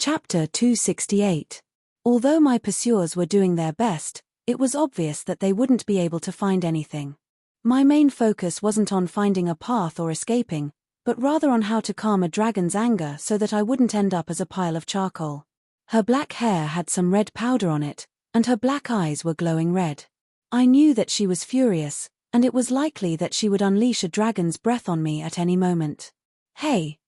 Chapter 268. Although my pursuers were doing their best, it was obvious that they wouldn't be able to find anything. My main focus wasn't on finding a path or escaping, but rather on how to calm a dragon's anger so that I wouldn't end up as a pile of charcoal. Her black hair had some red powder on it, and her black eyes were glowing red. I knew that she was furious, and it was likely that she would unleash a dragon's breath on me at any moment. Hey,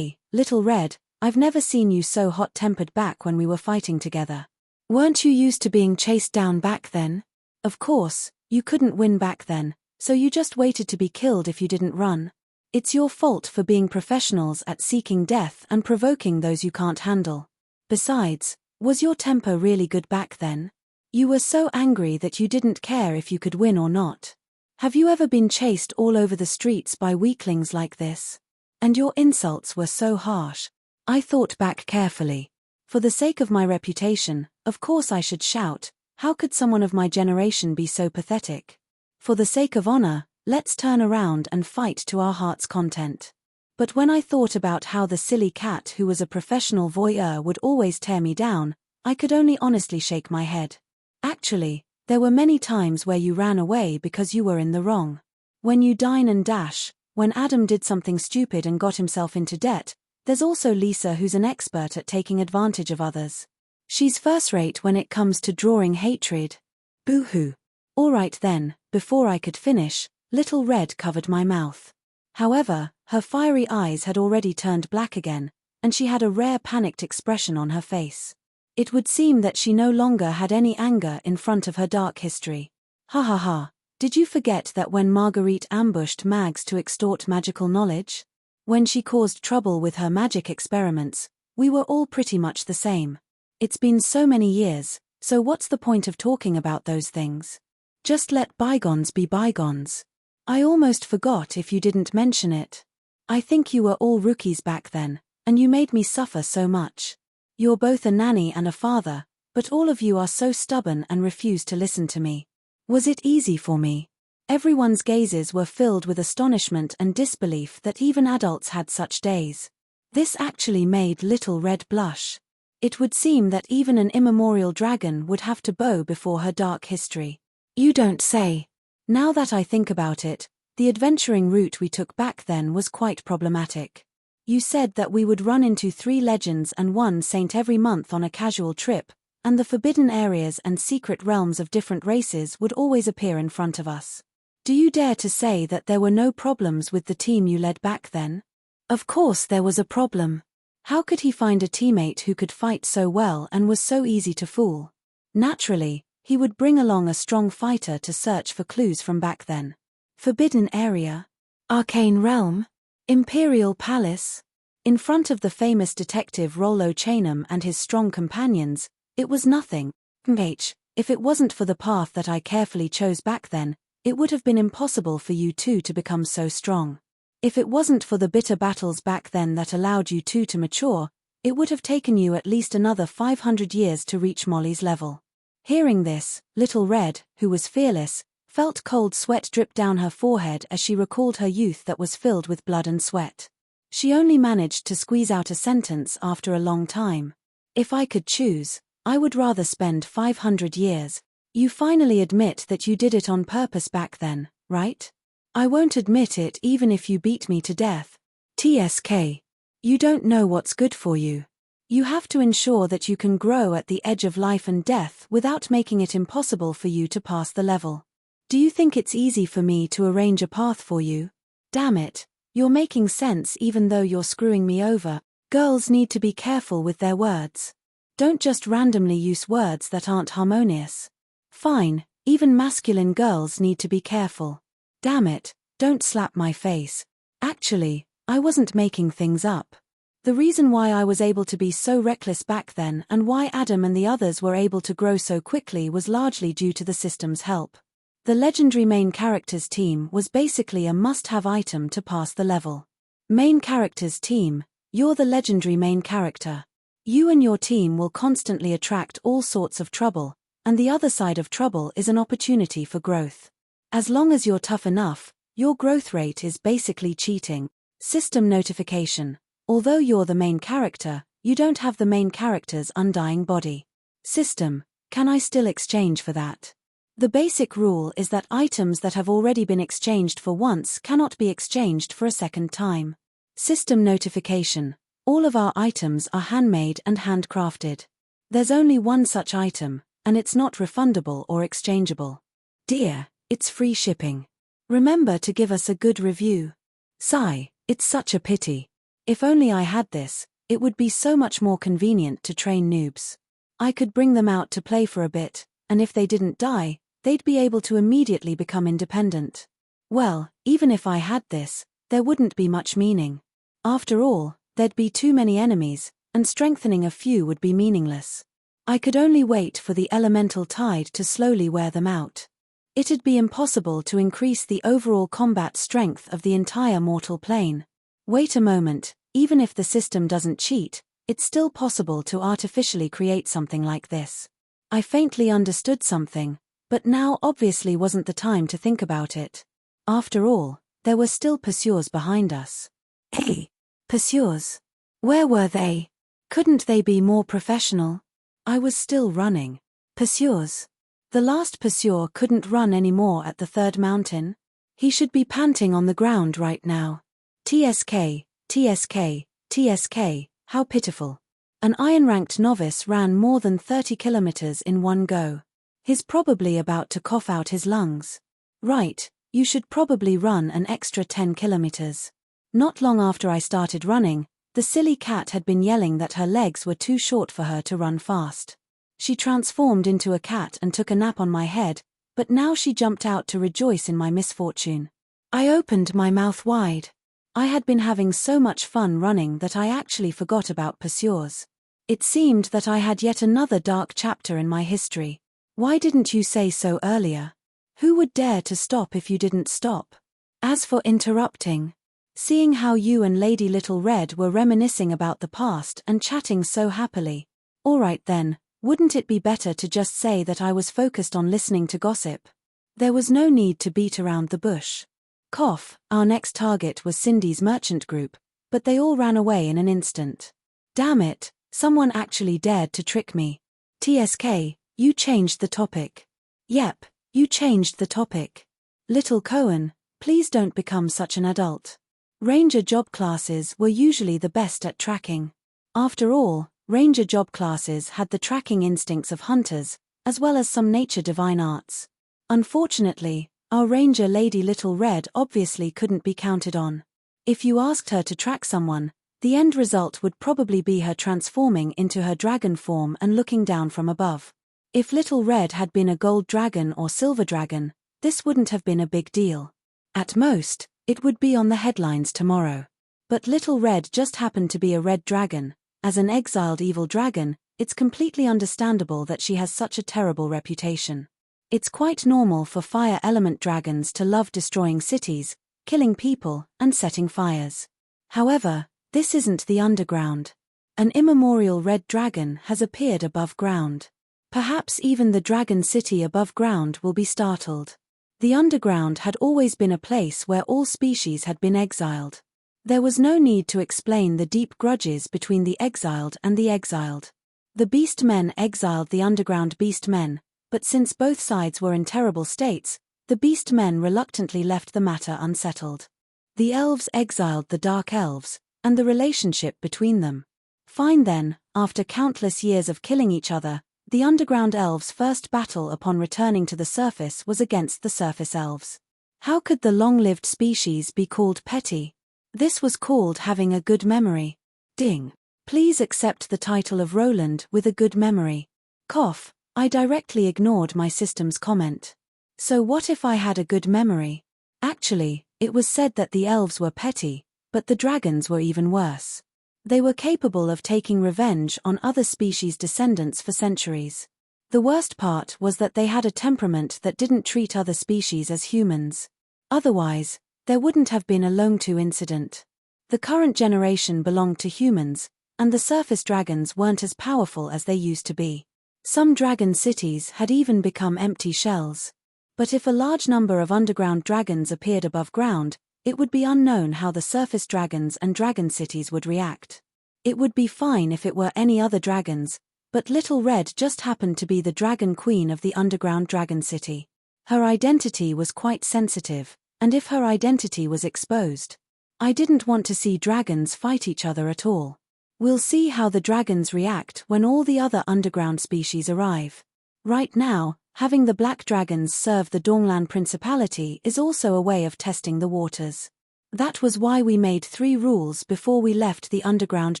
Little Red, I've never seen you so hot-tempered back when we were fighting together. Weren't you used to being chased down back then? Of course, you couldn't win back then, so you just waited to be killed if you didn't run. It's your fault for being professionals at seeking death and provoking those you can't handle. Besides, was your temper really good back then? You were so angry that you didn't care if you could win or not. Have you ever been chased all over the streets by weaklings like this? And your insults were so harsh. I thought back carefully. For the sake of my reputation, of course I should shout, how could someone of my generation be so pathetic? For the sake of honor, let's turn around and fight to our heart's content. But when I thought about how the silly cat who was a professional voyeur would always tear me down, I could only honestly shake my head. Actually, there were many times where you ran away because you were in the wrong. When you dine and dash, when Adam did something stupid and got himself into debt, there's also Lisa who's an expert at taking advantage of others. She's first-rate when it comes to drawing hatred. Boo-hoo. All right then, before I could finish, Little Red covered my mouth. However, her fiery eyes had already turned black again, and she had a rare panicked expression on her face. It would seem that she no longer had any anger in front of her dark history. Ha ha ha, did you forget that when Marguerite ambushed Mags to extort magical knowledge? When she caused trouble with her magic experiments, we were all pretty much the same. It's been so many years, so what's the point of talking about those things? Just let bygones be bygones. I almost forgot if you didn't mention it. I think you were all rookies back then, and you made me suffer so much. You're both a nanny and a father, but all of you are so stubborn and refuse to listen to me. Was it easy for me? Everyone's gazes were filled with astonishment and disbelief that even adults had such days. This actually made Little Red blush. It would seem that even an immemorial dragon would have to bow before her dark history. You don't say. Now that I think about it, the adventuring route we took back then was quite problematic. You said that we would run into 3 legends and 1 saint every month on a casual trip, and the forbidden areas and secret realms of different races would always appear in front of us. Do you dare to say that there were no problems with the team you led back then? Of course there was a problem. How could he find a teammate who could fight so well and was so easy to fool? Naturally, he would bring along a strong fighter to search for clues from back then. Forbidden area? Arcane realm? Imperial palace? In front of the famous detective Rollo Chainham and his strong companions, it was nothing. If it wasn't for the path that I carefully chose back then, it would have been impossible for you two to become so strong. If it wasn't for the bitter battles back then that allowed you two to mature, it would have taken you at least another 500 years to reach Molly's level. Hearing this, Little Red, who was fearless, felt cold sweat drip down her forehead as she recalled her youth that was filled with blood and sweat. She only managed to squeeze out a sentence after a long time. If I could choose, I would rather spend 500 years. You finally admit that you did it on purpose back then, right? I won't admit it even if you beat me to death. TSK. You don't know what's good for you. You have to ensure that you can grow at the edge of life and death without making it impossible for you to pass the level. Do you think it's easy for me to arrange a path for you? Damn it, you're making sense even though you're screwing me over. Girls need to be careful with their words. Don't just randomly use words that aren't harmonious. Fine, even masculine girls need to be careful. Damn it, don't slap my face. Actually, I wasn't making things up. The reason why I was able to be so reckless back then and why Adam and the others were able to grow so quickly was largely due to the system's help. The legendary main characters team was basically a must-have item to pass the level. Main characters team, you're the legendary main character. You and your team will constantly attract all sorts of trouble, and the other side of trouble is an opportunity for growth. As long as you're tough enough, your growth rate is basically cheating. System notification. Although you're the main character, You don't have the main character's undying body. System, can I still exchange for that? The basic rule is that items that have already been exchanged for once cannot be exchanged for a second time. System notification. All of our items are handmade and handcrafted. There's only one such item, and it's not refundable or exchangeable. Dear, it's free shipping. Remember to give us a good review. Sigh, it's such a pity. If only I had this, it would be so much more convenient to train noobs. I could bring them out to play for a bit, and if they didn't die, they'd be able to immediately become independent. Well, even if I had this, there wouldn't be much meaning. After all, there'd be too many enemies, and strengthening a few would be meaningless. I could only wait for the elemental tide to slowly wear them out. It'd be impossible to increase the overall combat strength of the entire mortal plane. Wait a moment, even if the system doesn't cheat, it's still possible to artificially create something like this. I faintly understood something, but now obviously wasn't the time to think about it. After all, there were still pursuers behind us. Hey, pursuers. Where were they? Couldn't they be more professional? I was still running. Pursuers. The last pursuer couldn't run anymore at the third mountain. He should be panting on the ground right now. TSK, TSK, TSK, how pitiful. An iron-ranked novice ran more than 30 kilometers in one go. He's probably about to cough out his lungs. Right, you should probably run an extra 10 kilometers. Not long after I started running, the silly cat had been yelling that her legs were too short for her to run fast. She transformed into a cat and took a nap on my head, but now she jumped out to rejoice in my misfortune. I opened my mouth wide. I had been having so much fun running that I actually forgot about pursuers. It seemed that I had yet another dark chapter in my history. Why didn't you say so earlier? Who would dare to stop if you didn't stop? As for interrupting, seeing how you and Lady Little Red were reminiscing about the past and chatting so happily. All right then. Wouldn't it be better to just say that I was focused on listening to gossip? There was no need to beat around the bush. Cough, our next target was Cindy's merchant group, but they all ran away in an instant. Damn it, someone actually dared to trick me. TSK, you changed the topic. Yep, you changed the topic. Little Cohen, please don't become such an adult. Ranger job classes were usually the best at tracking. After all, Ranger job classes had the tracking instincts of hunters, as well as some nature divine arts. Unfortunately, our Ranger Lady Little Red obviously couldn't be counted on. If you asked her to track someone, the end result would probably be her transforming into her dragon form and looking down from above. If Little Red had been a gold dragon or silver dragon, this wouldn't have been a big deal. At most, it would be on the headlines tomorrow. But Little Red just happened to be a red dragon. As an exiled evil dragon, it's completely understandable that she has such a terrible reputation. It's quite normal for fire element dragons to love destroying cities, killing people, and setting fires. However, this isn't the underground. An immemorial red dragon has appeared above ground. Perhaps even the dragon city above ground will be startled. The underground had always been a place where all species had been exiled. There was no need to explain the deep grudges between the exiled and the exiled. The beast men exiled the underground beast men, but since both sides were in terrible states, the beast men reluctantly left the matter unsettled. The elves exiled the dark elves, and the relationship between them. Fine then, after countless years of killing each other, the underground elves' first battle upon returning to the surface was against the surface elves. How could the long-lived species be called petty? This was called having a good memory. Ding. Please accept the title of Roland with a good memory. Cough, I directly ignored my system's comment. So what if I had a good memory? Actually, it was said that the elves were petty, but the dragons were even worse. They were capable of taking revenge on other species' descendants for centuries. The worst part was that they had a temperament that didn't treat other species as humans. Otherwise, there wouldn't have been a Longtu incident. The current generation belonged to humans, and the surface dragons weren't as powerful as they used to be. Some dragon cities had even become empty shells. But if a large number of underground dragons appeared above ground, it would be unknown how the surface dragons and dragon cities would react. It would be fine if it were any other dragons, but Little Red just happened to be the Dragon Queen of the underground dragon city. Her identity was quite sensitive, and if her identity was exposed, I didn't want to see dragons fight each other at all. We'll see how the dragons react when all the other underground species arrive. Right now, having the black dragons serve the Donglan Principality is also a way of testing the waters. That was why we made 3 rules before we left the underground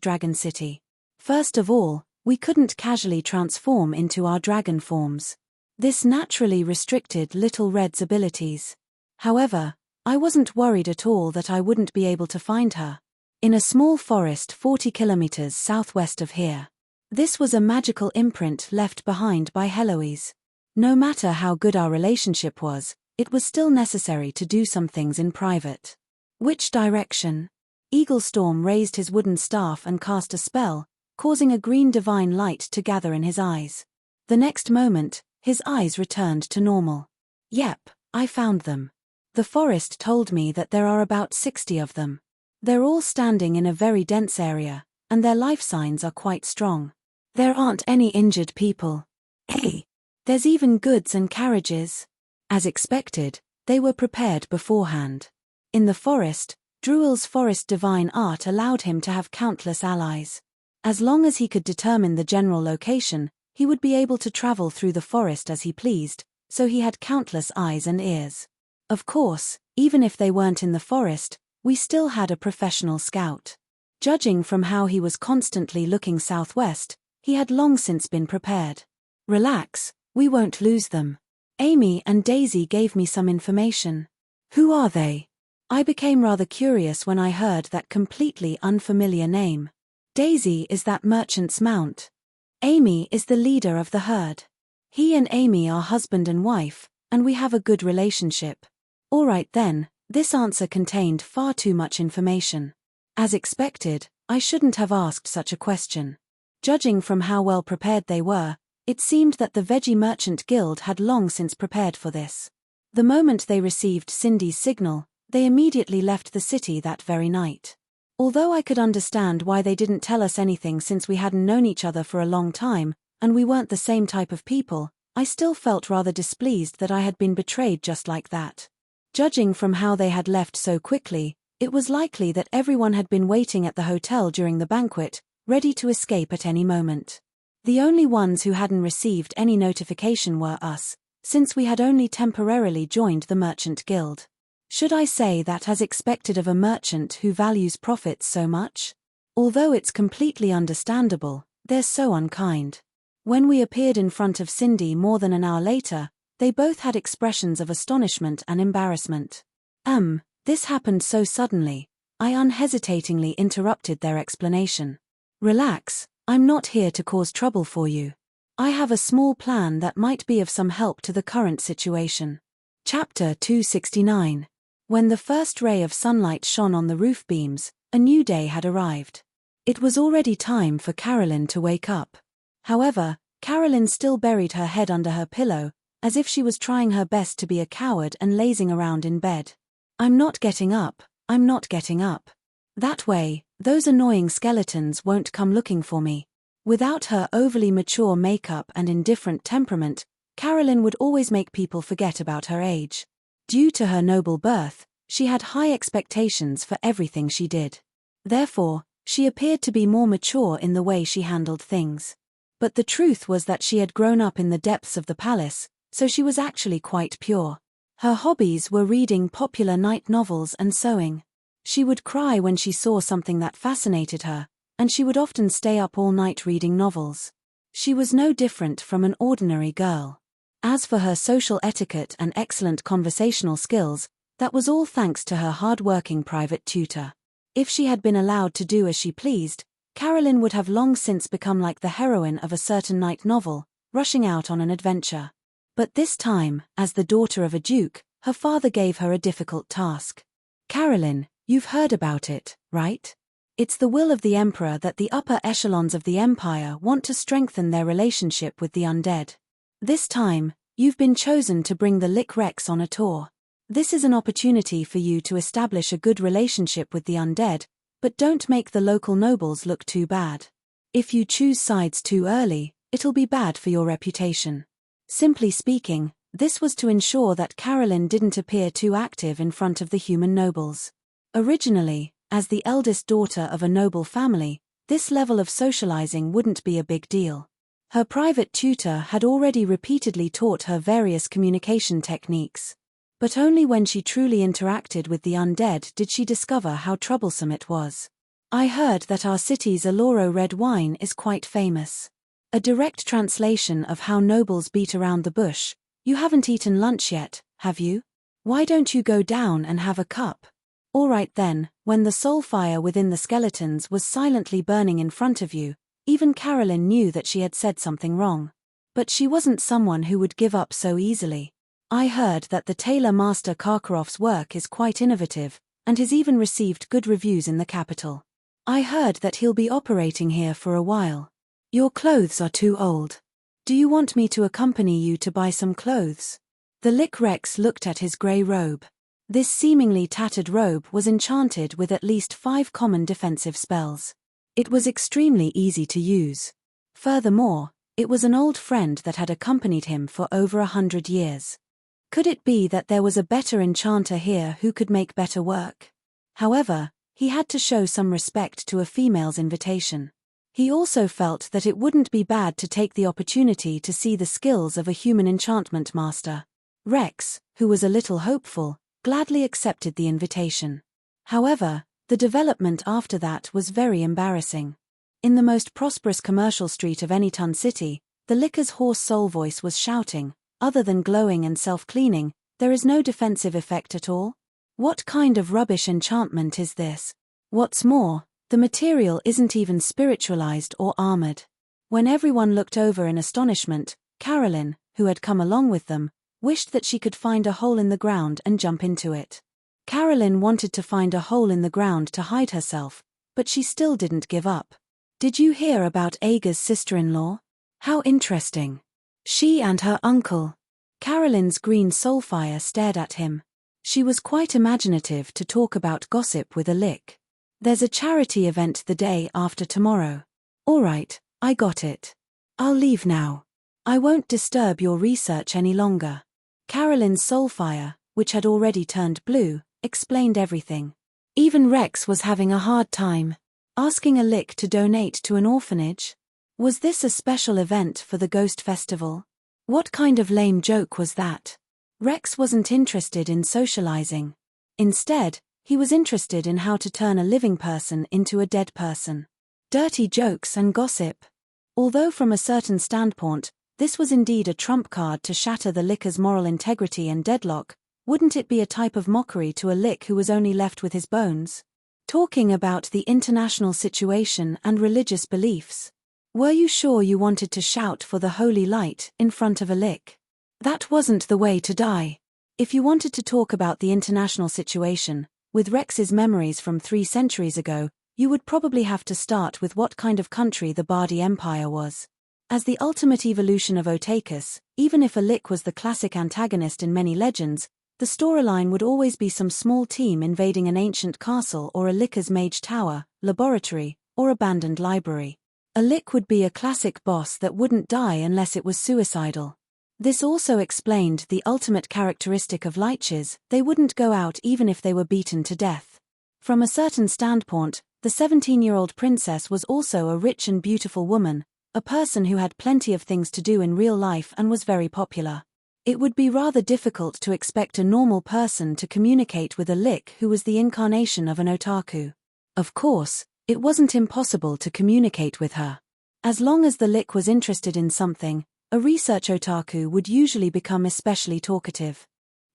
dragon city. First of all, we couldn't casually transform into our dragon forms. This naturally restricted Little Red's abilities. However, I wasn't worried at all that I wouldn't be able to find her. In a small forest 40 kilometers southwest of here. This was a magical imprint left behind by Heloise. No matter how good our relationship was, it was still necessary to do some things in private. Which direction? Eaglestorm raised his wooden staff and cast a spell, causing a green divine light to gather in his eyes. The next moment, his eyes returned to normal. Yep, I found them. The forest told me that there are about 60 of them. They're all standing in a very dense area, and their life signs are quite strong. There aren't any injured people. Hey, there's even goods and carriages. As expected, they were prepared beforehand. In the forest, Druil's forest divine art allowed him to have countless allies. As long as he could determine the general location, he would be able to travel through the forest as he pleased, so he had countless eyes and ears. Of course, even if they weren't in the forest, we still had a professional scout. Judging from how he was constantly looking southwest, he had long since been prepared. Relax, we won't lose them. Amy and Daisy gave me some information. Who are they? I became rather curious when I heard that completely unfamiliar name. Daisy is that merchant's mount. Amy is the leader of the herd. He and Amy are husband and wife, and we have a good relationship. All right then, this answer contained far too much information. As expected, I shouldn't have asked such a question. Judging from how well prepared they were, it seemed that the Veggie Merchant Guild had long since prepared for this. The moment they received Cindy's signal, they immediately left the city that very night. Although I could understand why they didn't tell us anything since we hadn't known each other for a long time, and we weren't the same type of people, I still felt rather displeased that I had been betrayed just like that. Judging from how they had left so quickly, it was likely that everyone had been waiting at the hotel during the banquet, ready to escape at any moment. The only ones who hadn't received any notification were us, since we had only temporarily joined the Merchant Guild. Should I say that as expected of a merchant who values profits so much? Although it's completely understandable, they're so unkind. When we appeared in front of Cindy more than an hour later, they both had expressions of astonishment and embarrassment. This happened so suddenly, I unhesitatingly interrupted their explanation. Relax, I'm not here to cause trouble for you. I have a small plan that might be of some help to the current situation. Chapter 269. When the first ray of sunlight shone on the roof beams, a new day had arrived. It was already time for Carolyn to wake up. However, Carolyn still buried her head under her pillow, as if she was trying her best to be a coward and lazing around in bed. I'm not getting up, I'm not getting up. That way, those annoying skeletons won't come looking for me. Without her overly mature makeup and indifferent temperament, Carolyn would always make people forget about her age. Due to her noble birth, she had high expectations for everything she did. Therefore, she appeared to be more mature in the way she handled things. But the truth was that she had grown up in the depths of the palace, so she was actually quite pure. Her hobbies were reading popular night novels and sewing. She would cry when she saw something that fascinated her, and she would often stay up all night reading novels. She was no different from an ordinary girl. As for her social etiquette and excellent conversational skills, that was all thanks to her hard-working private tutor. If she had been allowed to do as she pleased, Carolyn would have long since become like the heroine of a certain night novel, rushing out on an adventure. But this time, as the daughter of a duke, her father gave her a difficult task. Carolyn, you've heard about it, right? It's the will of the Emperor that the upper echelons of the Empire want to strengthen their relationship with the undead. This time, you've been chosen to bring the Lich Rex on a tour. This is an opportunity for you to establish a good relationship with the undead, but don't make the local nobles look too bad. If you choose sides too early, it'll be bad for your reputation. Simply speaking, this was to ensure that Carolyn didn't appear too active in front of the human nobles. Originally, as the eldest daughter of a noble family, this level of socializing wouldn't be a big deal. Her private tutor had already repeatedly taught her various communication techniques. But only when she truly interacted with the undead did she discover how troublesome it was. I heard that our city's Aloro red wine is quite famous. A direct translation of how nobles beat around the bush. You haven't eaten lunch yet, have you? Why don't you go down and have a cup? All right then, when the soul fire within the skeletons was silently burning in front of you, even Carolyn knew that she had said something wrong. But she wasn't someone who would give up so easily. I heard that the tailor Master Karkaroff's work is quite innovative, and has even received good reviews in the capital. I heard that he'll be operating here for a while. Your clothes are too old. Do you want me to accompany you to buy some clothes? The Lich Rex looked at his grey robe. This seemingly tattered robe was enchanted with at least 5 common defensive spells. It was extremely easy to use. Furthermore, it was an old friend that had accompanied him for over 100 years. Could it be that there was a better enchanter here who could make better work? However, he had to show some respect to a female's invitation. He also felt that it wouldn't be bad to take the opportunity to see the skills of a human enchantment master. Rex, who was a little hopeful, gladly accepted the invitation. However, the development after that was very embarrassing. In the most prosperous commercial street of Anytun City, the Licker's hoarse soul voice was shouting, "Other than glowing and self-cleaning, there is no defensive effect at all? What kind of rubbish enchantment is this? What's more, the material isn't even spiritualized or armored." When everyone looked over in astonishment, Carolyn, who had come along with them, wished that she could find a hole in the ground and jump into it. Carolyn wanted to find a hole in the ground to hide herself, but she still didn't give up. Did you hear about Aga's sister-in-law? How interesting. She and her uncle. Carolyn's green soulfire stared at him. She was quite imaginative to talk about gossip with a Lich. There's a charity event the day after tomorrow. All right, I got it. I'll leave now. I won't disturb your research any longer. Carolyn's soulfire, which had already turned blue, explained everything. Even Rex was having a hard time. Asking a Lich to donate to an orphanage? Was this a special event for the Ghost Festival? What kind of lame joke was that? Rex wasn't interested in socializing. Instead, he was interested in how to turn a living person into a dead person. Dirty jokes and gossip. Although from a certain standpoint, this was indeed a trump card to shatter the Licker's moral integrity and deadlock, wouldn't it be a type of mockery to a Lich who was only left with his bones? Talking about the international situation and religious beliefs. Were you sure you wanted to shout for the holy light in front of a Lich? That wasn't the way to die. If you wanted to talk about the international situation, with Rex's memories from 3 centuries ago, you would probably have to start with what kind of country the Bardi Empire was. As the ultimate evolution of Otakis, even if a Lich was the classic antagonist in many legends, the storyline would always be some small team invading an ancient castle or a Licker's mage tower, laboratory, or abandoned library. A Lich would be a classic boss that wouldn't die unless it was suicidal. This also explained the ultimate characteristic of Liches: they wouldn't go out even if they were beaten to death. From a certain standpoint, the 17-year-old princess was also a rich and beautiful woman, a person who had plenty of things to do in real life and was very popular. It would be rather difficult to expect a normal person to communicate with a Lich who was the incarnation of an otaku. Of course, it wasn't impossible to communicate with her. As long as the Lich was interested in something, a research otaku would usually become especially talkative.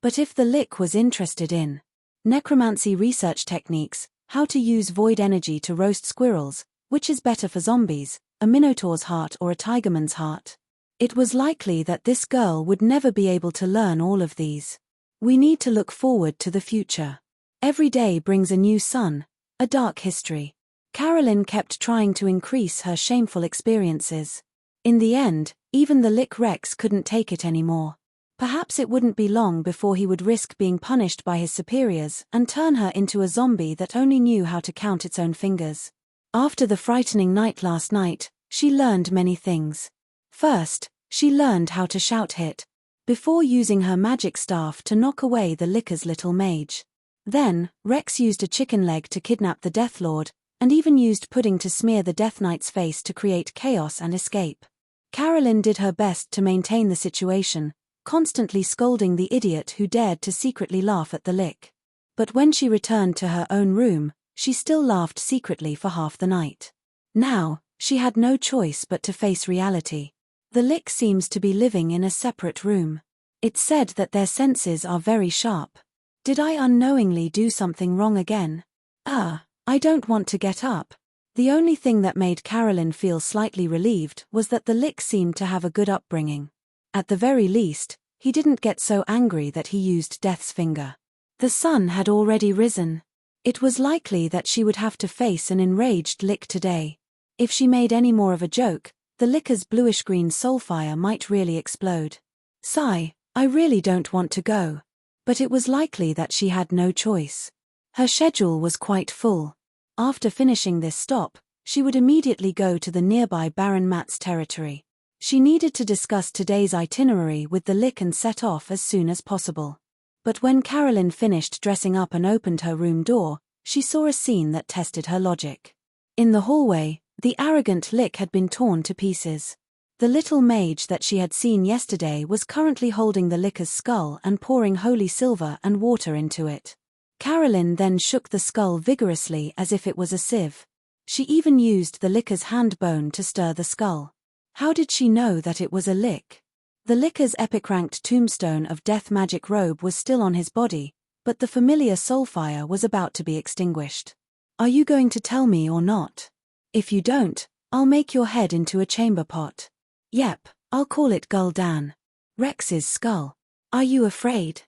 But if the Lich was interested in necromancy research techniques, how to use void energy to roast squirrels, which is better for zombies, a minotaur's heart or a tigerman's heart, it was likely that this girl would never be able to learn all of these. We need to look forward to the future. Every day brings a new sun, a dark history. Carolyn kept trying to increase her shameful experiences. In the end, even the Lich Rex couldn't take it anymore. Perhaps it wouldn't be long before he would risk being punished by his superiors and turn her into a zombie that only knew how to count its own fingers. After the frightening night last night, she learned many things. First, she learned how to shout hit, before using her magic staff to knock away the Licker's little mage. Then, Rex used a chicken leg to kidnap the Death Lord, and even used pudding to smear the Death Knight's face to create chaos and escape. Carolyn did her best to maintain the situation, constantly scolding the idiot who dared to secretly laugh at the Lich. But when she returned to her own room, she still laughed secretly for half the night. Now, she had no choice but to face reality. The Lich seems to be living in a separate room. It's said that their senses are very sharp. Did I unknowingly do something wrong again? I don't want to get up. The only thing that made Carolyn feel slightly relieved was that the Lich seemed to have a good upbringing. At the very least, he didn't get so angry that he used Death's finger. The sun had already risen. It was likely that she would have to face an enraged Lich today. If she made any more of a joke, the Licker's bluish-green soulfire might really explode. Sigh, I really don't want to go. But it was likely that she had no choice. Her schedule was quite full. After finishing this stop, she would immediately go to the nearby Baron Matt's territory. She needed to discuss today's itinerary with the Lich and set off as soon as possible. But when Carolyn finished dressing up and opened her room door, she saw a scene that tested her logic. In the hallway, the arrogant Lich had been torn to pieces. The little mage that she had seen yesterday was currently holding the Licker's skull and pouring holy silver and water into it. Carolyn then shook the skull vigorously as if it was a sieve. She even used the Licker's hand bone to stir the skull. How did she know that it was a Lich? The Licker's epic-ranked tombstone of death magic robe was still on his body, but the familiar soulfire was about to be extinguished. Are you going to tell me or not? If you don't, I'll make your head into a chamber pot. Yep, I'll call it Gul'dan. Rex's skull. Are you afraid?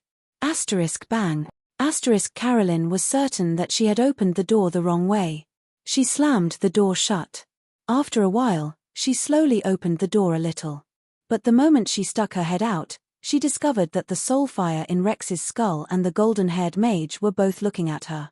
Bang. Carolyn was certain that she had opened the door the wrong way. She slammed the door shut. After a while, she slowly opened the door a little. But the moment she stuck her head out, she discovered that the soulfire in Rex's skull and the golden-haired mage were both looking at her.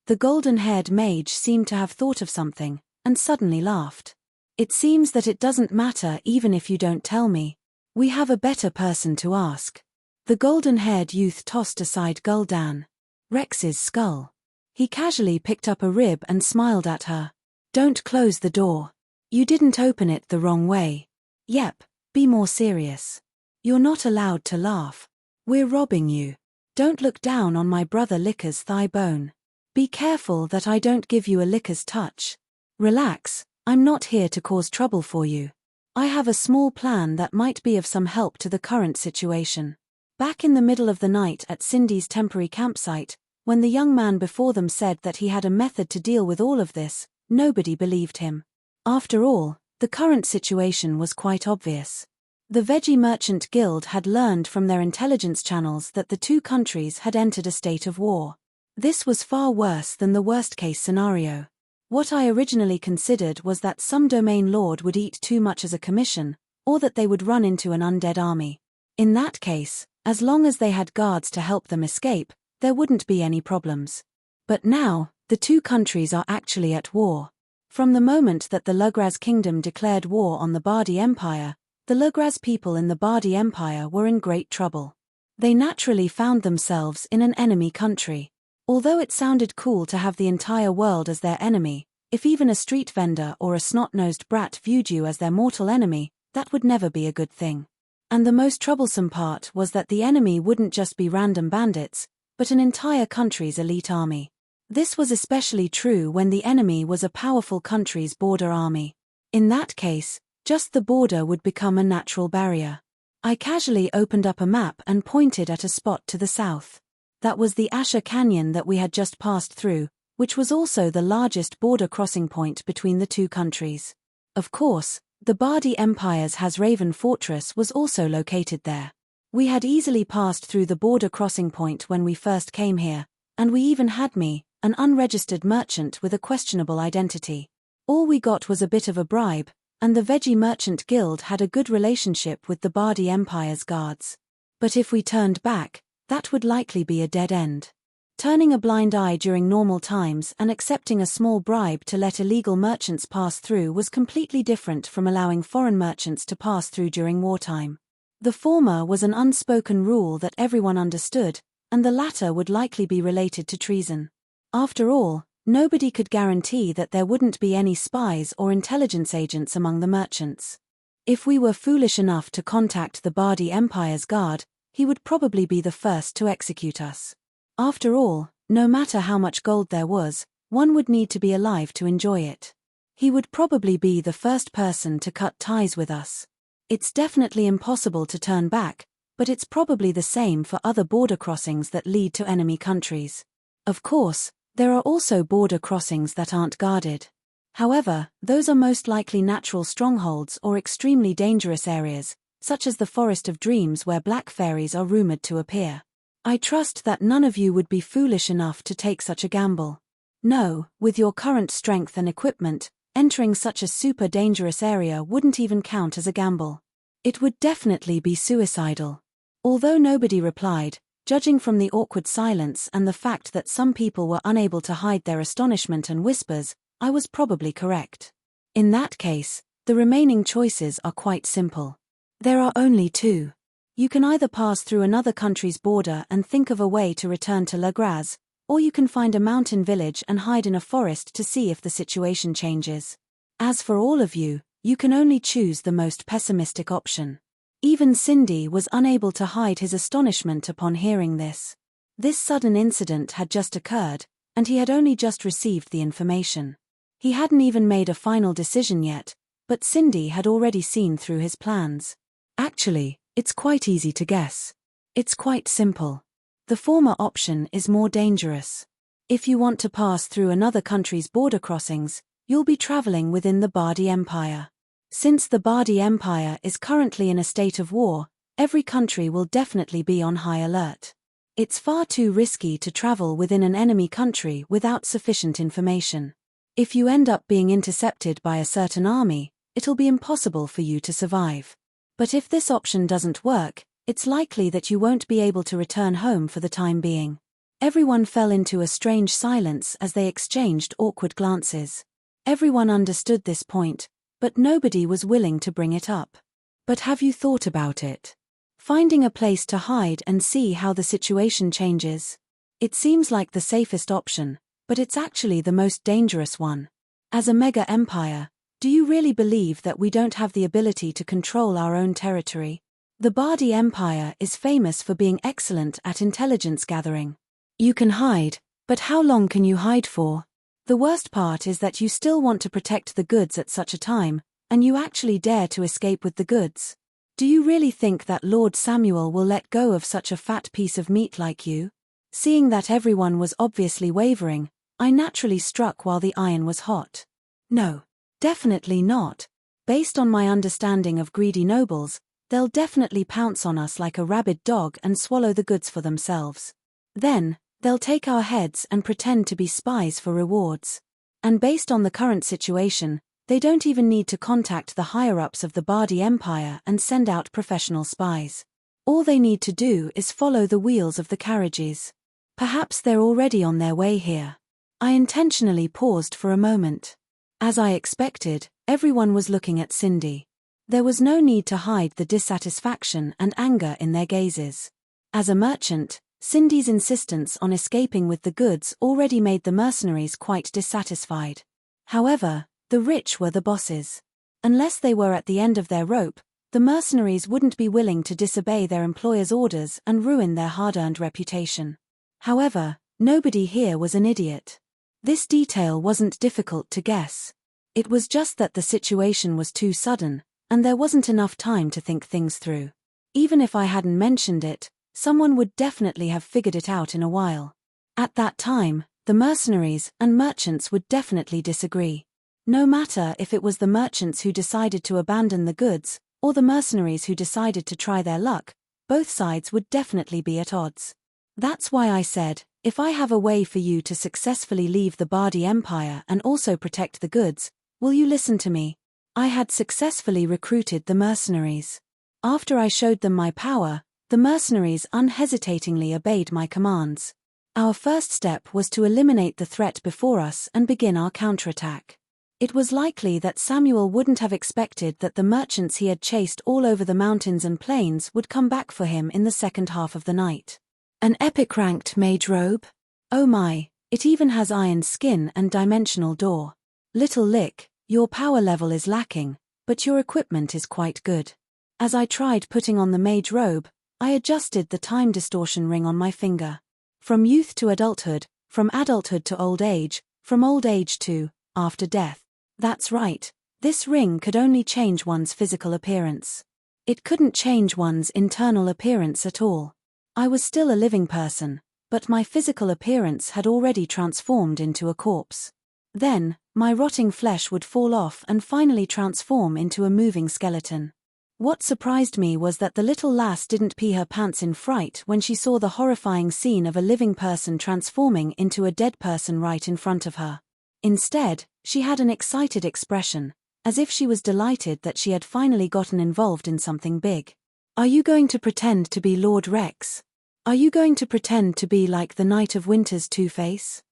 The golden-haired mage seemed to have thought of something, and suddenly laughed. It seems that it doesn't matter even if you don't tell me. We have a better person to ask. The golden-haired youth tossed aside Gul'dan. Rex's skull. He casually picked up a rib and smiled at her. Don't close the door. You didn't open it the wrong way. Yep, be more serious. You're not allowed to laugh. We're robbing you. Don't look down on my brother Licker's thigh bone. Be careful that I don't give you a Licker's touch. Relax, I'm not here to cause trouble for you. I have a small plan that might be of some help to the current situation. Back in the middle of the night at Cindy's temporary campsite, when the young man before them said that he had a method to deal with all of this, nobody believed him. After all, the current situation was quite obvious. The Veggie Merchant Guild had learned from their intelligence channels that the two countries had entered a state of war. This was far worse than the worst-case scenario. What I originally considered was that some domain lord would eat too much as a commission, or that they would run into an undead army. In that case, as long as they had guards to help them escape, there wouldn't be any problems. But now, the two countries are actually at war. From the moment that the Lugraz Kingdom declared war on the Bardi Empire, the Lugraz people in the Bardi Empire were in great trouble. They naturally found themselves in an enemy country. Although it sounded cool to have the entire world as their enemy, if even a street vendor or a snot-nosed brat viewed you as their mortal enemy, that would never be a good thing. And the most troublesome part was that the enemy wouldn't just be random bandits, but an entire country's elite army. This was especially true when the enemy was a powerful country's border army. In that case, just the border would become a natural barrier. I casually opened up a map and pointed at a spot to the south. That was the Asher Canyon that we had just passed through, which was also the largest border crossing point between the two countries. Of course, the Bardi Empire's Hasraven Fortress was also located there. We had easily passed through the border crossing point when we first came here, and we even had me, an unregistered merchant with a questionable identity. All we got was a bit of a bribe, and the Veggie Merchant Guild had a good relationship with the Bardi Empire's guards. But if we turned back, that would likely be a dead end. Turning a blind eye during normal times and accepting a small bribe to let illegal merchants pass through was completely different from allowing foreign merchants to pass through during wartime. The former was an unspoken rule that everyone understood, and the latter would likely be related to treason. After all, nobody could guarantee that there wouldn't be any spies or intelligence agents among the merchants. If we were foolish enough to contact the Bardi Empire's guard, he would probably be the first to execute us. After all, no matter how much gold there was, one would need to be alive to enjoy it. He would probably be the first person to cut ties with us. It's definitely impossible to turn back, but it's probably the same for other border crossings that lead to enemy countries. Of course, there are also border crossings that aren't guarded. However, those are most likely natural strongholds or extremely dangerous areas, such as the Forest of Dreams where black fairies are rumored to appear. I trust that none of you would be foolish enough to take such a gamble. No, with your current strength and equipment, entering such a super dangerous area wouldn't even count as a gamble. It would definitely be suicidal. Although nobody replied, judging from the awkward silence and the fact that some people were unable to hide their astonishment and whispers, I was probably correct. In that case, the remaining choices are quite simple. There are only two. You can either pass through another country's border and think of a way to return to La Graz, or you can find a mountain village and hide in a forest to see if the situation changes. As for all of you, you can only choose the most pessimistic option. Even Cindy was unable to hide his astonishment upon hearing this. This sudden incident had just occurred, and he had only just received the information. He hadn't even made a final decision yet, but Cindy had already seen through his plans. Actually, it's quite easy to guess. It's quite simple. The former option is more dangerous. If you want to pass through another country's border crossings, you'll be traveling within the Bardi Empire. Since the Bardi Empire is currently in a state of war, every country will definitely be on high alert. It's far too risky to travel within an enemy country without sufficient information. If you end up being intercepted by a certain army, it'll be impossible for you to survive. But if this option doesn't work, it's likely that you won't be able to return home for the time being. Everyone fell into a strange silence as they exchanged awkward glances. Everyone understood this point, but nobody was willing to bring it up. But have you thought about it? Finding a place to hide and see how the situation changes? It seems like the safest option, but it's actually the most dangerous one. As a mega empire, do you really believe that we don't have the ability to control our own territory? The Bardi Empire is famous for being excellent at intelligence gathering. You can hide, but how long can you hide for? The worst part is that you still want to protect the goods at such a time, and you actually dare to escape with the goods. Do you really think that Lord Samuel will let go of such a fat piece of meat like you? Seeing that everyone was obviously wavering, I naturally struck while the iron was hot. No. Definitely not. Based on my understanding of greedy nobles, they'll definitely pounce on us like a rabid dog and swallow the goods for themselves. Then, they'll take our heads and pretend to be spies for rewards. And based on the current situation, they don't even need to contact the higher-ups of the Bardi Empire and send out professional spies. All they need to do is follow the wheels of the carriages. Perhaps they're already on their way here. I intentionally paused for a moment. As I expected, everyone was looking at Cindy. There was no need to hide the dissatisfaction and anger in their gazes. As a merchant, Cindy's insistence on escaping with the goods already made the mercenaries quite dissatisfied. However, the rich were the bosses. Unless they were at the end of their rope, the mercenaries wouldn't be willing to disobey their employer's orders and ruin their hard-earned reputation. However, nobody here was an idiot. This detail wasn't difficult to guess. It was just that the situation was too sudden, and there wasn't enough time to think things through. Even if I hadn't mentioned it, someone would definitely have figured it out in a while. At that time, the mercenaries and merchants would definitely disagree. No matter if it was the merchants who decided to abandon the goods, or the mercenaries who decided to try their luck, both sides would definitely be at odds. That's why I said, if I have a way for you to successfully leave the Bardi Empire and also protect the goods, will you listen to me? I had successfully recruited the mercenaries. After I showed them my power, The mercenaries unhesitatingly obeyed my commands. Our first step was to eliminate the threat before us and begin our counterattack. It was likely that Samuel wouldn't have expected that the merchants he had chased all over the mountains and plains would come back for him in the second half of the night. An epic ranked mage robe? Oh my, it even has iron skin and dimensional door. Little Lick, your power level is lacking, but your equipment is quite good. As I tried putting on the mage robe, I adjusted the time distortion ring on my finger. From youth to adulthood, from adulthood to old age, from old age to after death. That's right, this ring could only change one's physical appearance. It couldn't change one's internal appearance at all. I was still a living person, but my physical appearance had already transformed into a corpse. Then, my rotting flesh would fall off and finally transform into a moving skeleton. What surprised me was that the little lass didn't pee her pants in fright when she saw the horrifying scene of a living person transforming into a dead person right in front of her. Instead, she had an excited expression, as if she was delighted that she had finally gotten involved in something big. Are you going to pretend to be Lord Rex? Are you going to pretend to be like the Knight of Winter's Two-Face?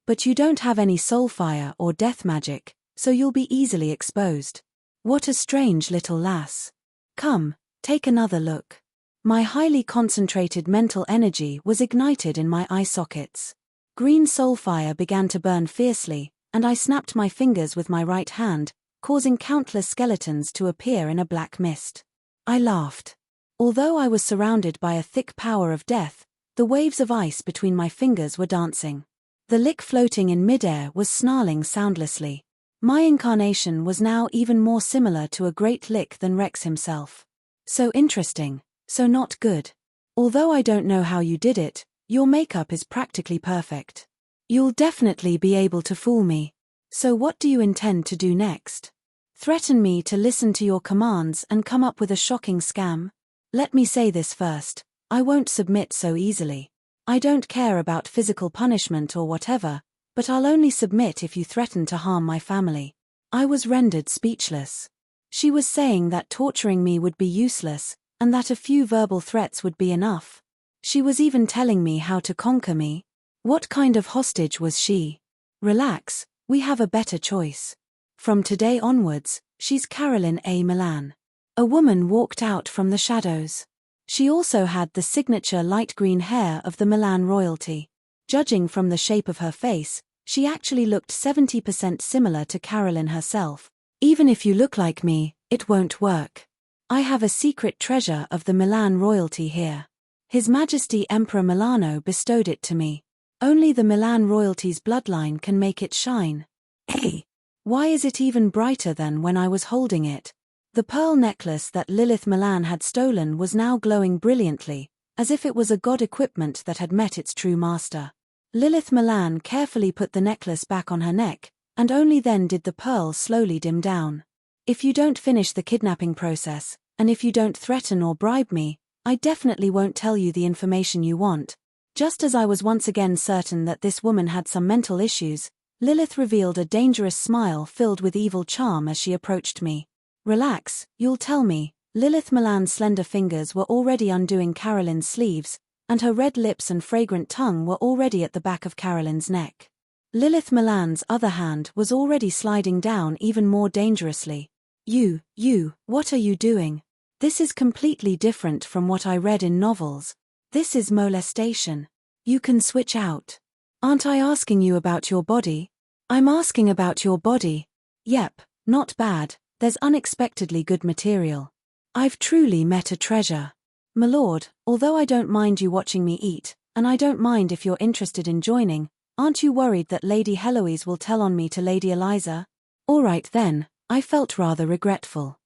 But you don't have any soulfire or death magic, so you'll be easily exposed. What a strange little lass. Come, take another look. My highly concentrated mental energy was ignited in my eye sockets. Green soulfire began to burn fiercely, and I snapped my fingers with my right hand, causing countless skeletons to appear in a black mist. I laughed. Although I was surrounded by a thick power of death, the waves of ice between my fingers were dancing. The Lick floating in midair was snarling soundlessly. My incarnation was now even more similar to a great Lick than Rex himself. So interesting, so not good. Although I don't know how you did it, your makeup is practically perfect. You'll definitely be able to fool me. So what do you intend to do next? Threaten me to listen to your commands and come up with a shocking scam? Let me say this first, I won't submit so easily. I don't care about physical punishment or whatever, but I'll only submit if you threaten to harm my family. I was rendered speechless. She was saying that torturing me would be useless, and that a few verbal threats would be enough. She was even telling me how to conquer me. What kind of hostage was she? Relax, we have a better choice. From today onwards, she's Carolyn A. Milan. A woman walked out from the shadows. She also had the signature light green hair of the Milan royalty. Judging from the shape of her face, she actually looked 70% similar to Carolyn herself. Even if you look like me, it won't work. I have a secret treasure of the Milan royalty here. His Majesty Emperor Milano bestowed it to me. Only the Milan royalty's bloodline can make it shine. Hey! Why is it even brighter than when I was holding it? The pearl necklace that Lilith Milan had stolen was now glowing brilliantly, as if it was a god equipment that had met its true master. Lilith Milan carefully put the necklace back on her neck, and only then did the pearl slowly dim down. If you don't finish the kidnapping process, and if you don't threaten or bribe me, I definitely won't tell you the information you want. Just as I was once again certain that this woman had some mental issues, Lilith revealed a dangerous smile filled with evil charm as she approached me. Relax, you'll tell me. Lilith Milan's slender fingers were already undoing Carolyn's sleeves, and her red lips and fragrant tongue were already at the back of Carolyn's neck. Lilith Milan's other hand was already sliding down even more dangerously. You, what are you doing? This is completely different from what I read in novels. This is molestation. You can switch out. Aren't I asking you about your body? I'm asking about your body. Yep, not bad, there's unexpectedly good material. I've truly met a treasure. My lord, although I don't mind you watching me eat, and I don't mind if you're interested in joining, aren't you worried that Lady Heloise will tell on me to Lady Eliza? Alright then, I felt rather regretful.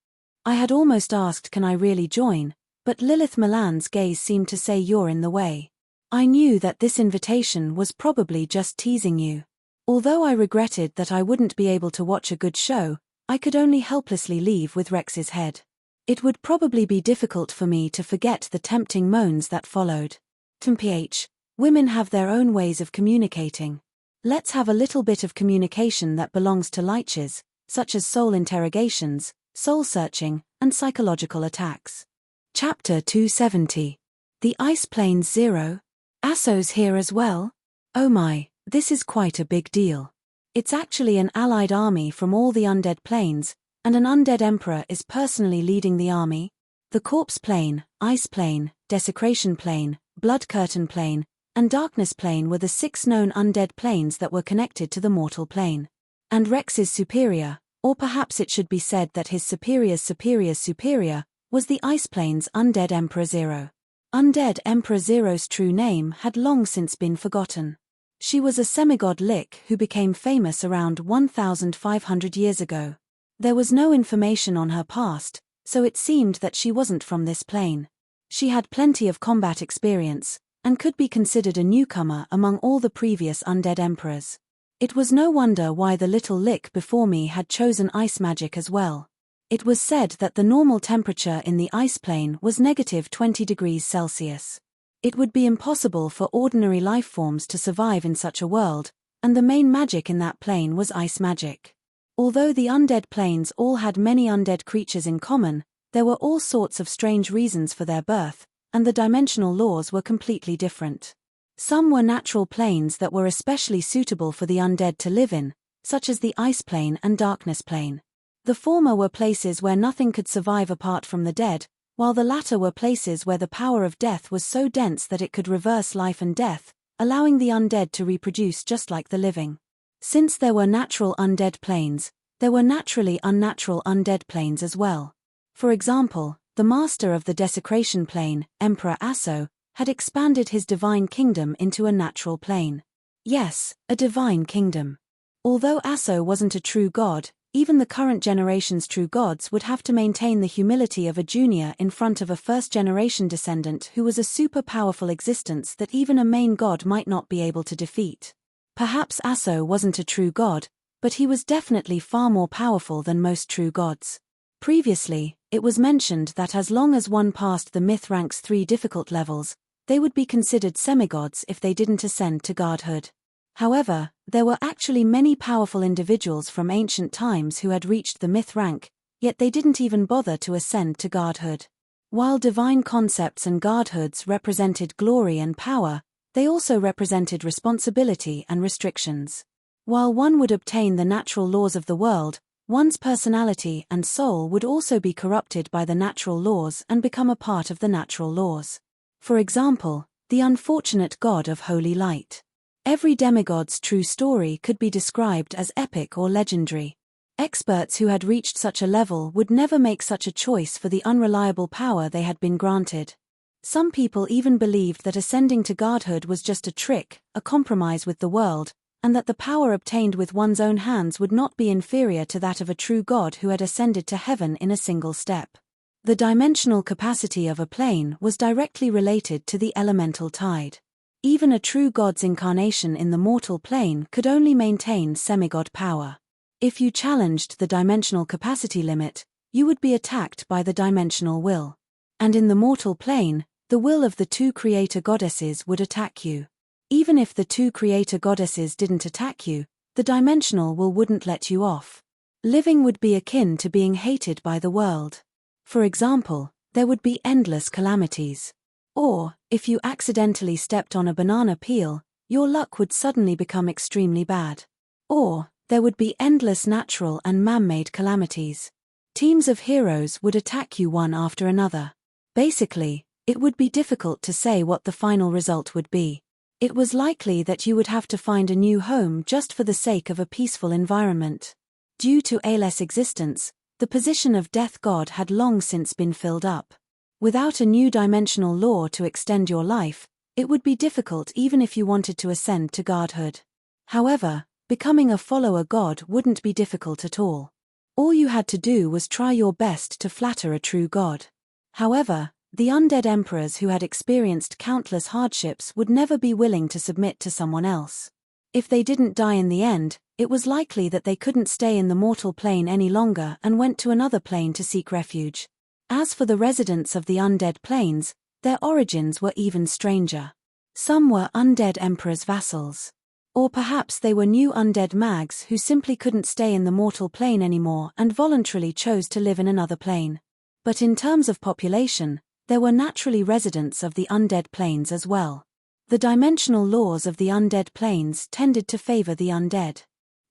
I had almost asked can I really join, but Lilith Milan's gaze seemed to say you're in the way. I knew that this invitation was probably just teasing you. Although I regretted that I wouldn't be able to watch a good show, I could only helplessly leave with Rex's head. It would probably be difficult for me to forget the tempting moans that followed. TMPH, women have their own ways of communicating. Let's have a little bit of communication that belongs to liches, such as soul interrogations, soul searching, and psychological attacks. Chapter 270. The Ice Plains 0? Asso's here as well? Oh my, this is quite a big deal. It's actually an allied army from all the undead planes, and an undead emperor is personally leading the army. The Corpse Plane, Ice Plane, Desecration Plane, Blood Curtain Plane, and Darkness Plane were the 6 known undead planes that were connected to the mortal plane. And Rex's superior, or perhaps it should be said that his superior's superior, was the Ice Plane's Undead Emperor Zero. Undead Emperor Zero's true name had long since been forgotten. She was a semigod Lich who became famous around 1,500 years ago. There was no information on her past, so it seemed that she wasn't from this plane. She had plenty of combat experience, and could be considered a newcomer among all the previous undead emperors. It was no wonder why the little Lich before me had chosen ice magic as well. It was said that the normal temperature in the ice plane was -20 degrees Celsius. It would be impossible for ordinary life forms to survive in such a world, and the main magic in that plane was ice magic. Although the undead planes all had many undead creatures in common, there were all sorts of strange reasons for their birth, and the dimensional laws were completely different. Some were natural planes that were especially suitable for the undead to live in, such as the Ice Plane and Darkness Plane. The former were places where nothing could survive apart from the dead, while the latter were places where the power of death was so dense that it could reverse life and death, allowing the undead to reproduce just like the living. Since there were natural undead planes, there were naturally unnatural undead planes as well. For example, the master of the Desecration Plane, Emperor Asso, had expanded his divine kingdom into a natural plane. Yes, a divine kingdom. Although Asso wasn't a true god, even the current generation's true gods would have to maintain the humility of a junior in front of a first-generation descendant who was a super powerful existence that even a main god might not be able to defeat. Perhaps Asso wasn't a true god, but he was definitely far more powerful than most true gods. Previously, it was mentioned that as long as one passed the myth rank's 3 difficult levels, they would be considered semigods if they didn't ascend to godhood. However, there were actually many powerful individuals from ancient times who had reached the myth rank, yet they didn't even bother to ascend to godhood. While divine concepts and godhoods represented glory and power, they also represented responsibility and restrictions. While one would obtain the natural laws of the world, one's personality and soul would also be corrupted by the natural laws and become a part of the natural laws. For example, the unfortunate god of holy light. Every demigod's true story could be described as epic or legendary. Experts who had reached such a level would never make such a choice for the unreliable power they had been granted. Some people even believed that ascending to godhood was just a trick, a compromise with the world, and that the power obtained with one's own hands would not be inferior to that of a true god who had ascended to heaven in a single step. The dimensional capacity of a plane was directly related to the elemental tide. Even a true god's incarnation in the mortal plane could only maintain semigod power. If you challenged the dimensional capacity limit, you would be attacked by the dimensional will. And in the mortal plane, the will of the 2 creator goddesses would attack you. Even if the 2 creator goddesses didn't attack you, the dimensional will wouldn't let you off. Living would be akin to being hated by the world. For example, there would be endless calamities. Or, if you accidentally stepped on a banana peel, your luck would suddenly become extremely bad. Or, there would be endless natural and man-made calamities. Teams of heroes would attack you one after another. Basically, it would be difficult to say what the final result would be. It was likely that you would have to find a new home just for the sake of a peaceful environment. Due to Ael's existence, the position of Death God had long since been filled up. Without a new dimensional law to extend your life, it would be difficult even if you wanted to ascend to godhood. However, becoming a follower god wouldn't be difficult at all. All you had to do was try your best to flatter a true god. However, the undead emperors who had experienced countless hardships would never be willing to submit to someone else. If they didn't die in the end, it was likely that they couldn't stay in the mortal plane any longer and went to another plane to seek refuge. As for the residents of the undead planes, their origins were even stranger. Some were undead emperors' vassals. Or perhaps they were new undead mags who simply couldn't stay in the mortal plane anymore and voluntarily chose to live in another plane. But in terms of population, there were naturally residents of the undead planes as well. The dimensional laws of the undead planes tended to favor the undead.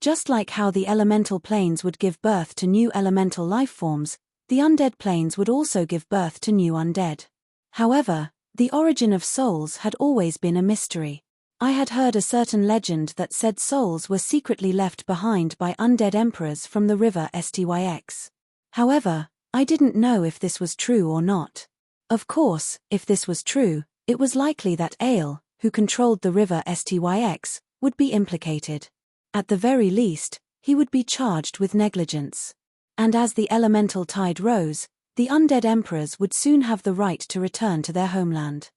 Just like how the elemental planes would give birth to new elemental life forms, the undead planes would also give birth to new undead. However, the origin of souls had always been a mystery. I had heard a certain legend that said souls were secretly left behind by undead emperors from the river Styx. However, I didn't know if this was true or not. Of course, if this was true, it was likely that Ale, who controlled the river Styx, would be implicated. At the very least, he would be charged with negligence. And as the elemental tide rose, the undead emperors would soon have the right to return to their homeland.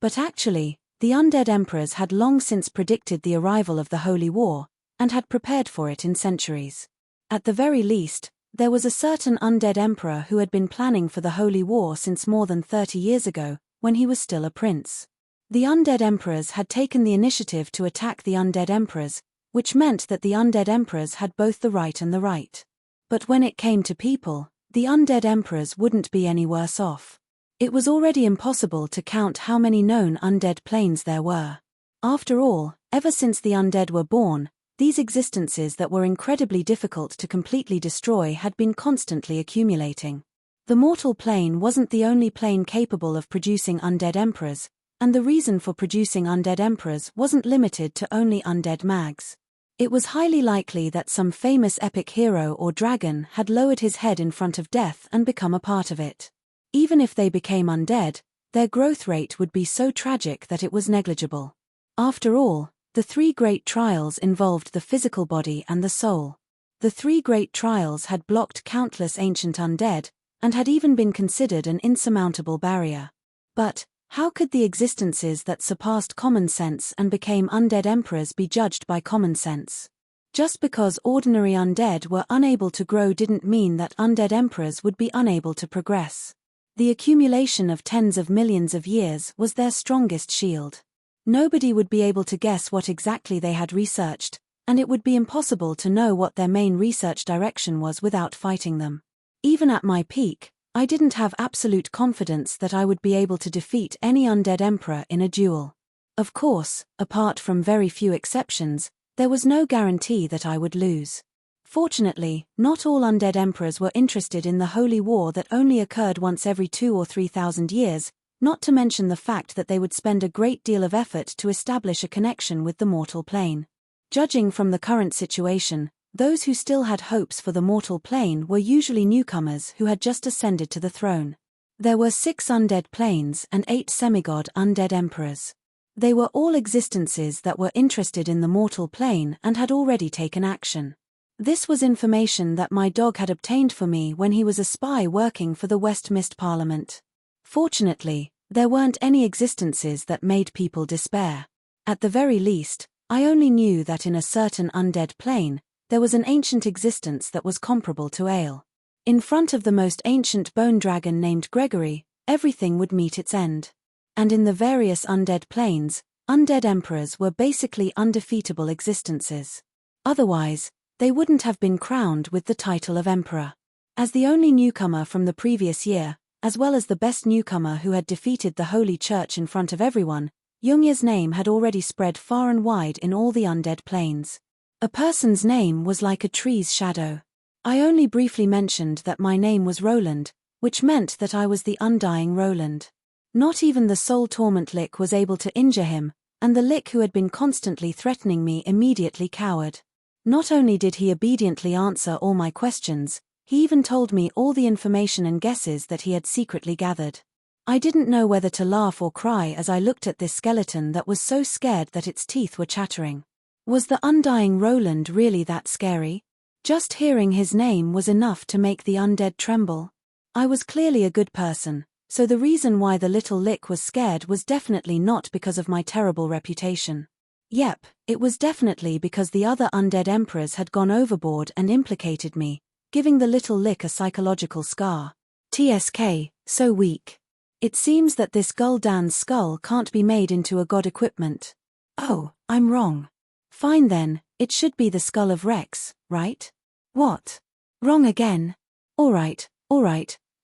But actually, the undead emperors had long since predicted the arrival of the Holy War, and had prepared for it in centuries. At the very least, there was a certain undead emperor who had been planning for the Holy War since more than 30 years ago, when he was still a prince. The undead emperors had taken the initiative to attack the undead emperors, which meant that the undead emperors had both the right and the right. But when it came to people, the undead emperors wouldn't be any worse off. It was already impossible to count how many known undead planes there were. After all, ever since the undead were born, these existences that were incredibly difficult to completely destroy had been constantly accumulating. The mortal plane wasn't the only plane capable of producing undead emperors, and the reason for producing undead emperors wasn't limited to only undead mags. It was highly likely that some famous epic hero or dragon had lowered his head in front of death and become a part of it. Even if they became undead, their growth rate would be so tragic that it was negligible. After all, the three great trials involved the physical body and the soul. The three great trials had blocked countless ancient undead, and had even been considered an insurmountable barrier. But, how could the existences that surpassed common sense and became undead emperors be judged by common sense? Just because ordinary undead were unable to grow didn't mean that undead emperors would be unable to progress. The accumulation of tens of millions of years was their strongest shield. Nobody would be able to guess what exactly they had researched, and it would be impossible to know what their main research direction was without fighting them. Even at my peak, I didn't have absolute confidence that I would be able to defeat any undead emperor in a duel. Of course, apart from very few exceptions, there was no guarantee that I would lose. Fortunately, not all undead emperors were interested in the holy war that only occurred once every 2,000 or 3,000 years, not to mention the fact that they would spend a great deal of effort to establish a connection with the mortal plane. Judging from the current situation, those who still had hopes for the mortal plane were usually newcomers who had just ascended to the throne. There were 6 undead planes and 8 semigod undead emperors. They were all existences that were interested in the mortal plane and had already taken action. This was information that my dog had obtained for me when he was a spy working for the West Mist Parliament. Fortunately, there weren't any existences that made people despair. At the very least, I only knew that in a certain undead plane, there was an ancient existence that was comparable to Ale. In front of the most ancient bone dragon named Gregory, everything would meet its end. And in the various undead planes, undead emperors were basically undefeatable existences. Otherwise, they wouldn't have been crowned with the title of emperor. As the only newcomer from the previous year, as well as the best newcomer who had defeated the Holy Church in front of everyone, Yungya's name had already spread far and wide in all the undead planes. A person's name was like a tree's shadow. I only briefly mentioned that my name was Roland, which meant that I was the undying Roland. Not even the soul torment Lich was able to injure him, and the Lich who had been constantly threatening me immediately cowered. Not only did he obediently answer all my questions, he even told me all the information and guesses that he had secretly gathered. I didn't know whether to laugh or cry as I looked at this skeleton that was so scared that its teeth were chattering. Was the undying Roland really that scary? Just hearing his name was enough to make the undead tremble. I was clearly a good person, so the reason why the little Lich was scared was definitely not because of my terrible reputation. Yep, it was definitely because the other undead emperors had gone overboard and implicated me, giving the little Lich a psychological scar. TSK, so weak. It seems that this Gul'dan's skull can't be made into a god equipment. Oh, I'm wrong. Fine then, it should be the skull of Rex, right? What? Wrong again? Alright,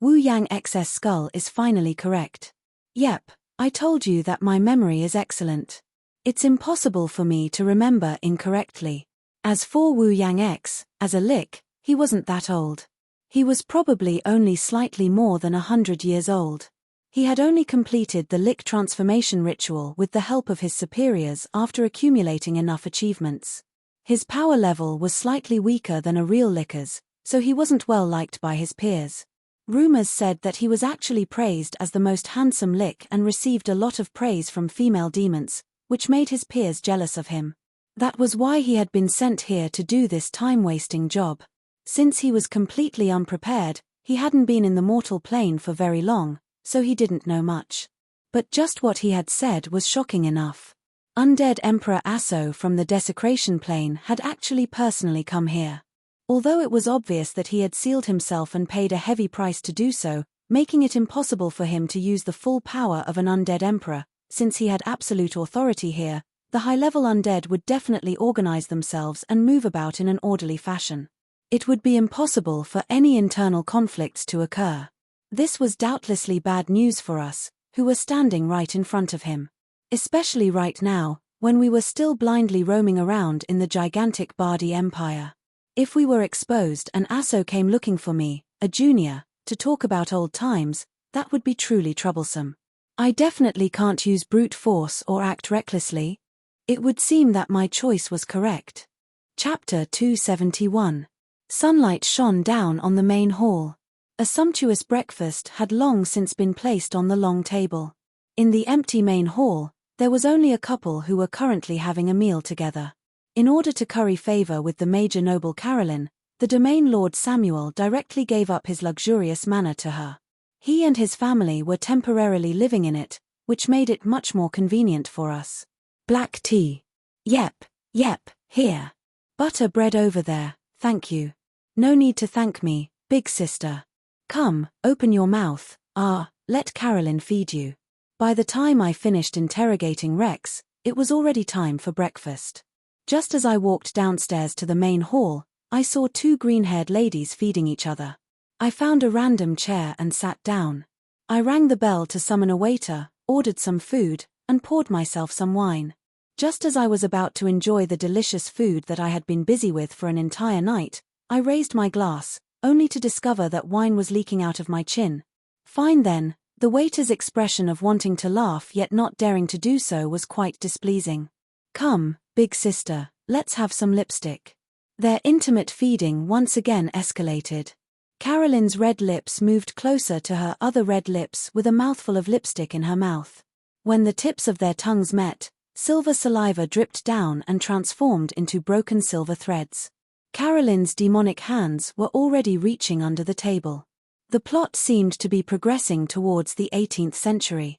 Wu Yang XS skull is finally correct. Yep, I told you that my memory is excellent. It's impossible for me to remember incorrectly. As for Wu Yang X, as a Lich, he wasn't that old. He was probably only slightly more than 100 years old. He had only completed the Lich transformation ritual with the help of his superiors after accumulating enough achievements. His power level was slightly weaker than a real Lich's, so he wasn't well liked by his peers. Rumors said that he was actually praised as the most handsome Lich and received a lot of praise from female demons, which made his peers jealous of him. That was why he had been sent here to do this time-wasting job. Since he was completely unprepared, he hadn't been in the mortal plane for very long, so he didn't know much. But just what he had said was shocking enough. Undead Emperor Asso from the desecration plane had actually personally come here. Although it was obvious that he had sealed himself and paid a heavy price to do so, making it impossible for him to use the full power of an undead emperor, since he had absolute authority here, the high-level undead would definitely organize themselves and move about in an orderly fashion. It would be impossible for any internal conflicts to occur. This was doubtlessly bad news for us, who were standing right in front of him. Especially right now, when we were still blindly roaming around in the gigantic Bardi Empire. If we were exposed and Asso came looking for me, a junior, to talk about old times, that would be truly troublesome. I definitely can't use brute force or act recklessly. It would seem that my choice was correct. Chapter 271. Sunlight shone down on the main hall. A sumptuous breakfast had long since been placed on the long table. In the empty main hall, there was only a couple who were currently having a meal together. In order to curry favor with the major noble Carolyn, the domain lord Samuel directly gave up his luxurious manor to her. He and his family were temporarily living in it, which made it much more convenient for us. Black tea. Yep, here. Butter bread over there, thank you. No need to thank me, big sister. Come, open your mouth, let Carolyn feed you. By the time I finished interrogating Rex, it was already time for breakfast. Just as I walked downstairs to the main hall, I saw two green-haired ladies feeding each other. I found a random chair and sat down. I rang the bell to summon a waiter, ordered some food, and poured myself some wine. Just as I was about to enjoy the delicious food that I had been busy with for an entire night, I raised my glass, only to discover that wine was leaking out of my chin. Fine then, the waiter's expression of wanting to laugh yet not daring to do so was quite displeasing. Come, big sister, let's have some lipstick. Their intimate feeding once again escalated. Carolyn's red lips moved closer to her other red lips with a mouthful of lipstick in her mouth. When the tips of their tongues met, silver saliva dripped down and transformed into broken silver threads. Carolyn's demonic hands were already reaching under the table. The plot seemed to be progressing towards the 18th century.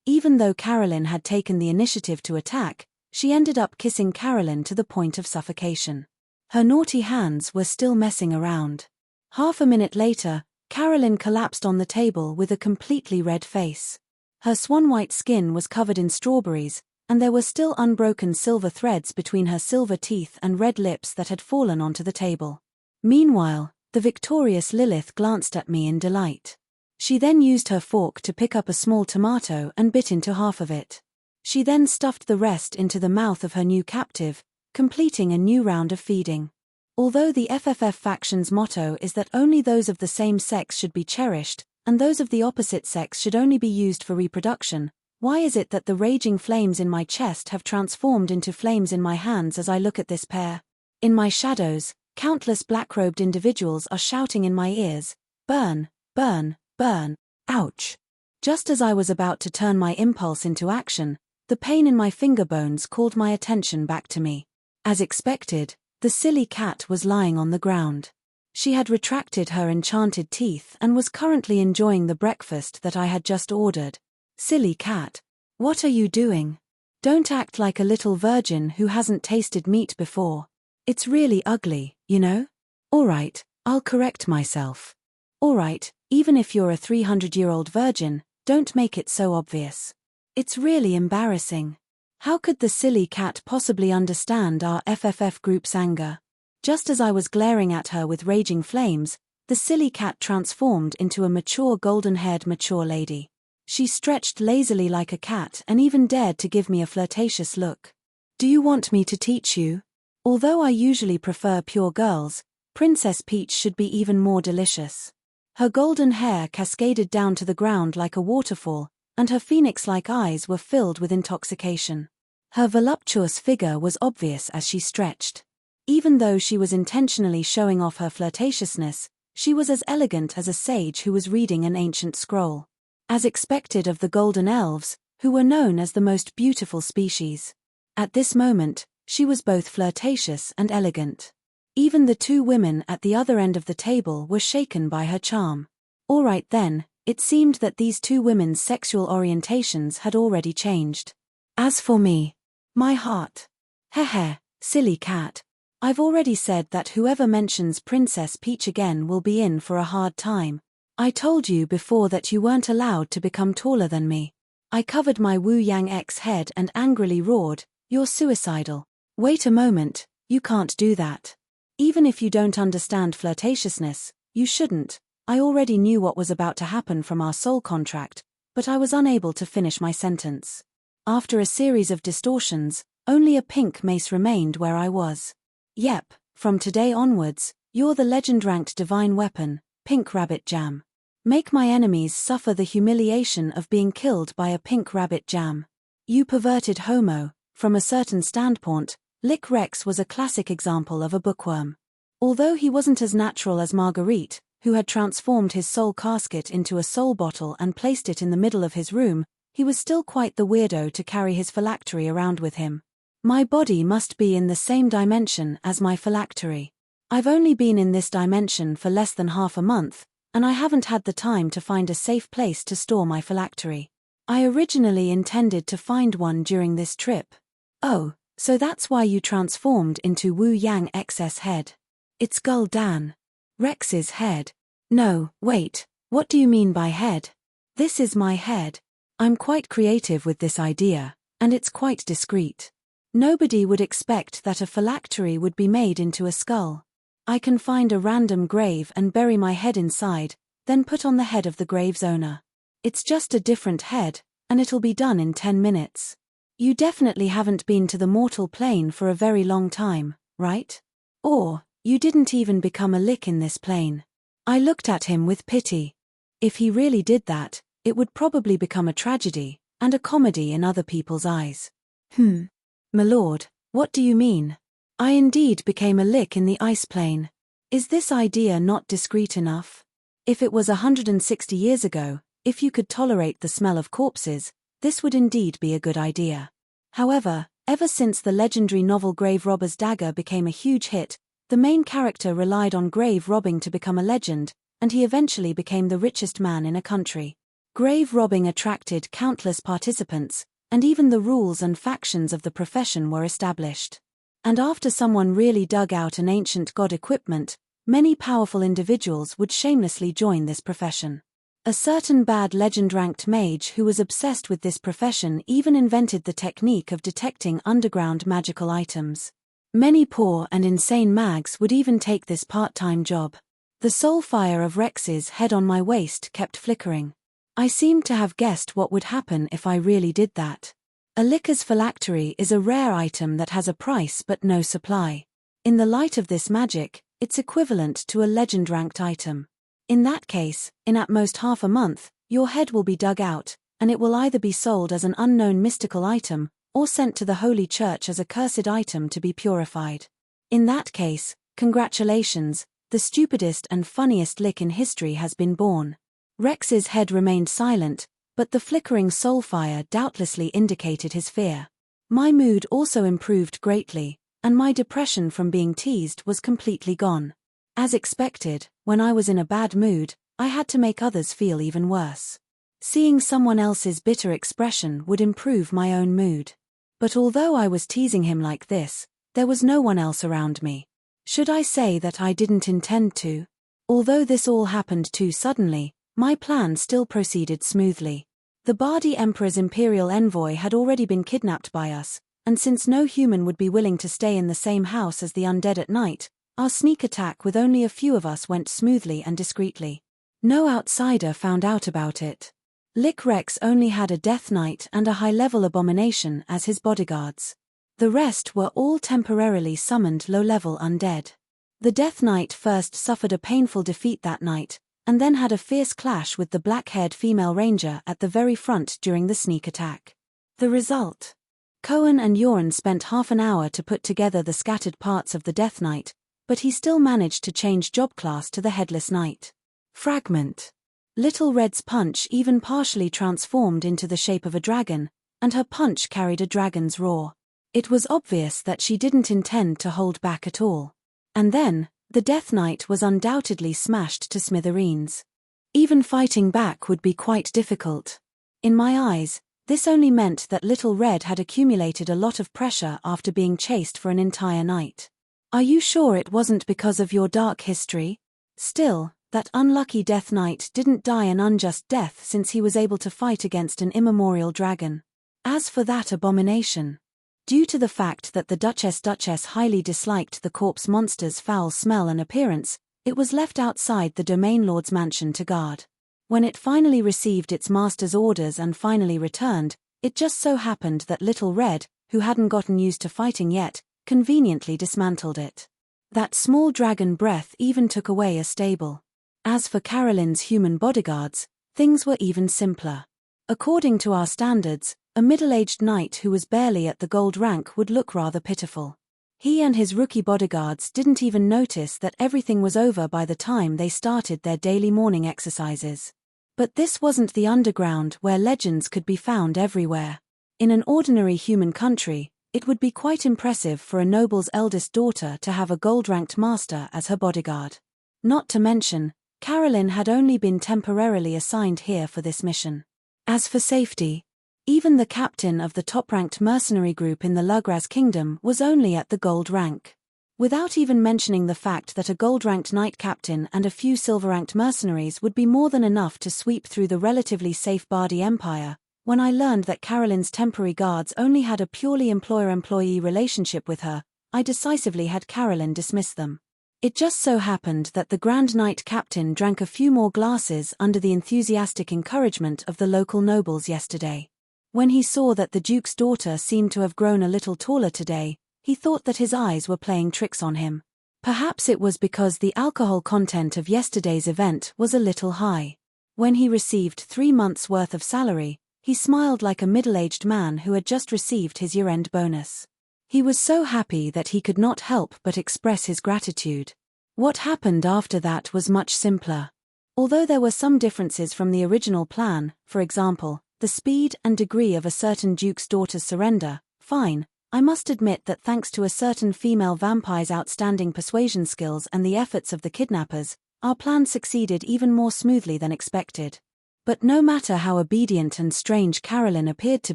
Even though Carolyn had taken the initiative to attack, she ended up kissing Carolyn to the point of suffocation. Her naughty hands were still messing around. Half a minute later, Carolyn collapsed on the table with a completely red face. Her swan-white skin was covered in strawberries, and there were still unbroken silver threads between her silver teeth and red lips that had fallen onto the table. Meanwhile, the victorious Lilith glanced at me in delight. She then used her fork to pick up a small tomato and bit into half of it. She then stuffed the rest into the mouth of her new captive, completing a new round of feeding. Although the FFF faction's motto is that only those of the same sex should be cherished, and those of the opposite sex should only be used for reproduction, why is it that the raging flames in my chest have transformed into flames in my hands as I look at this pair? In my shadows, countless black-robed individuals are shouting in my ears, "Burn, burn, burn, ouch." Just as I was about to turn my impulse into action, the pain in my finger bones called my attention back to me. As expected, the silly cat was lying on the ground. She had retracted her enchanted teeth and was currently enjoying the breakfast that I had just ordered. Silly cat, what are you doing? Don't act like a little virgin who hasn't tasted meat before. It's really ugly, you know? Alright, I'll correct myself. Alright, even if you're a 300-year-old virgin, don't make it so obvious. It's really embarrassing. How could the silly cat possibly understand our FFF group's anger? Just as I was glaring at her with raging flames, The silly cat transformed into a mature golden-haired mature lady. She stretched lazily like a cat and even dared to give me a flirtatious look. Do you want me to teach you? Although I usually prefer pure girls, Princess Peach should be even more delicious. Her golden hair cascaded down to the ground like a waterfall, and her phoenix-like eyes were filled with intoxication. Her voluptuous figure was obvious as she stretched. Even though she was intentionally showing off her flirtatiousness, she was as elegant as a sage who was reading an ancient scroll. As expected of the golden elves, who were known as the most beautiful species. At this moment, she was both flirtatious and elegant. Even the two women at the other end of the table were shaken by her charm. All right then, it seemed that these two women's sexual orientations had already changed. As for me, my heart. Heh, silly cat. I've already said that whoever mentions Princess Peach again will be in for a hard time. I told you before that you weren't allowed to become taller than me. I covered my Wu Yang X's head and angrily roared, "You're suicidal. Wait a moment, you can't do that. Even if you don't understand flirtatiousness, you shouldn't." I already knew what was about to happen from our soul contract, but I was unable to finish my sentence. After a series of distortions, only a pink mace remained where I was. Yep, from today onwards, you're the legend-ranked divine weapon, Pink Rabbit Jam. Make my enemies suffer the humiliation of being killed by a pink rabbit jam. You perverted homo. From a certain standpoint, Lich Rex was a classic example of a bookworm. Although he wasn't as natural as Marguerite, who had transformed his soul casket into a soul bottle and placed it in the middle of his room, he was still quite the weirdo to carry his phylactery around with him. My body must be in the same dimension as my phylactery. I've only been in this dimension for less than half a month, and I haven't had the time to find a safe place to store my phylactery. I originally intended to find one during this trip. Oh, so that's why you transformed into Wu Yang X's head. It's Gul'dan. Rex's head. No, wait, what do you mean by head? This is my head. I'm quite creative with this idea, and it's quite discreet. Nobody would expect that a phylactery would be made into a skull. I can find a random grave and bury my head inside, then put on the head of the grave's owner. It's just a different head, and it'll be done in 10 minutes. You definitely haven't been to the mortal plane for a very long time, right? Or, you didn't even become a Lich in this plane. I looked at him with pity. If he really did that, it would probably become a tragedy, and a comedy in other people's eyes. My lord, what do you mean? I indeed became a Lich in the ice plane. Is this idea not discreet enough? If it was 160 years ago, if you could tolerate the smell of corpses, this would indeed be a good idea. However, ever since the legendary novel Grave Robber's Dagger became a huge hit, the main character relied on grave robbing to become a legend, and he eventually became the richest man in a country. Grave robbing attracted countless participants, and even the rules and factions of the profession were established. And after someone really dug out an ancient god equipment, many powerful individuals would shamelessly join this profession. A certain bad legend-ranked mage who was obsessed with this profession even invented the technique of detecting underground magical items. Many poor and insane mags would even take this part-time job. The soul fire of Rex's head on my waist kept flickering. I seemed to have guessed what would happen if I really did that. A Lich's phylactery is a rare item that has a price but no supply. In the light of this magic, it's equivalent to a legend-ranked item. In that case, in at most half a month, your head will be dug out, and it will either be sold as an unknown mystical item, or sent to the Holy Church as a cursed item to be purified. In that case, congratulations, the stupidest and funniest Lich in history has been born. Rex's head remained silent, but the flickering soul fire doubtlessly indicated his fear. My mood also improved greatly, and my depression from being teased was completely gone. As expected, when I was in a bad mood, I had to make others feel even worse. Seeing someone else's bitter expression would improve my own mood. But although I was teasing him like this, there was no one else around me. Should I say that I didn't intend to? Although this all happened too suddenly, my plan still proceeded smoothly. The Bardi Emperor's imperial envoy had already been kidnapped by us, and since no human would be willing to stay in the same house as the undead at night, Our sneak attack with only a few of us went smoothly and discreetly. No outsider found out about it. Lich Rex only had a Death Knight and a high-level abomination as his bodyguards. The rest were all temporarily summoned low-level undead. The Death Knight first suffered a painful defeat that night, and then had a fierce clash with the black-haired female ranger at the very front during the sneak attack. The result? Cohen and Jorn spent half an hour to put together the scattered parts of the Death Knight, but he still managed to change job class to the Headless Knight. Fragment. Little Red's punch even partially transformed into the shape of a dragon, and her punch carried a dragon's roar. It was obvious that she didn't intend to hold back at all. And then, the Death Knight was undoubtedly smashed to smithereens. Even fighting back would be quite difficult. In my eyes, this only meant that Little Red had accumulated a lot of pressure after being chased for an entire night. Are you sure it wasn't because of your dark history? Still, that unlucky Death Knight didn't die an unjust death since he was able to fight against an immemorial dragon. As for that abomination, due to the fact that the Duchess highly disliked the corpse monster's foul smell and appearance, it was left outside the Domain Lord's mansion to guard. When it finally received its master's orders and finally returned, it just so happened that Little Red, who hadn't gotten used to fighting yet, conveniently dismantled it. That small dragon breath even took away a stable. As for Carolyn's human bodyguards, things were even simpler. According to our standards, a middle-aged knight who was barely at the gold rank would look rather pitiful. He and his rookie bodyguards didn't even notice that everything was over by the time they started their daily morning exercises. But this wasn't the underground where legends could be found everywhere. In an ordinary human country, it would be quite impressive for a noble's eldest daughter to have a gold-ranked master as her bodyguard. Not to mention, Carolyn had only been temporarily assigned here for this mission. As for safety, even the captain of the top-ranked mercenary group in the Lugraz Kingdom was only at the gold rank. Without even mentioning the fact that a gold-ranked knight captain and a few silver-ranked mercenaries would be more than enough to sweep through the relatively safe Bardi Empire, when I learned that Carolyn's temporary guards only had a purely employer-employee relationship with her, I decisively had Carolyn dismiss them. It just so happened that the Grand Knight Captain drank a few more glasses under the enthusiastic encouragement of the local nobles yesterday. When he saw that the Duke's daughter seemed to have grown a little taller today, he thought that his eyes were playing tricks on him. Perhaps it was because the alcohol content of yesterday's event was a little high. When he received 3 months' worth of salary, he smiled like a middle-aged man who had just received his year-end bonus. He was so happy that he could not help but express his gratitude. What happened after that was much simpler. Although there were some differences from the original plan, for example, the speed and degree of a certain Duke's daughter's surrender, fine, I must admit that thanks to a certain female vampire's outstanding persuasion skills and the efforts of the kidnappers, our plan succeeded even more smoothly than expected. But no matter how obedient and strange Carolyn appeared to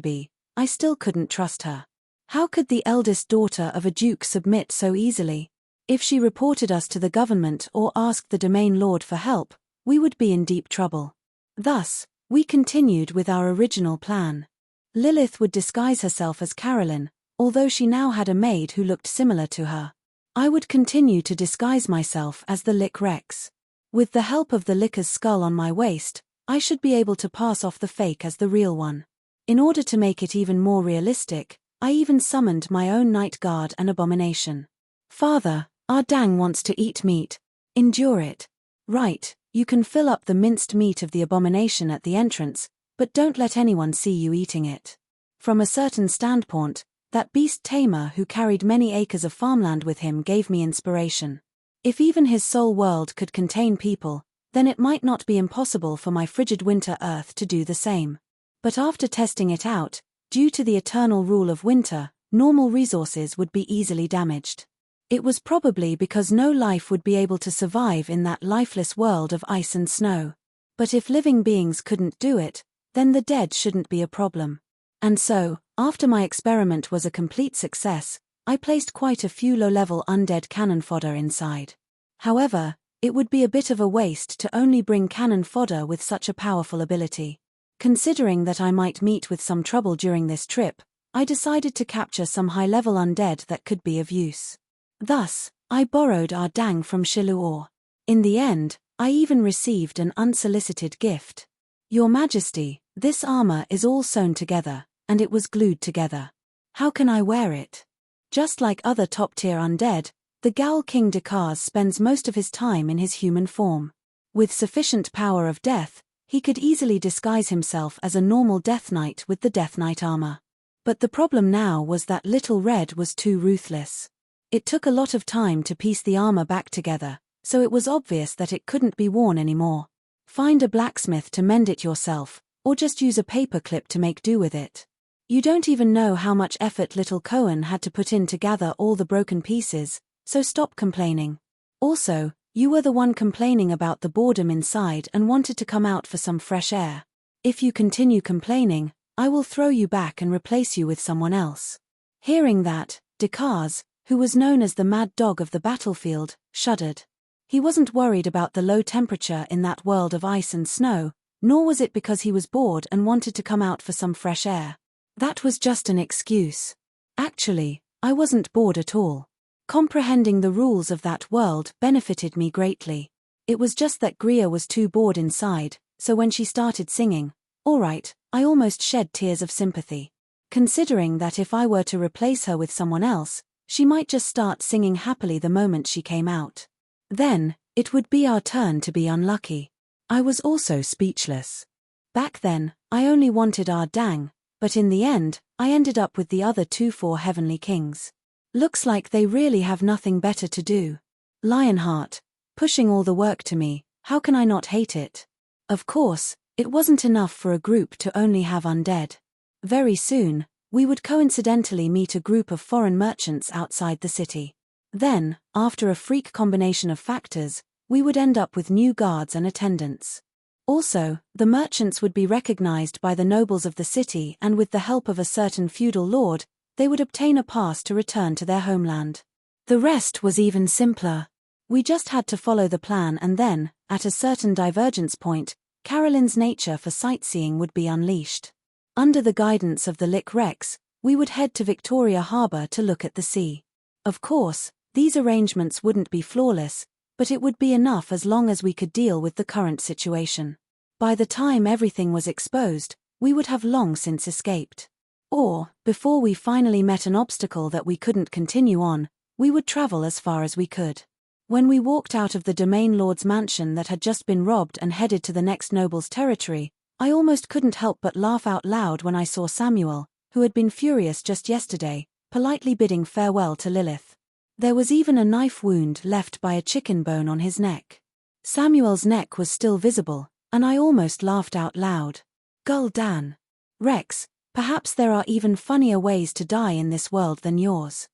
be, I still couldn't trust her. How could the eldest daughter of a duke submit so easily? If she reported us to the government or asked the Domain Lord for help, we would be in deep trouble. Thus, we continued with our original plan. Lilith would disguise herself as Carolyn, although she now had a maid who looked similar to her. I would continue to disguise myself as the Lich Rex. With the help of the Licker's skull on my waist, I should be able to pass off the fake as the real one. In order to make it even more realistic, I even summoned my own night guard and abomination. Father, our Dang wants to eat meat. Endure it. Right, you can fill up the minced meat of the abomination at the entrance, but don't let anyone see you eating it. From a certain standpoint, that beast tamer who carried many acres of farmland with him gave me inspiration. If even his soul world could contain people, then it might not be impossible for my frigid winter earth to do the same. But after testing it out, due to the eternal rule of winter, normal resources would be easily damaged. It was probably because no life would be able to survive in that lifeless world of ice and snow. But if living beings couldn't do it, then the dead shouldn't be a problem. And so, after my experiment was a complete success, I placed quite a few low-level undead cannon fodder inside. However, it would be a bit of a waste to only bring cannon fodder with such a powerful ability. Considering that I might meet with some trouble during this trip, I decided to capture some high-level undead that could be of use. Thus, I borrowed our dang from Shiluor. In the end, I even received an unsolicited gift. Your Majesty, this armor is all sewn together, and it was glued together. How can I wear it? Just like other top-tier undead, the Ghoul King Dekaz spends most of his time in his human form. With sufficient power of death, he could easily disguise himself as a normal Death Knight with the Death Knight armor. But the problem now was that Little Red was too ruthless. It took a lot of time to piece the armor back together, so it was obvious that it couldn't be worn anymore. Find a blacksmith to mend it yourself, or just use a paperclip to make do with it. You don't even know how much effort little Cohen had to put in to gather all the broken pieces, so stop complaining. Also, you were the one complaining about the boredom inside and wanted to come out for some fresh air. If you continue complaining, I will throw you back and replace you with someone else. Hearing that, Dekaz, who was known as the mad dog of the battlefield, shuddered. He wasn't worried about the low temperature in that world of ice and snow, nor was it because he was bored and wanted to come out for some fresh air. That was just an excuse. Actually, I wasn't bored at all. Comprehending the rules of that world benefited me greatly. It was just that Gria was too bored inside, so when she started singing, "Alright," I almost shed tears of sympathy. Considering that if I were to replace her with someone else, she might just start singing happily the moment she came out. Then, it would be our turn to be unlucky. I was also speechless. Back then, I only wanted our dang, but in the end, I ended up with the other 2 heavenly kings. Looks like they really have nothing better to do. Lionheart, pushing all the work to me, how can I not hate it? Of course, it wasn't enough for a group to only have undead. Very soon, we would coincidentally meet a group of foreign merchants outside the city. Then, after a freak combination of factors, we would end up with new guards and attendants. Also, the merchants would be recognized by the nobles of the city, and with the help of a certain feudal lord, they would obtain a pass to return to their homeland. The rest was even simpler. We just had to follow the plan, and then, at a certain divergence point, Carolyn's nature for sightseeing would be unleashed. Under the guidance of the Lich Rex, we would head to Victoria Harbour to look at the sea. Of course, these arrangements wouldn't be flawless, but it would be enough as long as we could deal with the current situation. By the time everything was exposed, we would have long since escaped. Or, before we finally met an obstacle that we couldn't continue on, we would travel as far as we could. When we walked out of the Domain Lord's mansion that had just been robbed and headed to the next noble's territory, I almost couldn't help but laugh out loud when I saw Samuel, who had been furious just yesterday, politely bidding farewell to Lilith. There was even a knife wound left by a chicken bone on his neck. Samuel's neck was still visible, and I almost laughed out loud. Gul'dan. Rex, perhaps there are even funnier ways to die in this world than yours.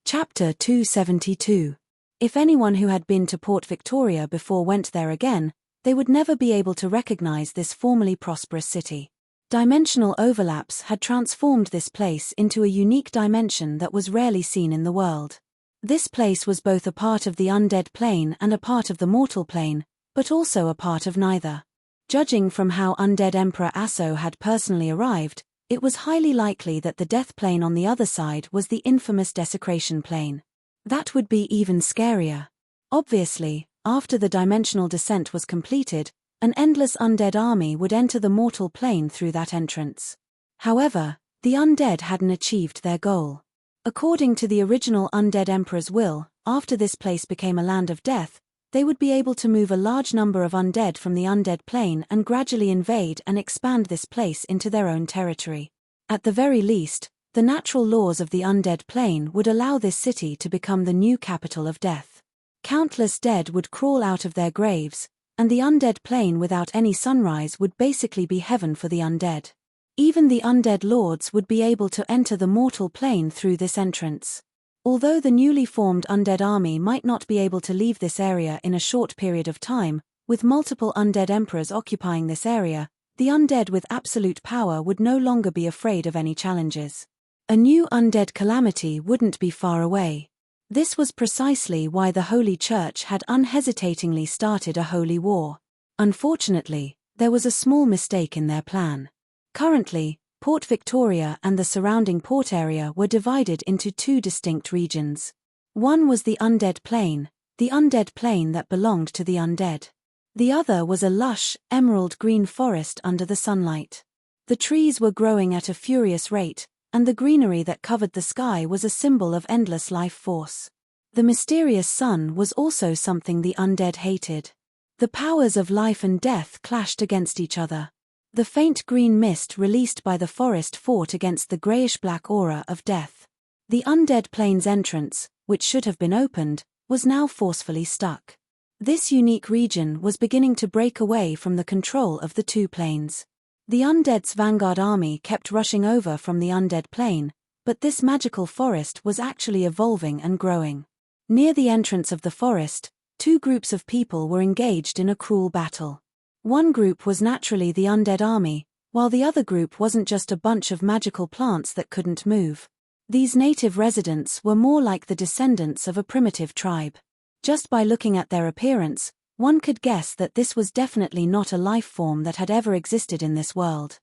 Chapter 272. If anyone who had been to Port Victoria before went there again, they would never be able to recognize this formerly prosperous city. Dimensional overlaps had transformed this place into a unique dimension that was rarely seen in the world. This place was both a part of the undead plane and a part of the mortal plane, but also a part of neither. Judging from how Undead Emperor Asso had personally arrived, it was highly likely that the death plane on the other side was the infamous desecration plane. That would be even scarier. Obviously, after the dimensional descent was completed, an endless undead army would enter the mortal plane through that entrance. However, the undead hadn't achieved their goal. According to the original Undead Emperor's will, after this place became a land of death, they would be able to move a large number of undead from the undead plane and gradually invade and expand this place into their own territory. At the very least, the natural laws of the undead plane would allow this city to become the new capital of death. Countless dead would crawl out of their graves, and the undead plane without any sunrise would basically be heaven for the undead. Even the undead lords would be able to enter the mortal plane through this entrance. Although the newly formed undead army might not be able to leave this area in a short period of time, with multiple undead emperors occupying this area, the undead with absolute power would no longer be afraid of any challenges. A new undead calamity wouldn't be far away. This was precisely why the Holy Church had unhesitatingly started a holy war. Unfortunately, there was a small mistake in their plan. Currently, Port Victoria and the surrounding port area were divided into 2 distinct regions. One was the undead plain that belonged to the undead. The other was a lush, emerald green forest under the sunlight. The trees were growing at a furious rate, and the greenery that covered the sky was a symbol of endless life force. The mysterious sun was also something the undead hated. The powers of life and death clashed against each other. The faint green mist released by the forest fought against the greyish-black aura of death. The undead plain's entrance, which should have been opened, was now forcefully stuck. This unique region was beginning to break away from the control of the two plains. The undead's vanguard army kept rushing over from the undead plain, but this magical forest was actually evolving and growing. Near the entrance of the forest, two groups of people were engaged in a cruel battle. One group was naturally the undead army, while the other group wasn't just a bunch of magical plants that couldn't move. These native residents were more like the descendants of a primitive tribe. Just by looking at their appearance, one could guess that this was definitely not a life form that had ever existed in this world.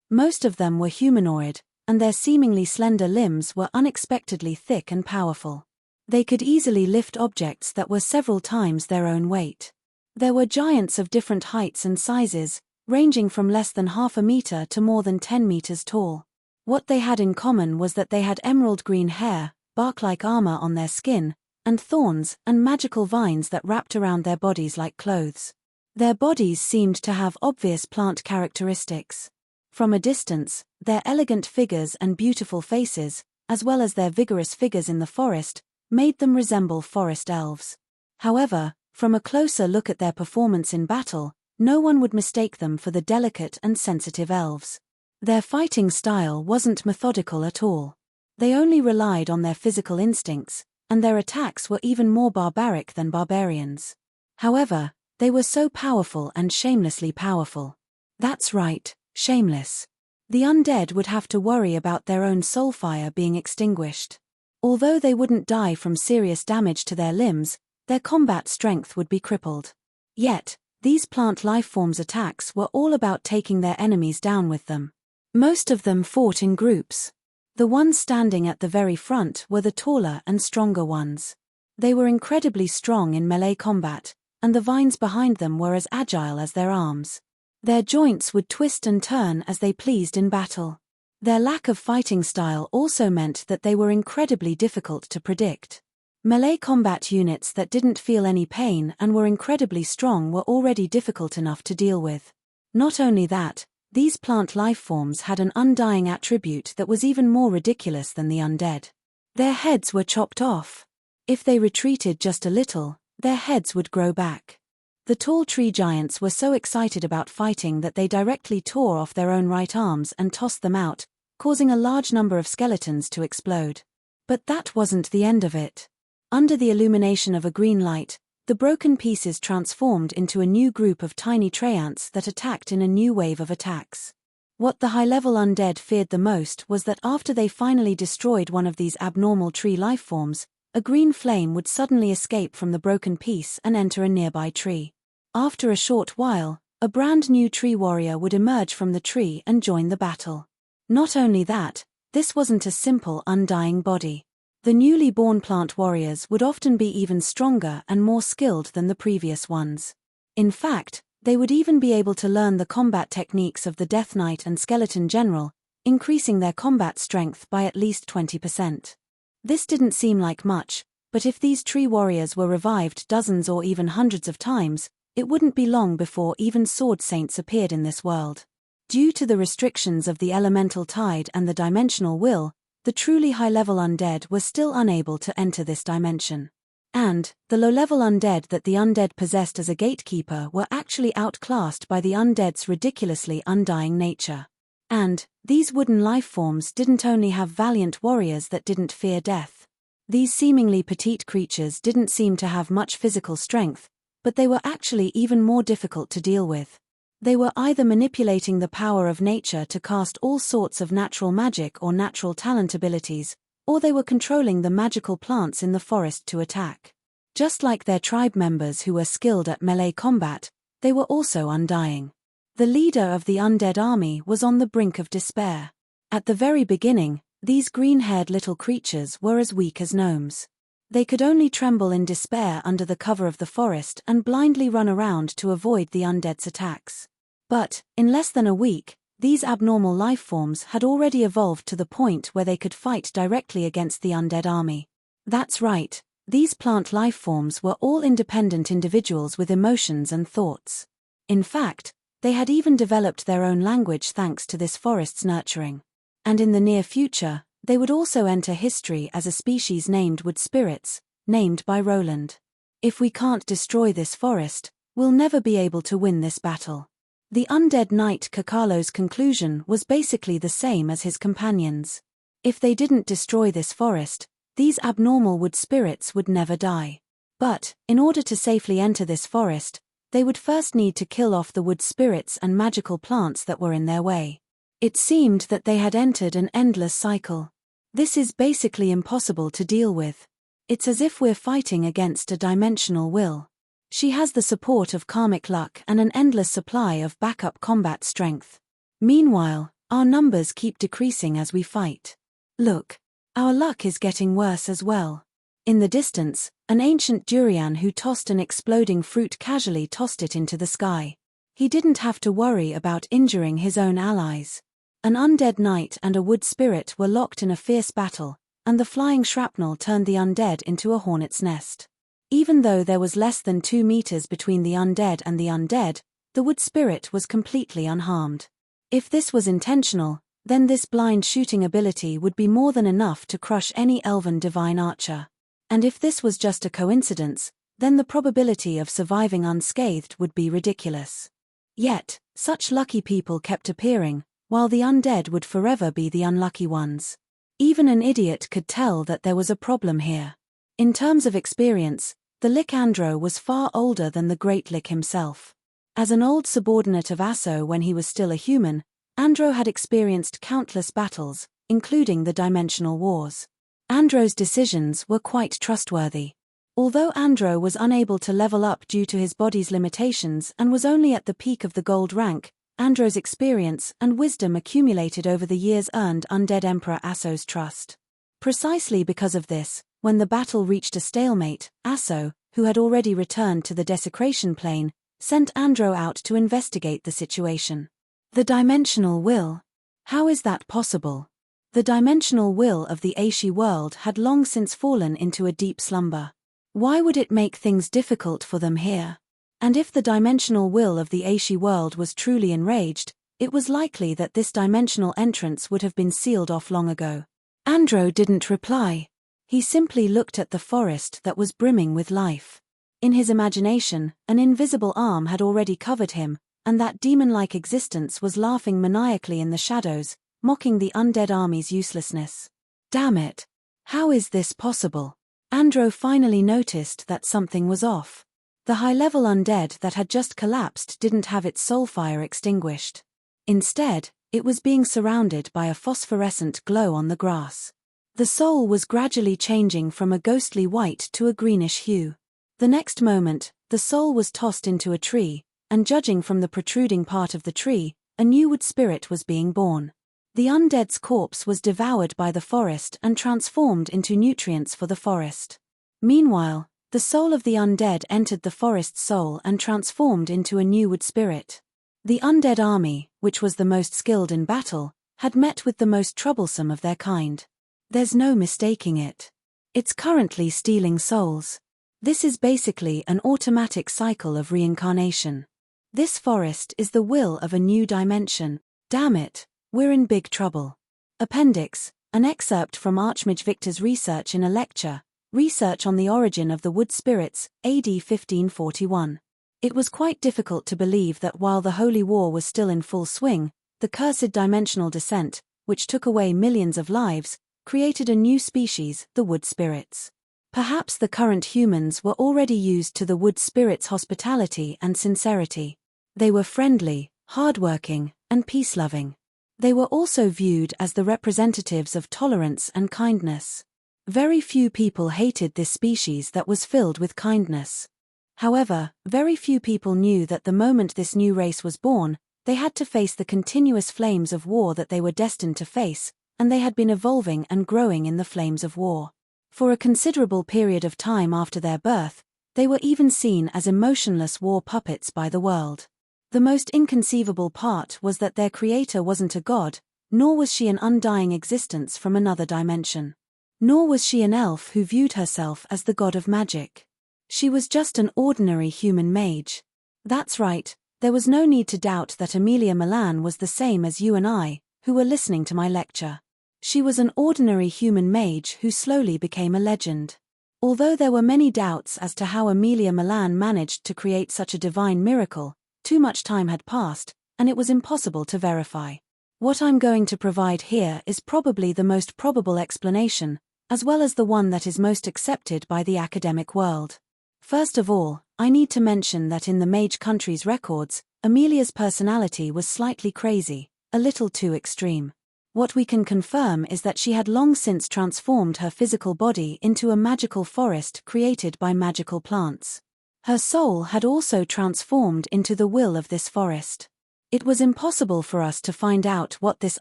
Most of them were humanoid, and their seemingly slender limbs were unexpectedly thick and powerful. They could easily lift objects that were several times their own weight. There were giants of different heights and sizes, ranging from less than half a meter to more than 10 meters tall. What they had in common was that they had emerald green hair, bark-like armor on their skin, and thorns and magical vines that wrapped around their bodies like clothes. Their bodies seemed to have obvious plant characteristics. From a distance, their elegant figures and beautiful faces, as well as their vigorous figures in the forest, made them resemble forest elves. However, from a closer look at their performance in battle, no one would mistake them for the delicate and sensitive elves. Their fighting style wasn't methodical at all. They only relied on their physical instincts, and their attacks were even more barbaric than barbarians. However, they were so powerful and shamelessly powerful. That's right, shameless. The undead would have to worry about their own soul fire being extinguished. Although they wouldn't die from serious damage to their limbs, their combat strength would be crippled. Yet, these plant lifeforms' attacks were all about taking their enemies down with them. Most of them fought in groups. The ones standing at the very front were the taller and stronger ones. They were incredibly strong in melee combat, and the vines behind them were as agile as their arms. Their joints would twist and turn as they pleased in battle. Their lack of fighting style also meant that they were incredibly difficult to predict. Melee combat units that didn't feel any pain and were incredibly strong were already difficult enough to deal with. Not only that, these plant lifeforms had an undying attribute that was even more ridiculous than the undead. Their heads were chopped off. If they retreated just a little, their heads would grow back. The tall tree giants were so excited about fighting that they directly tore off their own right arms and tossed them out, causing a large number of skeletons to explode. But that wasn't the end of it. Under the illumination of a green light, the broken pieces transformed into a new group of tiny treants that attacked in a new wave of attacks. What the high-level undead feared the most was that after they finally destroyed one of these abnormal tree lifeforms, a green flame would suddenly escape from the broken piece and enter a nearby tree. After a short while, a brand new tree warrior would emerge from the tree and join the battle. Not only that, this wasn't a simple undying body. The newly born plant warriors would often be even stronger and more skilled than the previous ones. In fact, they would even be able to learn the combat techniques of the Death Knight and Skeleton General, increasing their combat strength by at least 20%. This didn't seem like much, but if these tree warriors were revived dozens or even hundreds of times, it wouldn't be long before even sword saints appeared in this world. Due to the restrictions of the elemental tide and the dimensional will, the truly high-level undead were still unable to enter this dimension. And, the low-level undead that the undead possessed as a gatekeeper were actually outclassed by the undead's ridiculously undying nature. And, these wooden lifeforms didn't only have valiant warriors that didn't fear death. These seemingly petite creatures didn't seem to have much physical strength, but they were actually even more difficult to deal with. They were either manipulating the power of nature to cast all sorts of natural magic or natural talent abilities, or they were controlling the magical plants in the forest to attack. Just like their tribe members who were skilled at melee combat, they were also undying. The leader of the undead army was on the brink of despair. At the very beginning, these green-haired little creatures were as weak as gnomes. They could only tremble in despair under the cover of the forest and blindly run around to avoid the undead's attacks. But, in less than a week, these abnormal life forms had already evolved to the point where they could fight directly against the undead army. That's right, these plant life forms were all independent individuals with emotions and thoughts. In fact, they had even developed their own language thanks to this forest's nurturing. And in the near future, they would also enter history as a species named wood spirits, named by Roland. If we can't destroy this forest, we'll never be able to win this battle. The undead knight Kakalo's conclusion was basically the same as his companions. If they didn't destroy this forest, these abnormal wood spirits would never die. But, in order to safely enter this forest, they would first need to kill off the wood spirits and magical plants that were in their way. It seemed that they had entered an endless cycle. This is basically impossible to deal with. It's as if we're fighting against a dimensional will. She has the support of karmic luck and an endless supply of backup combat strength. Meanwhile, our numbers keep decreasing as we fight. Look, our luck is getting worse as well. In the distance, an ancient durian who tossed an exploding fruit casually tossed it into the sky. He didn't have to worry about injuring his own allies. An undead knight and a wood spirit were locked in a fierce battle, and the flying shrapnel turned the undead into a hornet's nest. Even though there was less than 2 meters between the undead and the undead, the wood spirit was completely unharmed. If this was intentional, then this blind shooting ability would be more than enough to crush any elven divine archer. And if this was just a coincidence, then the probability of surviving unscathed would be ridiculous. Yet, such lucky people kept appearing, while the undead would forever be the unlucky ones. Even an idiot could tell that there was a problem here. In terms of experience, the Lich Andro was far older than the Great Lich himself. As an old subordinate of Asso when he was still a human, Andro had experienced countless battles, including the dimensional wars. Andro's decisions were quite trustworthy. Although Andro was unable to level up due to his body's limitations and was only at the peak of the gold rank, Andro's experience and wisdom accumulated over the years earned Undead Emperor Asso's trust. Precisely because of this, when the battle reached a stalemate, Asso, who had already returned to the desecration plane, sent Andro out to investigate the situation. The dimensional will. How is that possible? The dimensional will of the Aishi world had long since fallen into a deep slumber. Why would it make things difficult for them here? And if the dimensional will of the Aishi world was truly enraged, it was likely that this dimensional entrance would have been sealed off long ago. Andro didn't reply. He simply looked at the forest that was brimming with life. In his imagination, an invisible arm had already covered him, and that demon-like existence was laughing maniacally in the shadows, mocking the undead army's uselessness. Damn it! How is this possible? Andro finally noticed that something was off. The high-level undead that had just collapsed didn't have its soul fire extinguished. Instead, it was being surrounded by a phosphorescent glow on the grass. The soul was gradually changing from a ghostly white to a greenish hue. The next moment, the soul was tossed into a tree, and judging from the protruding part of the tree, a new wood spirit was being born. The undead's corpse was devoured by the forest and transformed into nutrients for the forest. Meanwhile, the soul of the undead entered the forest's soul and transformed into a new wood spirit. The undead army, which was the most skilled in battle, had met with the most troublesome of their kind. There's no mistaking it. It's currently stealing souls. This is basically an automatic cycle of reincarnation. This forest is the will of a new dimension. Damn it, we're in big trouble. Appendix, an excerpt from Archmage Victor's research in a lecture, Research on the Origin of the Wood Spirits, AD 1541. It was quite difficult to believe that while the Holy War was still in full swing, the cursed dimensional descent, which took away millions of lives, created a new species, the wood spirits. Perhaps the current humans were already used to the wood spirits' hospitality and sincerity. They were friendly, hardworking, and peace-loving. They were also viewed as the representatives of tolerance and kindness. Very few people hated this species that was filled with kindness. However, very few people knew that the moment this new race was born, they had to face the continuous flames of war that they were destined to face, and they had been evolving and growing in the flames of war. For a considerable period of time after their birth, they were even seen as emotionless war puppets by the world. The most inconceivable part was that their creator wasn't a god, nor was she an undying existence from another dimension. Nor was she an elf who viewed herself as the god of magic. She was just an ordinary human mage. That's right, there was no need to doubt that Amelia Milan was the same as you and I, who were listening to my lecture. She was an ordinary human mage who slowly became a legend. Although there were many doubts as to how Amelia Milan managed to create such a divine miracle, too much time had passed, and it was impossible to verify. What I'm going to provide here is probably the most probable explanation, as well as the one that is most accepted by the academic world. First of all, I need to mention that in the Mage Country's records, Amelia's personality was slightly crazy, a little too extreme. What we can confirm is that she had long since transformed her physical body into a magical forest created by magical plants. Her soul had also transformed into the will of this forest. It was impossible for us to find out what this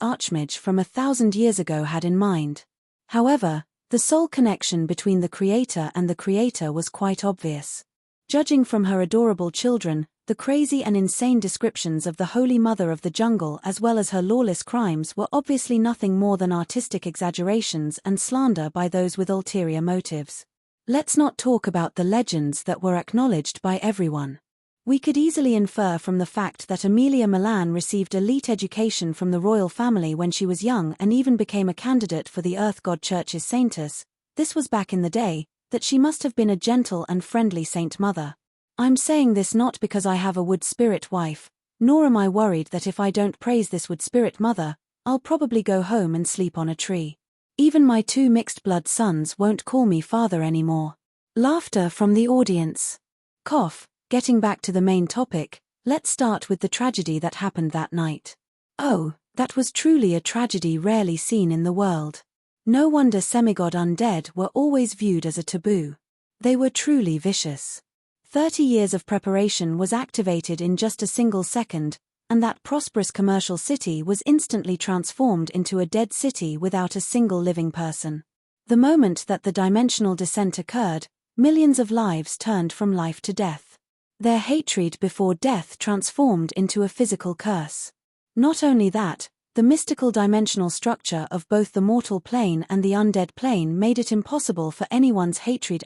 archmage from 1,000 years ago had in mind. However, the soul connection between the creator and the creator was quite obvious. Judging from her adorable children, the crazy and insane descriptions of the Holy Mother of the Jungle as well as her lawless crimes were obviously nothing more than artistic exaggerations and slander by those with ulterior motives. Let's not talk about the legends that were acknowledged by everyone. We could easily infer from the fact that Amelia Milan received elite education from the royal family when she was young and even became a candidate for the Earth God Church's saintess, this was back in the day, that she must have been a gentle and friendly saint mother. I'm saying this not because I have a wood spirit wife, nor am I worried that if I don't praise this wood spirit mother, I'll probably go home and sleep on a tree. Even my 2 mixed-blood sons won't call me father anymore. Laughter from the audience. Cough. Getting back to the main topic, let's start with the tragedy that happened that night. Oh, that was truly a tragedy rarely seen in the world. No wonder semigod undead were always viewed as a taboo. They were truly vicious. 30 years of preparation was activated in just a single second, and that prosperous commercial city was instantly transformed into a dead city without a single living person. The moment that the dimensional descent occurred, millions of lives turned from life to death. Their hatred before death transformed into a physical curse. Not only that, the mystical dimensional structure of both the mortal plane and the undead plane made it impossible for anyone's hatred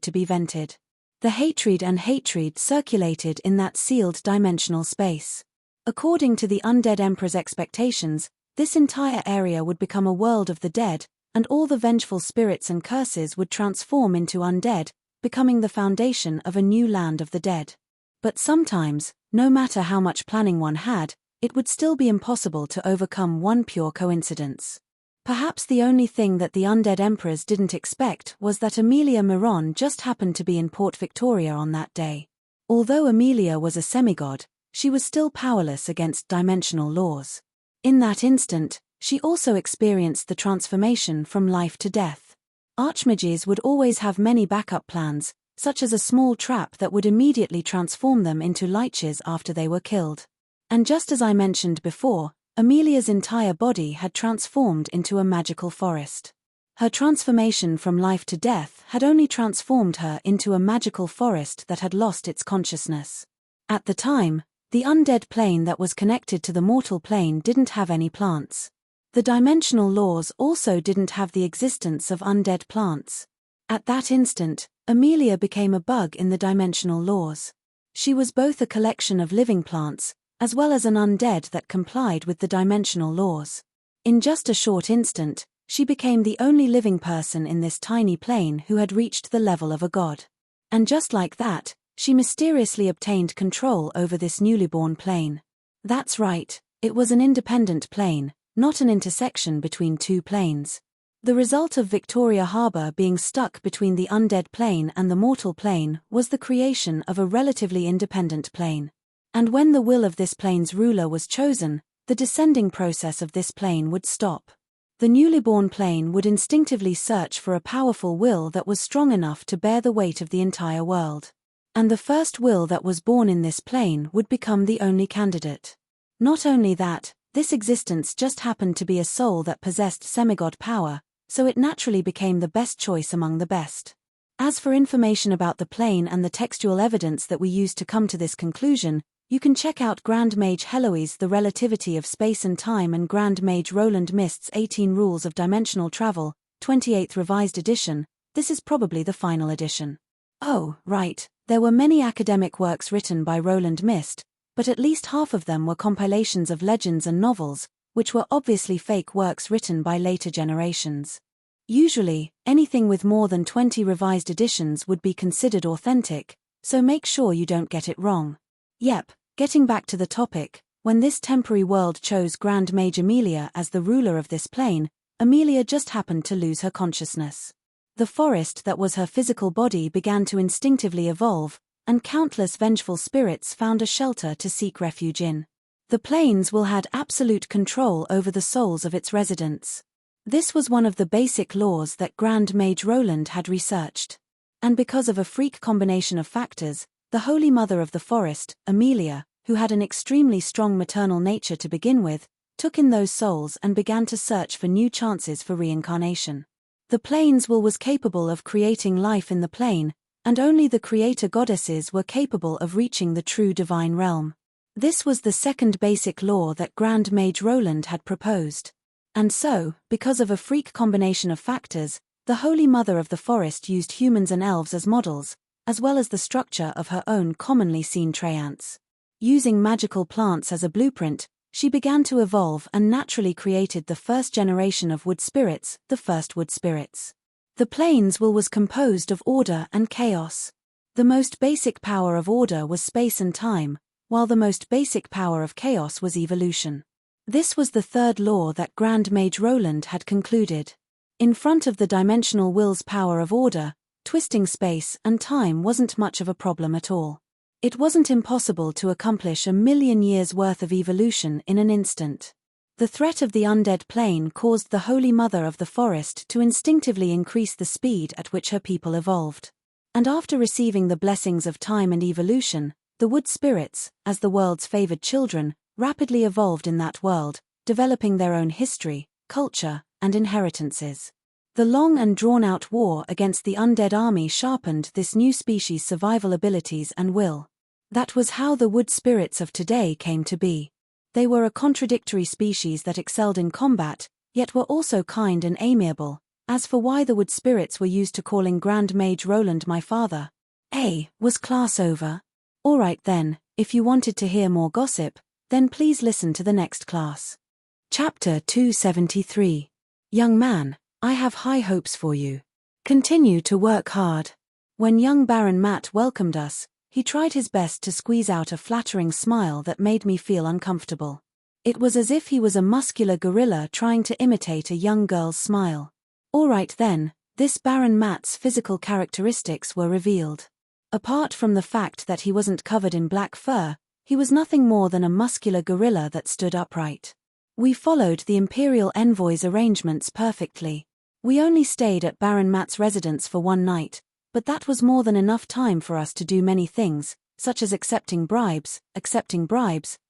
to be vented. The hatred circulated in that sealed dimensional space. According to the undead emperor's expectations, this entire area would become a world of the dead, and all the vengeful spirits and curses would transform into undead, becoming the foundation of a new land of the dead. But sometimes, no matter how much planning one had, it would still be impossible to overcome one pure coincidence. Perhaps the only thing that the undead emperors didn't expect was that Amelia Miron just happened to be in Port Victoria on that day. Although Amelia was a semigod, she was still powerless against dimensional laws. In that instant, she also experienced the transformation from life to death. Archmages would always have many backup plans, such as a small trap that would immediately transform them into liches after they were killed. And just as I mentioned before, Amelia's entire body had transformed into a magical forest. Her transformation from life to death had only transformed her into a magical forest that had lost its consciousness. At the time, the undead plane that was connected to the mortal plane didn't have any plants. The dimensional laws also didn't have the existence of undead plants. At that instant, Amelia became a bug in the dimensional laws. She was both a collection of living plants, as well as an undead that complied with the dimensional laws. In just a short instant, she became the only living person in this tiny plane who had reached the level of a god. And just like that, she mysteriously obtained control over this newly born plane. That's right, it was an independent plane, not an intersection between two planes. The result of Victoria Harbour being stuck between the undead plane and the mortal plane was the creation of a relatively independent plane. And when the will of this plane's ruler was chosen, the descending process of this plane would stop. The newly born plane would instinctively search for a powerful will that was strong enough to bear the weight of the entire world. And the first will that was born in this plane would become the only candidate. Not only that, this existence just happened to be a soul that possessed semigod power, so it naturally became the best choice among the best. As for information about the plane and the textual evidence that we used to come to this conclusion, you can check out Grand Mage Heloise' The Relativity of Space and Time and Grand Mage Roland Mist's 18 Rules of Dimensional Travel, 28th Revised Edition. This is probably the final edition. Oh, right, there were many academic works written by Roland Mist, but at least half of them were compilations of legends and novels, which were obviously fake works written by later generations. Usually, anything with more than 20 revised editions would be considered authentic, so make sure you don't get it wrong. Yep, getting back to the topic, when this temporary world chose Grand Mage Amelia as the ruler of this plane, Amelia just happened to lose her consciousness. The forest that was her physical body began to instinctively evolve, and countless vengeful spirits found a shelter to seek refuge in. The planes will had absolute control over the souls of its residents. This was one of the basic laws that Grand Mage Roland had researched. And because of a freak combination of factors, the Holy Mother of the Forest, Amelia, who had an extremely strong maternal nature to begin with, took in those souls and began to search for new chances for reincarnation. The plane's will was capable of creating life in the plane, and only the creator goddesses were capable of reaching the true divine realm. This was the second basic law that Grand Mage Roland had proposed. And so, because of a freak combination of factors, the Holy Mother of the Forest used humans and elves as models, as well as the structure of her own commonly seen treants. Using magical plants as a blueprint, she began to evolve and naturally created the first generation of wood spirits, the first wood spirits. The plane's will was composed of order and chaos. The most basic power of order was space and time, while the most basic power of chaos was evolution. This was the third law that Grand Mage Roland had concluded. In front of the dimensional will's power of order, twisting space and time wasn't much of a problem at all. It wasn't impossible to accomplish 1,000,000 years' worth of evolution in an instant. The threat of the undead plane caused the Holy Mother of the Forest to instinctively increase the speed at which her people evolved. And after receiving the blessings of time and evolution, the wood spirits, as the world's favored children, rapidly evolved in that world, developing their own history, culture, and inheritances. The long and drawn-out war against the undead army sharpened this new species' survival abilities and will. That was how the wood spirits of today came to be. They were a contradictory species that excelled in combat, yet were also kind and amiable. As for why the wood spirits were used to calling Grand Mage Roland my father. Was class over? Alright then, if you wanted to hear more gossip, then please listen to the next class. Chapter 273. Young man, I have high hopes for you. Continue to work hard. When young Baron Matt welcomed us, he tried his best to squeeze out a flattering smile that made me feel uncomfortable. It was as if he was a muscular gorilla trying to imitate a young girl's smile. Alright then, this Baron Matt's physical characteristics were revealed. Apart from the fact that he wasn't covered in black fur, he was nothing more than a muscular gorilla that stood upright. We followed the Imperial Envoy's arrangements perfectly. We only stayed at Baron Matt's residence for one night, but that was more than enough time for us to do many things, such as accepting bribes,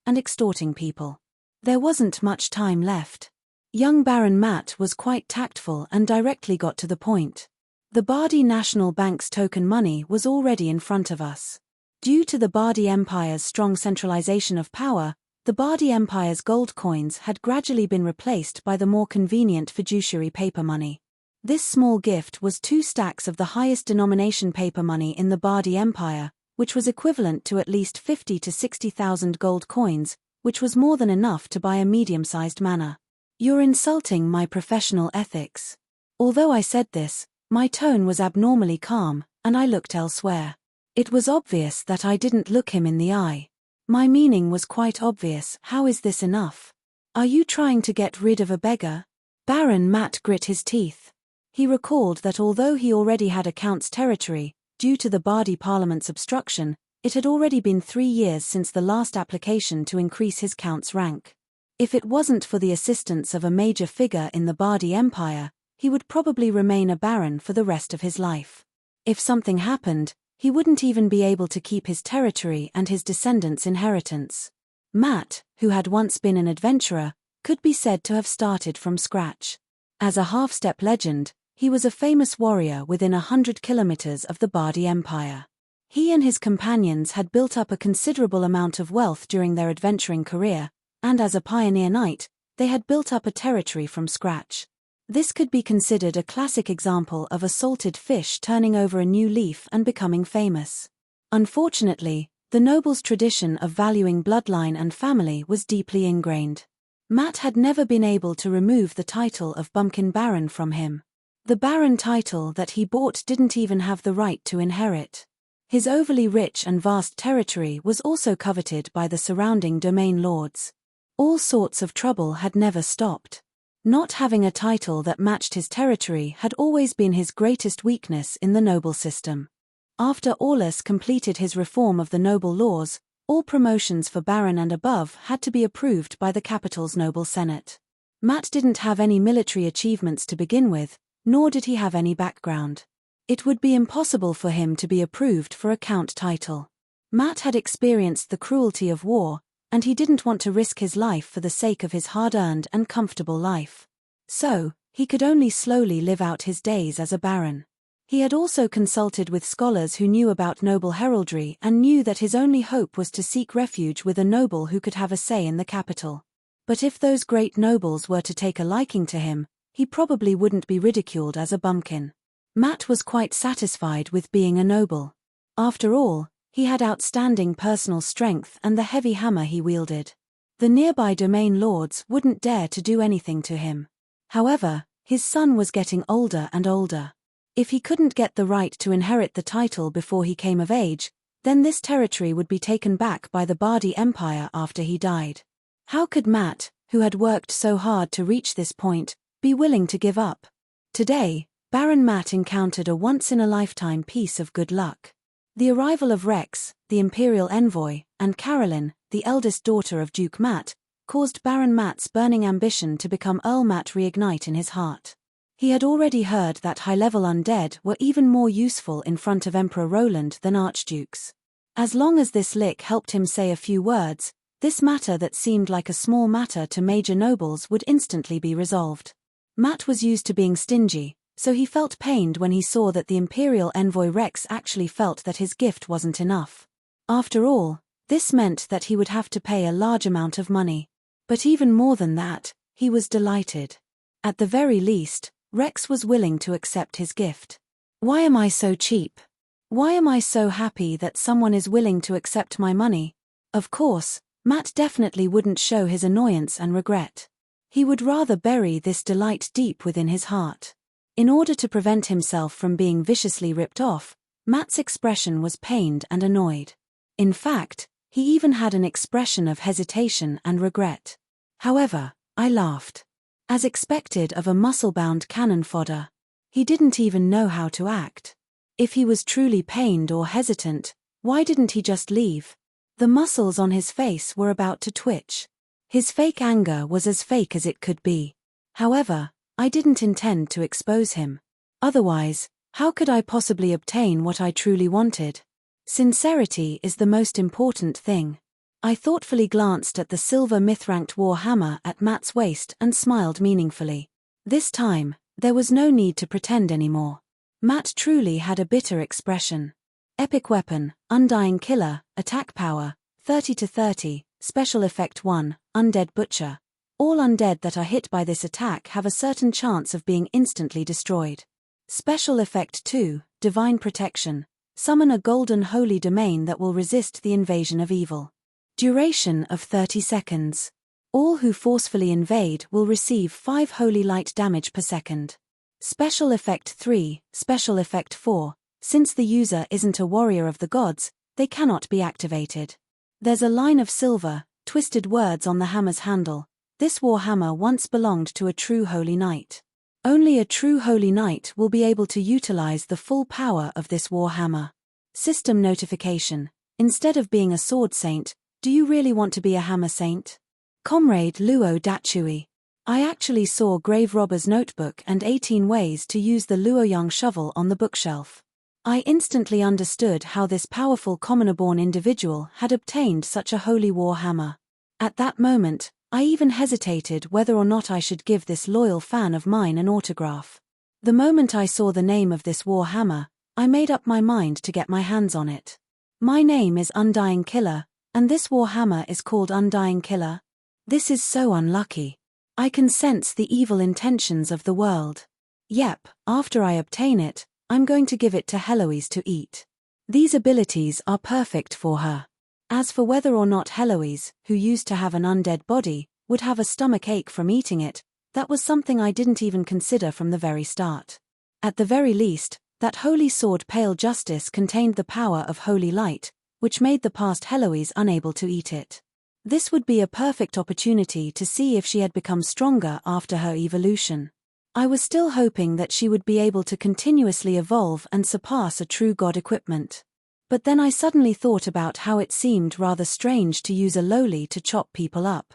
and extorting people. There wasn't much time left. Young Baron Matt was quite tactful and directly got to the point. The Bardi National Bank's token money was already in front of us. Due to the Bardi Empire's strong centralization of power, the Bardi Empire's gold coins had gradually been replaced by the more convenient fiduciary paper money. This small gift was 2 stacks of the highest denomination paper money in the Bardi Empire, which was equivalent to at least 50 to 60,000 gold coins, which was more than enough to buy a medium-sized manor. You're insulting my professional ethics. Although I said this, my tone was abnormally calm, and I looked elsewhere. It was obvious that I didn't look him in the eye. My meaning was quite obvious. How is this enough? Are you trying to get rid of a beggar? Baron Matt grit his teeth. He recalled that although he already had a count's territory, due to the Bardi Parliament's obstruction, it had already been 3 years since the last application to increase his count's rank. If it wasn't for the assistance of a major figure in the Bardi Empire, he would probably remain a baron for the rest of his life. If something happened, he wouldn't even be able to keep his territory and his descendants' inheritance. Matt, who had once been an adventurer, could be said to have started from scratch. As a half-step legend, he was a famous warrior within 100 kilometers of the Bardi Empire. He and his companions had built up a considerable amount of wealth during their adventuring career, and as a pioneer knight, they had built up a territory from scratch. This could be considered a classic example of a salted fish turning over a new leaf and becoming famous. Unfortunately, the noble's tradition of valuing bloodline and family was deeply ingrained. Matt had never been able to remove the title of Bumpkin Baron from him. The Baron title that he bought didn't even have the right to inherit. His overly rich and vast territory was also coveted by the surrounding domain lords. All sorts of trouble had never stopped. Not having a title that matched his territory had always been his greatest weakness in the noble system. After Aulus completed his reform of the noble laws, all promotions for baron and above had to be approved by the capital's noble senate. Matt didn't have any military achievements to begin with, nor did he have any background. It would be impossible for him to be approved for a count title. Matt had experienced the cruelty of war, and he didn't want to risk his life for the sake of his hard-earned and comfortable life. So, he could only slowly live out his days as a baron. He had also consulted with scholars who knew about noble heraldry and knew that his only hope was to seek refuge with a noble who could have a say in the capital. But if those great nobles were to take a liking to him, he probably wouldn't be ridiculed as a bumpkin. Matt was quite satisfied with being a noble. After all, he had outstanding personal strength and the heavy hammer he wielded. The nearby domain lords wouldn't dare to do anything to him. However, his son was getting older and older. If he couldn't get the right to inherit the title before he came of age, then this territory would be taken back by the Bardi Empire after he died. How could Matt, who had worked so hard to reach this point, be willing to give up? Today, Baron Matt encountered a once-in-a-lifetime piece of good luck. The arrival of Rex, the imperial envoy, and Caroline, the eldest daughter of Duke Matt, caused Baron Matt's burning ambition to become Earl Matt reignite in his heart. He had already heard that high-level undead were even more useful in front of Emperor Roland than archdukes. As long as this Lich helped him say a few words, this matter that seemed like a small matter to major nobles would instantly be resolved. Matt was used to being stingy, so he felt pained when he saw that the imperial envoy Rex actually felt that his gift wasn't enough. After all, this meant that he would have to pay a large amount of money. But even more than that, he was delighted. At the very least, Rex was willing to accept his gift. Why am I so cheap? Why am I so happy that someone is willing to accept my money? Of course, Matt definitely wouldn't show his annoyance and regret. He would rather bury this delight deep within his heart. In order to prevent himself from being viciously ripped off, Matt's expression was pained and annoyed. In fact, he even had an expression of hesitation and regret. However, I laughed. As expected of a muscle-bound cannon fodder. He didn't even know how to act. If he was truly pained or hesitant, why didn't he just leave? The muscles on his face were about to twitch. His fake anger was as fake as it could be. However, I didn't intend to expose him. Otherwise, how could I possibly obtain what I truly wanted? Sincerity is the most important thing. I thoughtfully glanced at the silver myth-ranked war hammer at Matt's waist and smiled meaningfully. This time, there was no need to pretend anymore. Matt truly had a bitter expression. Epic weapon, undying killer, attack power, 30/30, special effect 1, undead butcher. All undead that are hit by this attack have a certain chance of being instantly destroyed. Special effect 2, divine protection. Summon a golden holy domain that will resist the invasion of evil. Duration of 30 seconds. All who forcefully invade will receive 5 holy light damage per second. Special effect 3, special effect 4. Since the user isn't a warrior of the gods, they cannot be activated. There's a line of silver, twisted words on the hammer's handle. This war hammer once belonged to a true holy knight. Only a true holy knight will be able to utilize the full power of this war hammer. System notification. Instead of being a sword saint, do you really want to be a hammer saint? Comrade Luo Dachui. I actually saw Grave Robber's Notebook and 18 Ways to Use the Luoyang Shovel on the bookshelf. I instantly understood how this powerful commoner-born individual had obtained such a holy war hammer. At that moment, I even hesitated whether or not I should give this loyal fan of mine an autograph. The moment I saw the name of this war hammer, I made up my mind to get my hands on it. My name is Undying Killer, and this war hammer is called Undying Killer. This is so unlucky. I can sense the evil intentions of the world. Yep, after I obtain it, I'm going to give it to Heloise to eat. These abilities are perfect for her. As for whether or not Heloise, who used to have an undead body, would have a stomach ache from eating it, that was something I didn't even consider from the very start. At the very least, that holy sword Pale Justice contained the power of holy light, which made the past Heloise unable to eat it. This would be a perfect opportunity to see if she had become stronger after her evolution. I was still hoping that she would be able to continuously evolve and surpass a true god equipment. But then I suddenly thought about how it seemed rather strange to use a lowly to chop people up.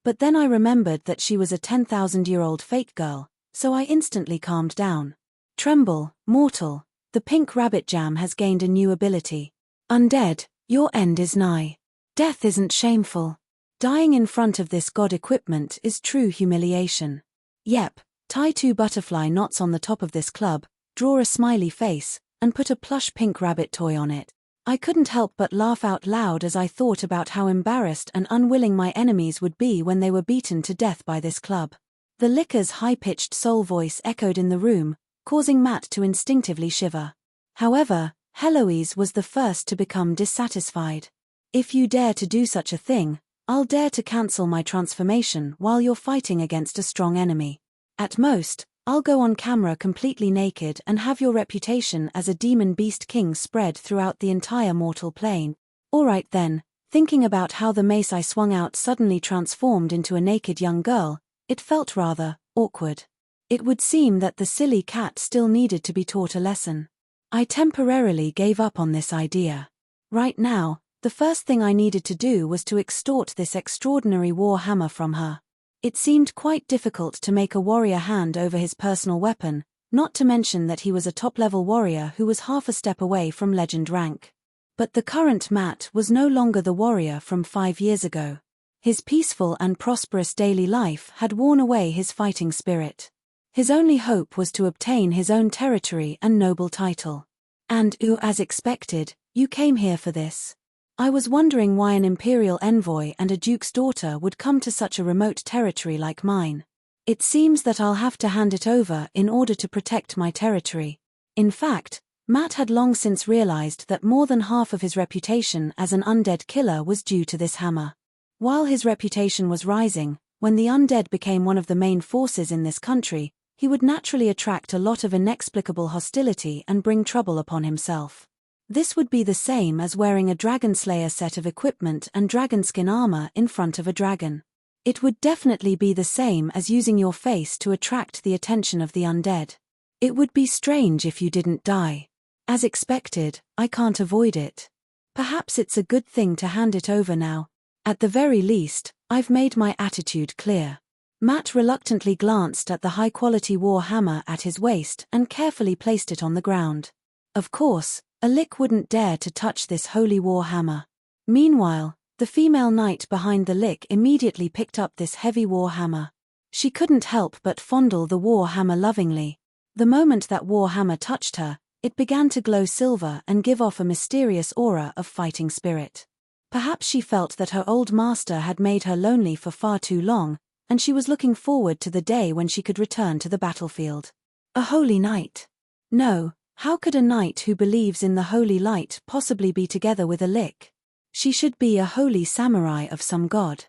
But then I remembered that she was a 10,000-year-old fake girl, so I instantly calmed down. Tremble, mortal, the pink rabbit jam has gained a new ability. Undead, your end is nigh. Death isn't shameful. Dying in front of this god equipment is true humiliation. Yep, tie 2 butterfly knots on the top of this club, draw a smiley face, and put a plush pink rabbit toy on it. I couldn't help but laugh out loud as I thought about how embarrassed and unwilling my enemies would be when they were beaten to death by this club. The Licker's high-pitched soul voice echoed in the room, causing Matt to instinctively shiver. However, Heloise was the first to become dissatisfied. If you dare to do such a thing, I'll dare to cancel my transformation while you're fighting against a strong enemy. At most, I'll go on camera completely naked and have your reputation as a demon beast king spread throughout the entire mortal plane. Alright then, thinking about how the mace I swung out suddenly transformed into a naked young girl, it felt rather awkward. It would seem that the silly cat still needed to be taught a lesson. I temporarily gave up on this idea. Right now, the first thing I needed to do was to extort this extraordinary war hammer from her. It seemed quite difficult to make a warrior hand over his personal weapon, not to mention that he was a top-level warrior who was half a step away from legend rank. But the current Matt was no longer the warrior from 5 years ago. His peaceful and prosperous daily life had worn away his fighting spirit. His only hope was to obtain his own territory and noble title. And, as expected, you came here for this. I was wondering why an imperial envoy and a duke's daughter would come to such a remote territory like mine. It seems that I'll have to hand it over in order to protect my territory. In fact, Matt had long since realized that more than half of his reputation as an undead killer was due to this hammer. While his reputation was rising, when the undead became one of the main forces in this country, he would naturally attract a lot of inexplicable hostility and bring trouble upon himself. This would be the same as wearing a Dragon Slayer set of equipment and dragon skin armor in front of a dragon. It would definitely be the same as using your face to attract the attention of the undead. It would be strange if you didn't die. As expected, I can't avoid it. Perhaps it's a good thing to hand it over now. At the very least, I've made my attitude clear. Matt reluctantly glanced at the high-quality war hammer at his waist and carefully placed it on the ground. Of course, a Lich wouldn't dare to touch this holy war hammer. Meanwhile, the female knight behind the Lich immediately picked up this heavy war hammer. She couldn't help but fondle the war hammer lovingly. The moment that war hammer touched her, it began to glow silver and give off a mysterious aura of fighting spirit. Perhaps she felt that her old master had made her lonely for far too long, and she was looking forward to the day when she could return to the battlefield. A holy knight? No. How could a knight who believes in the holy light possibly be together with a Lich? She should be a holy samurai of some god.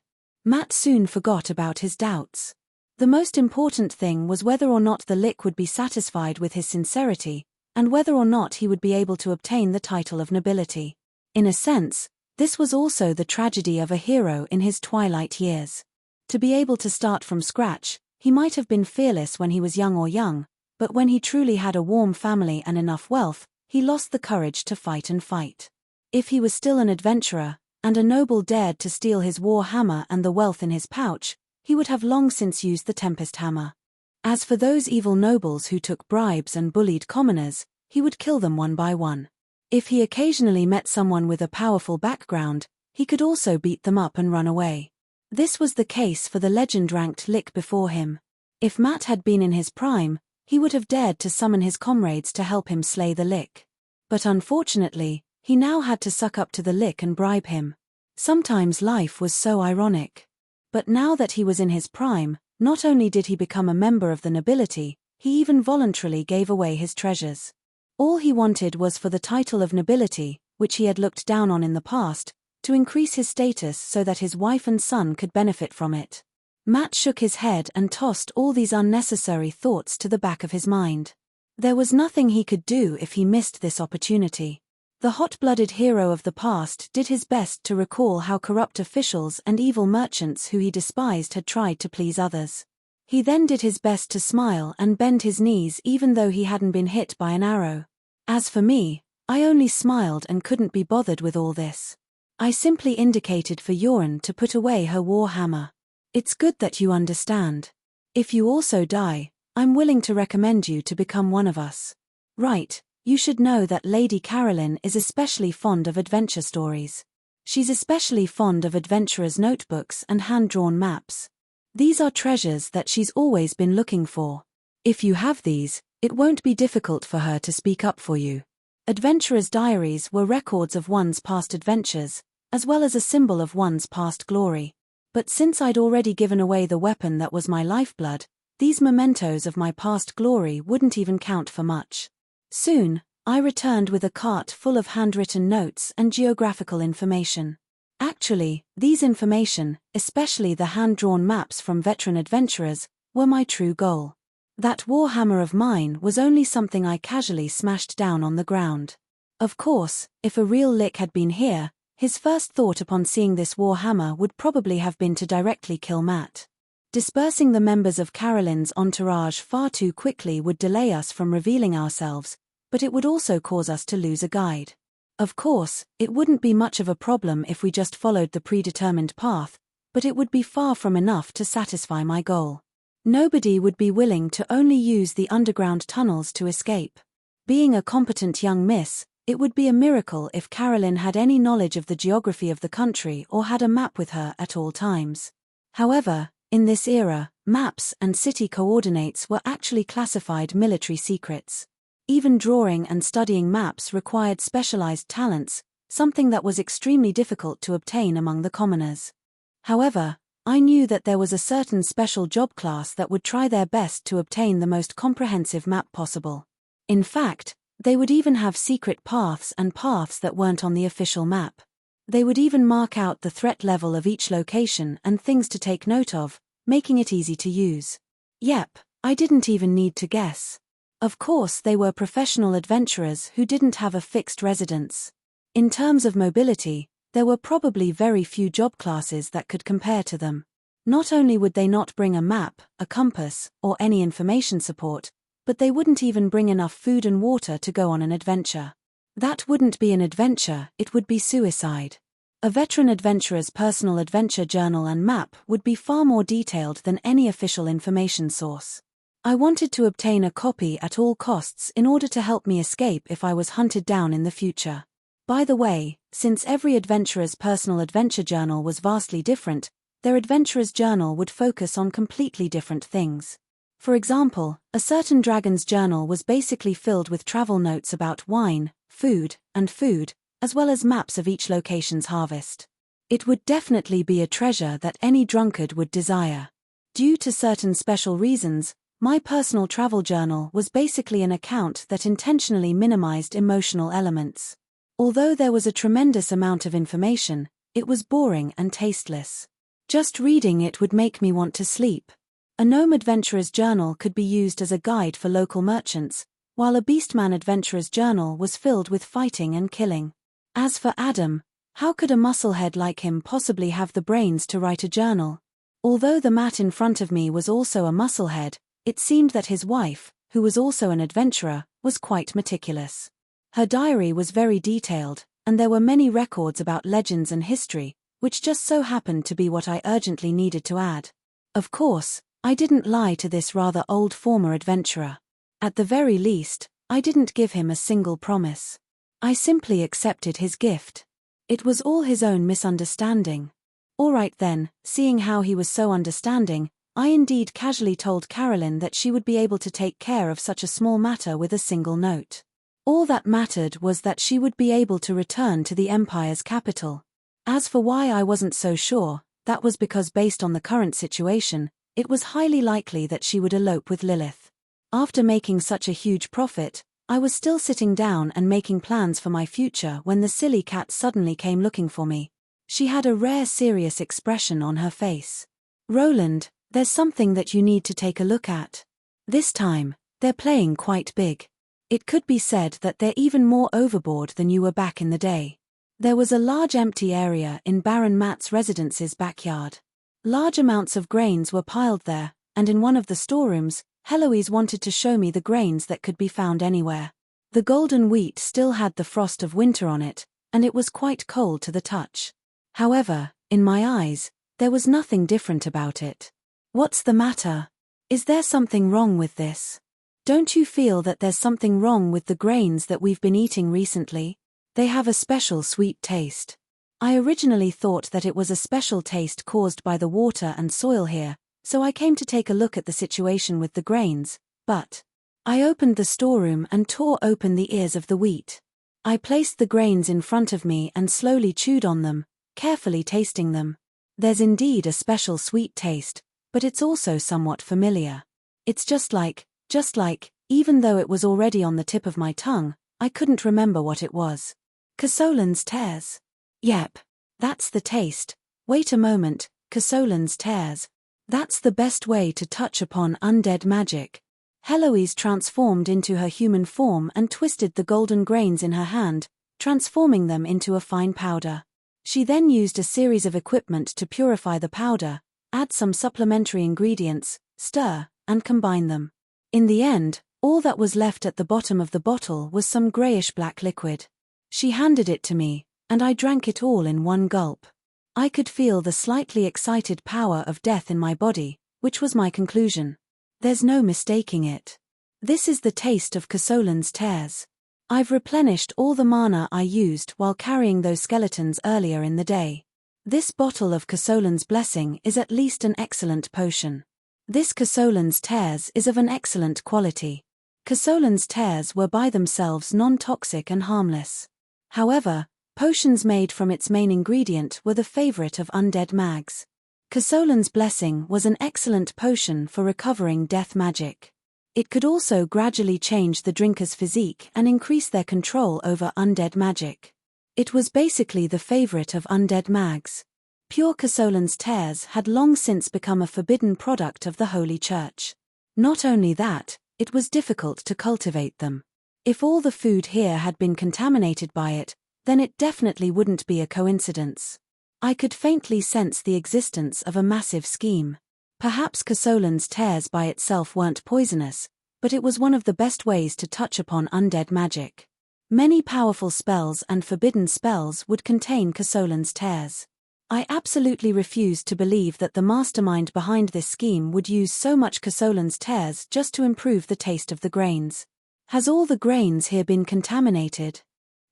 Matt soon forgot about his doubts. The most important thing was whether or not the Lich would be satisfied with his sincerity, and whether or not he would be able to obtain the title of nobility. In a sense, this was also the tragedy of a hero in his twilight years. To be able to start from scratch, he might have been fearless when he was young, but when he truly had a warm family and enough wealth, he lost the courage to fight and fight. If he was still an adventurer, and a noble dared to steal his war hammer and the wealth in his pouch, he would have long since used the Tempest hammer. As for those evil nobles who took bribes and bullied commoners, he would kill them one by one. If he occasionally met someone with a powerful background, he could also beat them up and run away. This was the case for the legend-ranked Lich before him. If Matt had been in his prime, he would have dared to summon his comrades to help him slay the Lich. But unfortunately, he now had to suck up to the Lich and bribe him. Sometimes life was so ironic. But now that he was in his prime, not only did he become a member of the nobility, he even voluntarily gave away his treasures. All he wanted was for the title of nobility, which he had looked down on in the past, to increase his status so that his wife and son could benefit from it. Matt shook his head and tossed all these unnecessary thoughts to the back of his mind. There was nothing he could do if he missed this opportunity. The hot-blooded hero of the past did his best to recall how corrupt officials and evil merchants who he despised had tried to please others. He then did his best to smile and bend his knees even though he hadn't been hit by an arrow. As for me, I only smiled and couldn't be bothered with all this. I simply indicated for Yoren to put away her war hammer. It's good that you understand. If you also die, I'm willing to recommend you to become one of us. Right, you should know that Lady Carolyn is especially fond of adventure stories. She's especially fond of adventurers' notebooks and hand-drawn maps. These are treasures that she's always been looking for. If you have these, it won't be difficult for her to speak up for you. Adventurers' diaries were records of one's past adventures, as well as a symbol of one's past glory. But since I'd already given away the weapon that was my lifeblood, these mementos of my past glory wouldn't even count for much. Soon, I returned with a cart full of handwritten notes and geographical information. Actually, these information, especially the hand-drawn maps from veteran adventurers, were my true goal. That warhammer of mine was only something I casually smashed down on the ground. Of course, if a real Lich had been here, his first thought upon seeing this warhammer would probably have been to directly kill Matt. Dispersing the members of Carolyn's entourage far too quickly would delay us from revealing ourselves, but it would also cause us to lose a guide. Of course, it wouldn't be much of a problem if we just followed the predetermined path, but it would be far from enough to satisfy my goal. Nobody would be willing to only use the underground tunnels to escape. Being a competent young miss, it would be a miracle if Carolyn had any knowledge of the geography of the country or had a map with her at all times. However, in this era, maps and city coordinates were actually classified military secrets. Even drawing and studying maps required specialized talents, something that was extremely difficult to obtain among the commoners. However, I knew that there was a certain special job class that would try their best to obtain the most comprehensive map possible. In fact, they would even have secret paths and paths that weren't on the official map. They would even mark out the threat level of each location and things to take note of, making it easy to use. Yep, I didn't even need to guess. Of course, they were professional adventurers who didn't have a fixed residence. In terms of mobility, there were probably very few job classes that could compare to them. Not only would they not bring a map, a compass, or any information support, but they wouldn't even bring enough food and water to go on an adventure. That wouldn't be an adventure, it would be suicide. A veteran adventurer's personal adventure journal and map would be far more detailed than any official information source. I wanted to obtain a copy at all costs in order to help me escape if I was hunted down in the future. By the way, since every adventurer's personal adventure journal was vastly different, their adventurer's journal would focus on completely different things. For example, a certain dragon's journal was basically filled with travel notes about wine, food, as well as maps of each location's harvest. It would definitely be a treasure that any drunkard would desire. Due to certain special reasons, my personal travel journal was basically an account that intentionally minimized emotional elements. Although there was a tremendous amount of information, it was boring and tasteless. Just reading it would make me want to sleep. A gnome adventurer's journal could be used as a guide for local merchants, while a beastman adventurer's journal was filled with fighting and killing. As for Adam, how could a musclehead like him possibly have the brains to write a journal? Although the mat in front of me was also a musclehead, it seemed that his wife, who was also an adventurer, was quite meticulous. Her diary was very detailed, and there were many records about legends and history, which just so happened to be what I urgently needed to add. Of course, I didn't lie to this rather old former adventurer. At the very least, I didn't give him a single promise. I simply accepted his gift. It was all his own misunderstanding. All right then, seeing how he was so understanding, I indeed casually told Carolyn that she would be able to take care of such a small matter with a single note. All that mattered was that she would be able to return to the Empire's capital. As for why I wasn't so sure, that was because based on the current situation, it was highly likely that she would elope with Lilith. After making such a huge profit, I was still sitting down and making plans for my future when the silly cat suddenly came looking for me. She had a rare serious expression on her face. "Roland, there's something that you need to take a look at. This time, they're playing quite big. It could be said that they're even more overboard than you were back in the day." There was a large empty area in Baron Matt's residence's backyard. Large amounts of grains were piled there, and in one of the storerooms, Heloise wanted to show me the grains that could be found anywhere. The golden wheat still had the frost of winter on it, and it was quite cold to the touch. However, in my eyes, there was nothing different about it. "What's the matter? Is there something wrong with this? Don't you feel that there's something wrong with the grains that we've been eating recently? They have a special sweet taste." I originally thought that it was a special taste caused by the water and soil here, so I came to take a look at the situation with the grains, but I opened the storeroom and tore open the ears of the wheat. I placed the grains in front of me and slowly chewed on them, carefully tasting them. There's indeed a special sweet taste, but it's also somewhat familiar. It's just like, even though it was already on the tip of my tongue, I couldn't remember what it was. Casolan's tears. Yep. That's the taste. Wait a moment, Casolan's tears. That's the best way to touch upon undead magic. Heloise transformed into her human form and twisted the golden grains in her hand, transforming them into a fine powder. She then used a series of equipment to purify the powder, add some supplementary ingredients, stir, and combine them. In the end, all that was left at the bottom of the bottle was some grayish-black liquid. She handed it to me, and I drank it all in one gulp. I could feel the slightly excited power of death in my body, which was my conclusion. There's no mistaking it. This is the taste of Casolan's tears. I've replenished all the mana I used while carrying those skeletons earlier in the day. This bottle of Casolan's blessing is at least an excellent potion. This Casolan's tears is of an excellent quality. Casolan's tears were by themselves non-toxic and harmless. However, potions made from its main ingredient were the favorite of undead mags. Casolan's blessing was an excellent potion for recovering death magic. It could also gradually change the drinker's physique and increase their control over undead magic. It was basically the favorite of undead mags. Pure Casolan's tears had long since become a forbidden product of the Holy Church. Not only that, it was difficult to cultivate them. If all the food here had been contaminated by it, then it definitely wouldn't be a coincidence. I could faintly sense the existence of a massive scheme. Perhaps Casolan's tears by itself weren't poisonous, but it was one of the best ways to touch upon undead magic. Many powerful spells and forbidden spells would contain Casolan's tears. I absolutely refused to believe that the mastermind behind this scheme would use so much Casolan's tears just to improve the taste of the grains. Has all the grains here been contaminated?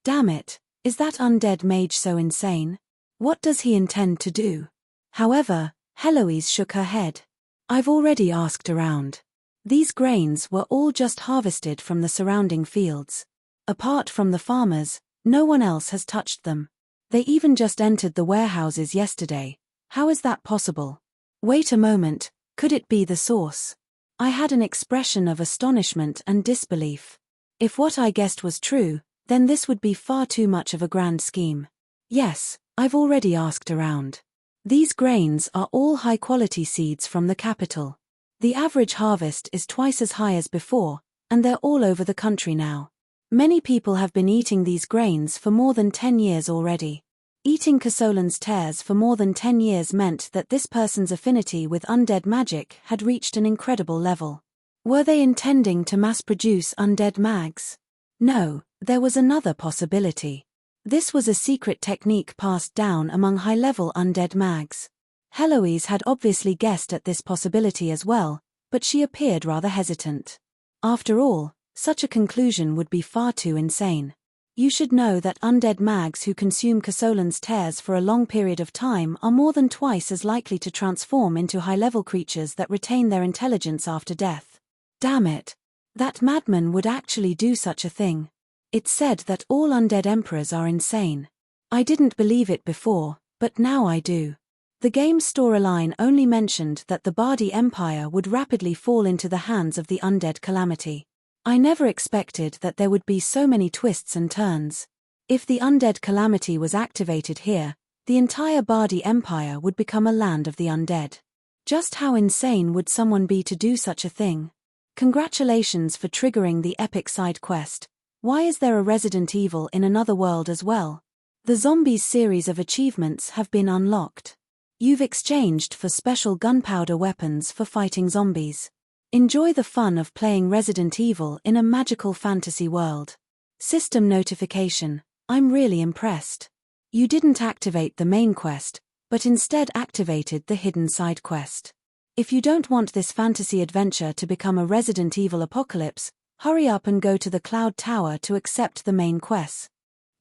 Damn it, is that undead mage so insane? What does he intend to do? However, Heloise shook her head. I've already asked around. These grains were all just harvested from the surrounding fields. Apart from the farmers, no one else has touched them. They even just entered the warehouses yesterday. How is that possible? Wait a moment, could it be the source? I had an expression of astonishment and disbelief. If what I guessed was true, then this would be far too much of a grand scheme. Yes, I've already asked around. These grains are all high-quality seeds from the capital. The average harvest is twice as high as before, and they're all over the country now. Many people have been eating these grains for more than 10 years already. Eating Casolan's tears for more than 10 years meant that this person's affinity with undead magic had reached an incredible level. Were they intending to mass-produce undead mags? No, there was another possibility. This was a secret technique passed down among high-level undead mags. Heloise had obviously guessed at this possibility as well, but she appeared rather hesitant. After all, such a conclusion would be far too insane. You should know that undead mags who consume Casolan's tears for a long period of time are more than twice as likely to transform into high-level creatures that retain their intelligence after death. Damn it. That madman would actually do such a thing. It's said that all undead emperors are insane. I didn't believe it before, but now I do. The game's storyline only mentioned that the Bardi Empire would rapidly fall into the hands of the undead calamity. I never expected that there would be so many twists and turns. If the undead calamity was activated here, the entire Bardi Empire would become a land of the undead. Just how insane would someone be to do such a thing? Congratulations for triggering the epic side quest. Why is there a Resident Evil in another world as well? The Zombies series of achievements have been unlocked. You've exchanged for special gunpowder weapons for fighting zombies. Enjoy the fun of playing Resident Evil in a magical fantasy world. System notification. I'm really impressed. You didn't activate the main quest, but instead activated the hidden side quest. If you don't want this fantasy adventure to become a Resident Evil apocalypse, hurry up and go to the Cloud Tower to accept the main quest.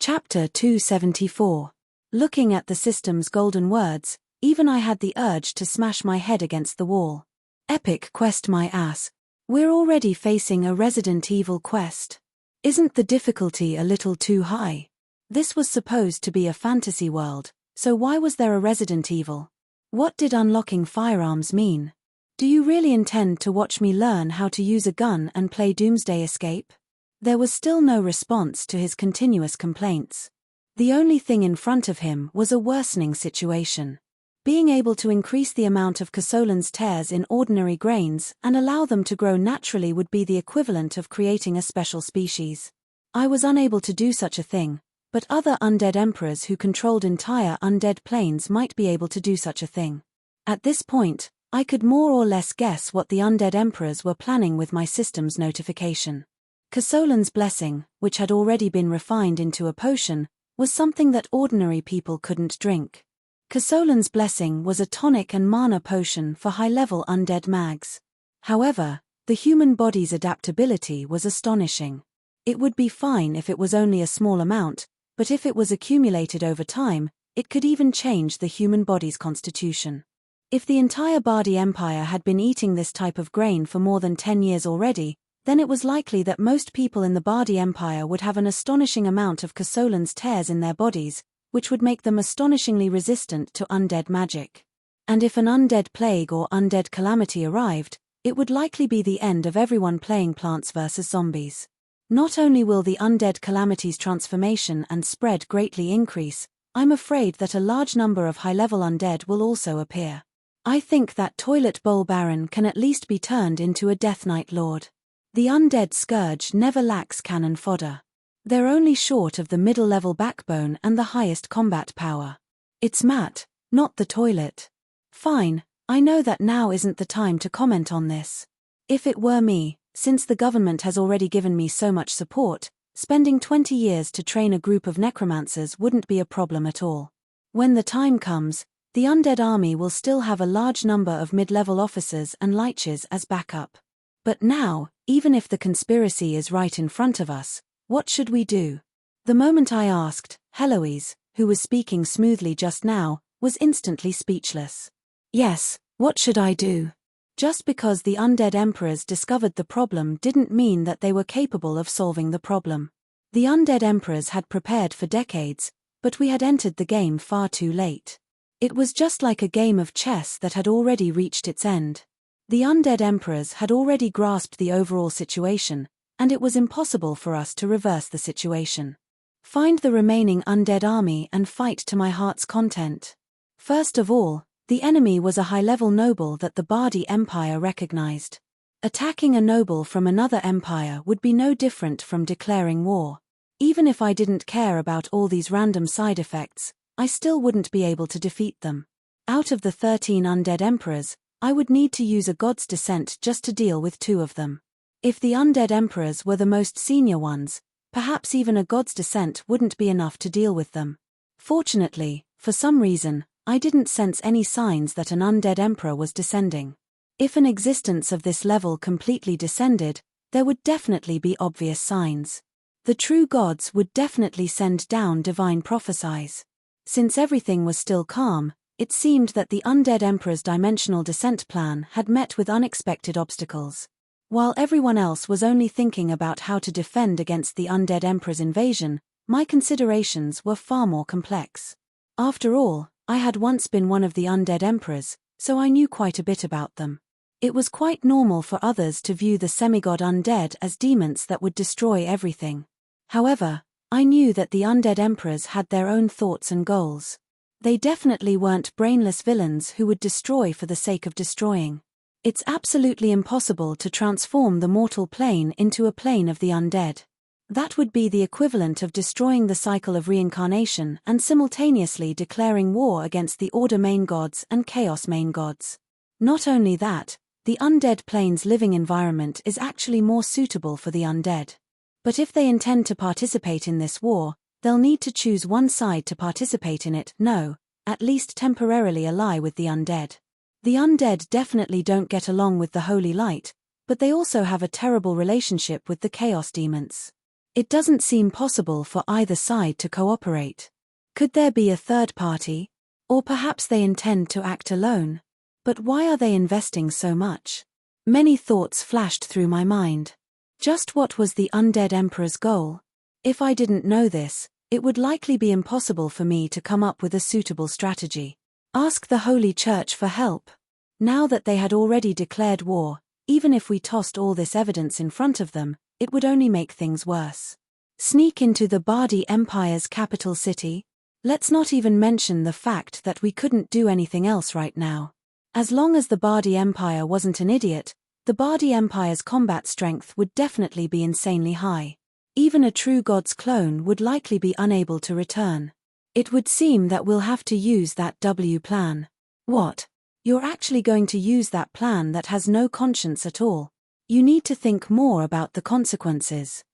Chapter 274. Looking at the system's golden words, even I had the urge to smash my head against the wall. Epic quest my ass. We're already facing a Resident Evil quest. Isn't the difficulty a little too high? This was supposed to be a fantasy world, so why was there a Resident Evil? What did unlocking firearms mean? Do you really intend to watch me learn how to use a gun and play Doomsday Escape? There was still no response to his continuous complaints. The only thing in front of him was a worsening situation. Being able to increase the amount of Casolan's tears in ordinary grains and allow them to grow naturally would be the equivalent of creating a special species. I was unable to do such a thing, but other undead emperors who controlled entire undead planes might be able to do such a thing. At this point, I could more or less guess what the undead emperors were planning with my system's notification. Casolan's blessing, which had already been refined into a potion, was something that ordinary people couldn't drink. Casolan's blessing was a tonic and mana potion for high-level undead mags. However, the human body's adaptability was astonishing. It would be fine if it was only a small amount, but if it was accumulated over time, it could even change the human body's constitution. If the entire Bardi Empire had been eating this type of grain for more than 10 years already, then it was likely that most people in the Bardi Empire would have an astonishing amount of Casolan's tears in their bodies, which would make them astonishingly resistant to undead magic. And if an undead plague or undead calamity arrived, it would likely be the end of everyone playing Plants vs. Zombies. Not only will the undead calamity's transformation and spread greatly increase, I'm afraid that a large number of high-level undead will also appear. I think that Toilet Bowl Baron can at least be turned into a Death Knight Lord. The undead scourge never lacks cannon fodder. They're only short of the middle-level backbone and the highest combat power. It's Matt, not the toilet. Fine, I know that now isn't the time to comment on this. If it were me, since the government has already given me so much support, spending 20 years to train a group of necromancers wouldn't be a problem at all. When the time comes, the undead army will still have a large number of mid-level officers and liches as backup. But now, even if the conspiracy is right in front of us, what should we do? The moment I asked, Heloise, who was speaking smoothly just now, was instantly speechless. Yes, what should I do? Just because the undead emperors discovered the problem didn't mean that they were capable of solving the problem. The undead emperors had prepared for decades, but we had entered the game far too late. It was just like a game of chess that had already reached its end. The undead emperors had already grasped the overall situation, and it was impossible for us to reverse the situation. Find the remaining undead army and fight to my heart's content. First of all, the enemy was a high-level noble that the Bardi Empire recognized. Attacking a noble from another empire would be no different from declaring war. Even if I didn't care about all these random side effects, I still wouldn't be able to defeat them. Out of the 13 undead emperors, I would need to use a god's descent just to deal with 2 of them. If the undead emperors were the most senior ones, perhaps even a god's descent wouldn't be enough to deal with them. Fortunately, for some reason, I didn't sense any signs that an undead emperor was descending. If an existence of this level completely descended, there would definitely be obvious signs. The true gods would definitely send down divine prophecies. Since everything was still calm, it seemed that the undead emperor's dimensional descent plan had met with unexpected obstacles. While everyone else was only thinking about how to defend against the undead emperor's invasion, my considerations were far more complex. After all, I had once been one of the undead emperors, so I knew quite a bit about them. It was quite normal for others to view the semigod undead as demons that would destroy everything. However, I knew that the undead emperors had their own thoughts and goals. They definitely weren't brainless villains who would destroy for the sake of destroying. It's absolutely impossible to transform the mortal plane into a plane of the undead. That would be the equivalent of destroying the cycle of reincarnation and simultaneously declaring war against the Order main gods and Chaos main gods. Not only that, the undead plane's living environment is actually more suitable for the undead. But if they intend to participate in this war, they'll need to choose one side to participate in it, at least temporarily ally with the undead. The undead definitely don't get along with the holy light, but they also have a terrible relationship with the chaos demons. It doesn't seem possible for either side to cooperate. Could there be a third party? Or perhaps they intend to act alone? But why are they investing so much? Many thoughts flashed through my mind. Just what was the undead emperor's goal? If I didn't know this, it would likely be impossible for me to come up with a suitable strategy. Ask the Holy Church for help. Now that they had already declared war, even if we tossed all this evidence in front of them, it would only make things worse. Sneak into the Bardi Empire's capital city? Let's not even mention the fact that we couldn't do anything else right now. As long as the Bardi Empire wasn't an idiot, the Bardi Empire's combat strength would definitely be insanely high. Even a true god's clone would likely be unable to return. It would seem that we'll have to use that W plan. What? You're actually going to use that plan that has no conscience at all? You need to think more about the consequences.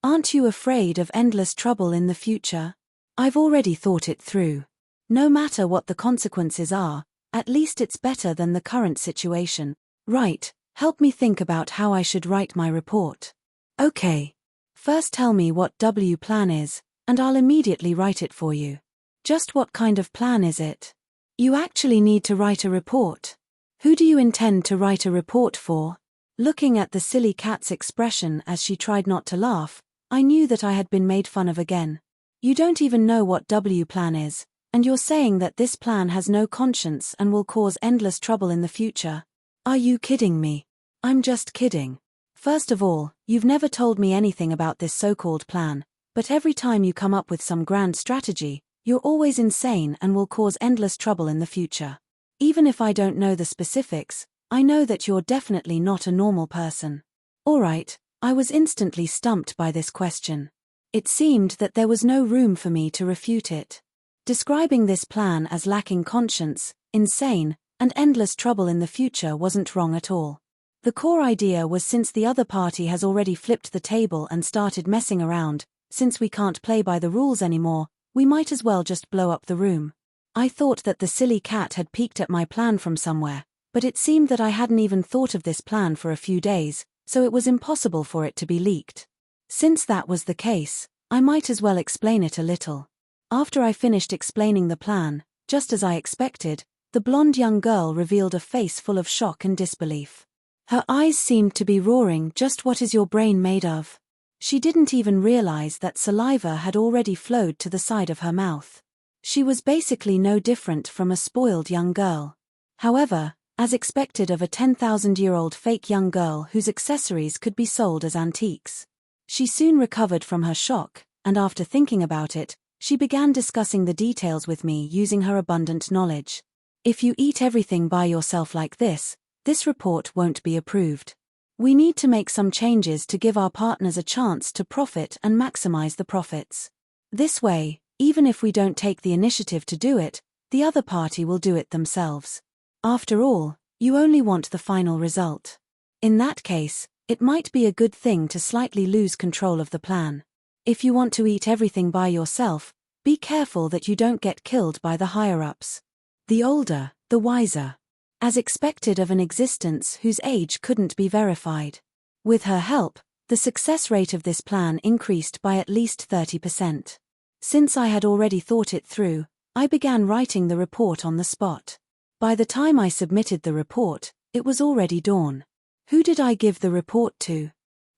Aren't you afraid of endless trouble in the future? I've already thought it through. No matter what the consequences are, at least it's better than the current situation. Right, help me think about how I should write my report. Okay. First tell me what W plan is, and I'll immediately write it for you. Just what kind of plan is it? You actually need to write a report. Who do you intend to write a report for? Looking at the silly cat's expression as she tried not to laugh, I knew that I had been made fun of again. You don't even know what W plan is, and you're saying that this plan has no conscience and will cause endless trouble in the future. Are you kidding me? I'm just kidding. First of all, you've never told me anything about this so-called plan, but every time you come up with some grand strategy, you're always insane and will cause endless trouble in the future. Even if I don't know the specifics, I know that you're definitely not a normal person. Alright, I was instantly stumped by this question. It seemed that there was no room for me to refute it. Describing this plan as lacking conscience, insane, and endless trouble in the future wasn't wrong at all. The core idea was, since the other party has already flipped the table and started messing around, since we can't play by the rules anymore, we might as well just blow up the room. I thought that the silly cat had peeked at my plan from somewhere, but it seemed that I hadn't even thought of this plan for a few days, so it was impossible for it to be leaked. Since that was the case, I might as well explain it a little. After I finished explaining the plan, just as I expected, the blonde young girl revealed a face full of shock and disbelief. Her eyes seemed to be roaring, "Just what is your brain made of?" She didn't even realize that saliva had already flowed to the side of her mouth. She was basically no different from a spoiled young girl. However, as expected of a 10,000-year-old fake young girl whose accessories could be sold as antiques, she soon recovered from her shock, and after thinking about it, she began discussing the details with me using her abundant knowledge. If you eat everything by yourself like this report won't be approved. We need to make some changes to give our partners a chance to profit and maximize the profits. This way, even if we don't take the initiative to do it, the other party will do it themselves. After all, you only want the final result. In that case, it might be a good thing to slightly lose control of the plan. If you want to eat everything by yourself, be careful that you don't get killed by the higher-ups. The older, the wiser. As expected of an existence whose age couldn't be verified. With her help, The success rate of this plan increased by at least 30%. Since I had already thought it through, I began writing the report on the spot. By the time I submitted the report, it was already dawn. Who did I give the report to?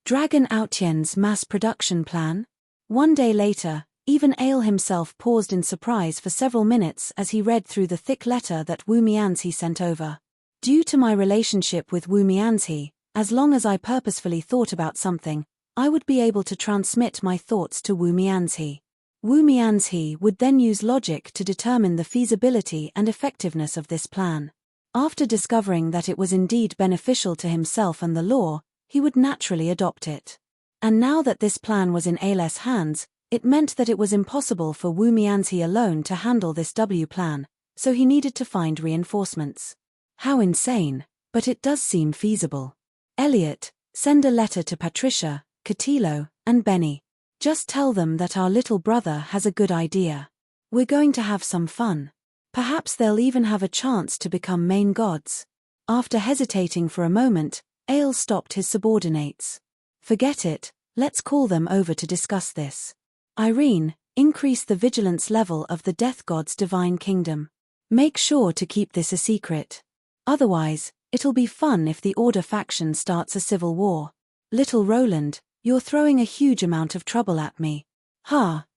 Dragon Autien's mass production plan? One day later, even Ale himself paused in surprise for several minutes as he read through the thick letter that Wu Mianzi sent over. Due to my relationship with Wu Mianzi, as long as I purposefully thought about something, I would be able to transmit my thoughts to Wu Mianzi. Wu Mianzi would then use logic to determine the feasibility and effectiveness of this plan. After discovering that it was indeed beneficial to himself and the law, he would naturally adopt it. And now that this plan was in Ale's hands, it meant that it was impossible for Wu Mianzi alone to handle this W plan, so he needed to find reinforcements. How insane, but it does seem feasible. Elliot, send a letter to Patricia, Catilo, and Benny. Just tell them that our little brother has a good idea. We're going to have some fun. Perhaps they'll even have a chance to become main gods. After hesitating for a moment, Ale stopped his subordinates. Forget it, let's call them over to discuss this. Irene, increase the vigilance level of the Death God's divine kingdom. Make sure to keep this a secret. Otherwise, it'll be fun if the Order faction starts a civil war. Little Roland, you're throwing a huge amount of trouble at me.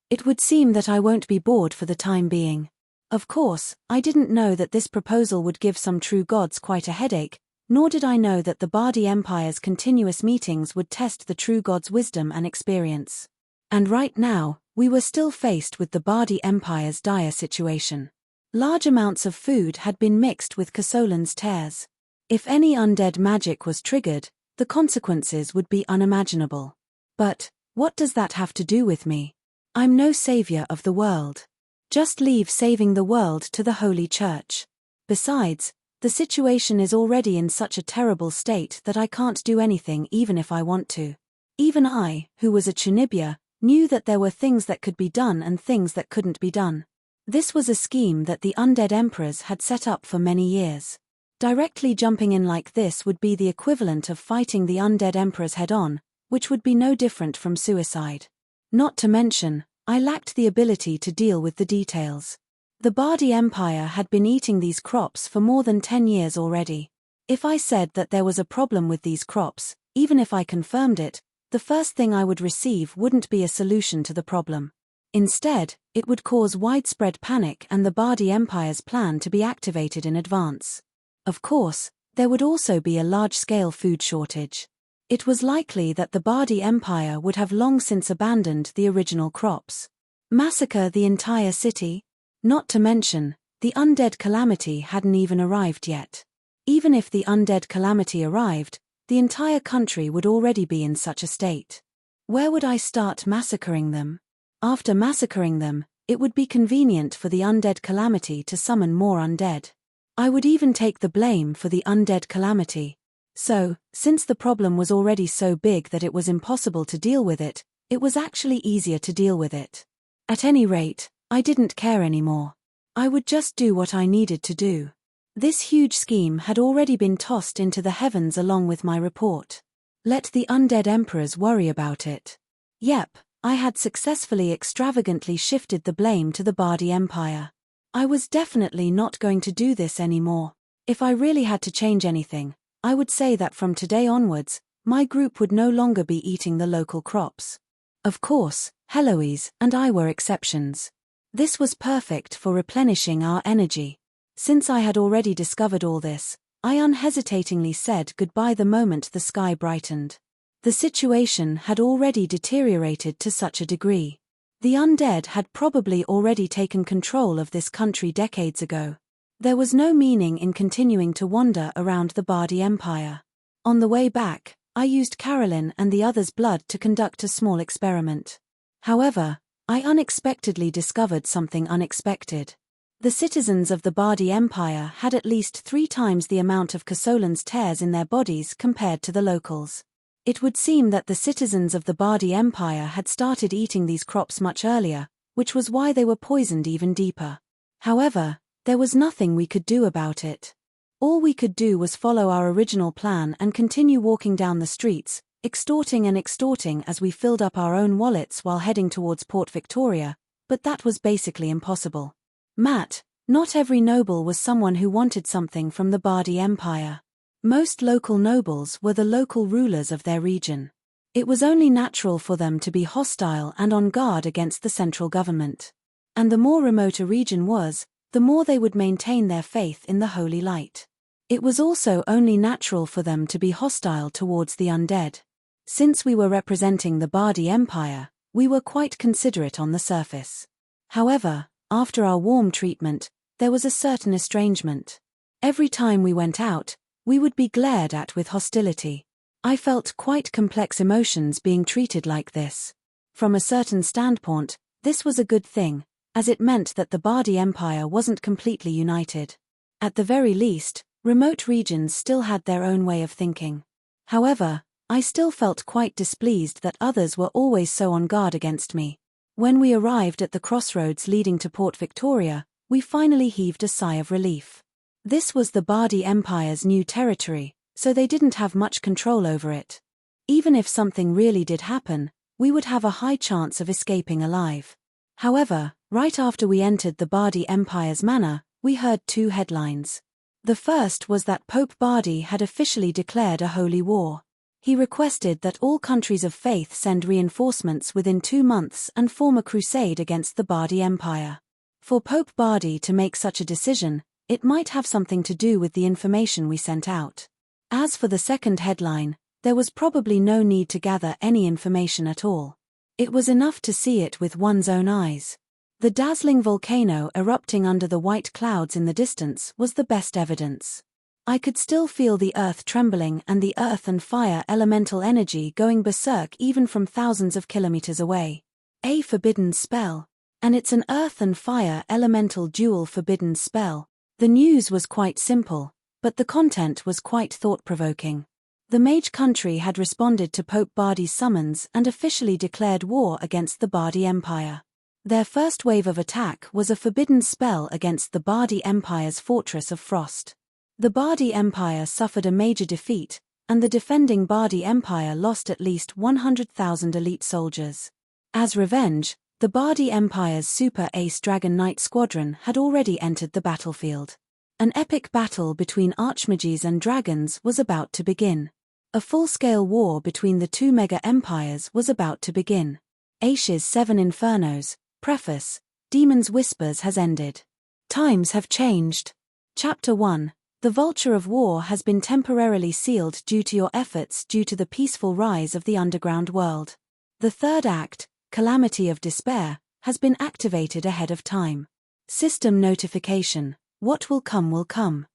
It would seem that I won't be bored for the time being. Of course, I didn't know that this proposal would give some true gods quite a headache, nor did I know that the Bardi Empire's continuous meetings would test the true gods' wisdom and experience. And right now, we were still faced with the Bardi Empire's dire situation. Large amounts of food had been mixed with Casolan's tears. If any undead magic was triggered, the consequences would be unimaginable. But, what does that have to do with me? I'm no savior of the world. Just leave saving the world to the Holy Church. Besides, the situation is already in such a terrible state that I can't do anything even if I want to. Even I, who was a Chunibya, knew that there were things that could be done and things that couldn't be done. This was a scheme that the undead emperors had set up for many years. Directly jumping in like this would be the equivalent of fighting the undead emperors head-on, which would be no different from suicide. Not to mention, I lacked the ability to deal with the details. The Bardi Empire had been eating these crops for more than 10 years already. If I said that there was a problem with these crops, even if I confirmed it, the first thing I would receive wouldn't be a solution to the problem. Instead, it would cause widespread panic and the Bardi Empire's plan to be activated in advance. Of course, there would also be a large-scale food shortage. It was likely that the Bardi Empire would have long since abandoned the original crops. Massacre the entire city? Not to mention, the undead calamity hadn't even arrived yet. Even if the undead calamity arrived, the entire country would already be in such a state. Where would I start massacring them? After massacring them, it would be convenient for the undead calamity to summon more undead. I would even take the blame for the undead calamity. So, since the problem was already so big that it was impossible to deal with it, it was actually easier to deal with it. At any rate, I didn't care anymore. I would just do what I needed to do. This huge scheme had already been tossed into the heavens along with my report. Let the undead emperors worry about it. Yep, I had successfully extravagantly shifted the blame to the Bardi Empire. I was definitely not going to do this anymore. If I really had to change anything, I would say that from today onwards, my group would no longer be eating the local crops. Of course, Heloise and I were exceptions. This was perfect for replenishing our energy. Since I had already discovered all this, I unhesitatingly said goodbye the moment the sky brightened. The situation had already deteriorated to such a degree. The undead had probably already taken control of this country decades ago. There was no meaning in continuing to wander around the Bardi Empire. On the way back, I used Carolyn and the others' blood to conduct a small experiment. However, I unexpectedly discovered something unexpected. The citizens of the Bardi Empire had at least 3 times the amount of Casolan's tears in their bodies compared to the locals. It would seem that the citizens of the Bardi Empire had started eating these crops much earlier, which was why they were poisoned even deeper. However, there was nothing we could do about it. All we could do was follow our original plan and continue walking down the streets, extorting and extorting as we filled up our own wallets while heading towards Port Victoria, but that was basically impossible. Matt, not every noble was someone who wanted something from the Bardi Empire. Most local nobles were the local rulers of their region. It was only natural for them to be hostile and on guard against the central government. And the more remote a region was, the more they would maintain their faith in the holy light. It was also only natural for them to be hostile towards the undead. Since we were representing the Bardi Empire, we were quite considerate on the surface. However, after our warm treatment, there was a certain estrangement. Every time we went out, we would be glared at with hostility. I felt quite complex emotions being treated like this. From a certain standpoint, this was a good thing, as it meant that the Bardi Empire wasn't completely united. At the very least, remote regions still had their own way of thinking. However, I still felt quite displeased that others were always so on guard against me. When we arrived at the crossroads leading to Port Victoria, we finally heaved a sigh of relief. This was the Bardi Empire's new territory, so they didn't have much control over it. Even if something really did happen, we would have a high chance of escaping alive. However, right after we entered the Bardi Empire's manor, we heard two headlines. The first was that Pope Bardi had officially declared a holy war. He requested that all countries of faith send reinforcements within 2 months and form a crusade against the Bardi Empire. For Pope Bardi to make such a decision, it might have something to do with the information we sent out. As for the second headline, there was probably no need to gather any information at all. It was enough to see it with one's own eyes. The dazzling volcano erupting under the white clouds in the distance was the best evidence. I could still feel the earth trembling and the earth and fire elemental energy going berserk even from thousands of kilometers away. A forbidden spell. And it's an earth and fire elemental dual forbidden spell. The news was quite simple, but the content was quite thought-provoking. The mage country had responded to Pope Bardi's summons and officially declared war against the Bardi Empire. Their first wave of attack was a forbidden spell against the Bardi Empire's Fortress of Frost. The Bardi Empire suffered a major defeat, and the defending Bardi Empire lost at least 100,000 elite soldiers. As revenge, the Bardi Empire's Super Ace Dragon Knight Squadron had already entered the battlefield. An epic battle between archmages and dragons was about to begin. A full-scale war between the two mega empires was about to begin. Aish's 7 Infernos, Preface, Demon's Whispers has ended. Times have changed. Chapter 1. The Vulture of War has been temporarily sealed due to your efforts due to the peaceful rise of the underground world. The third act, Calamity of Despair, has been activated ahead of time. System notification. What will come will come.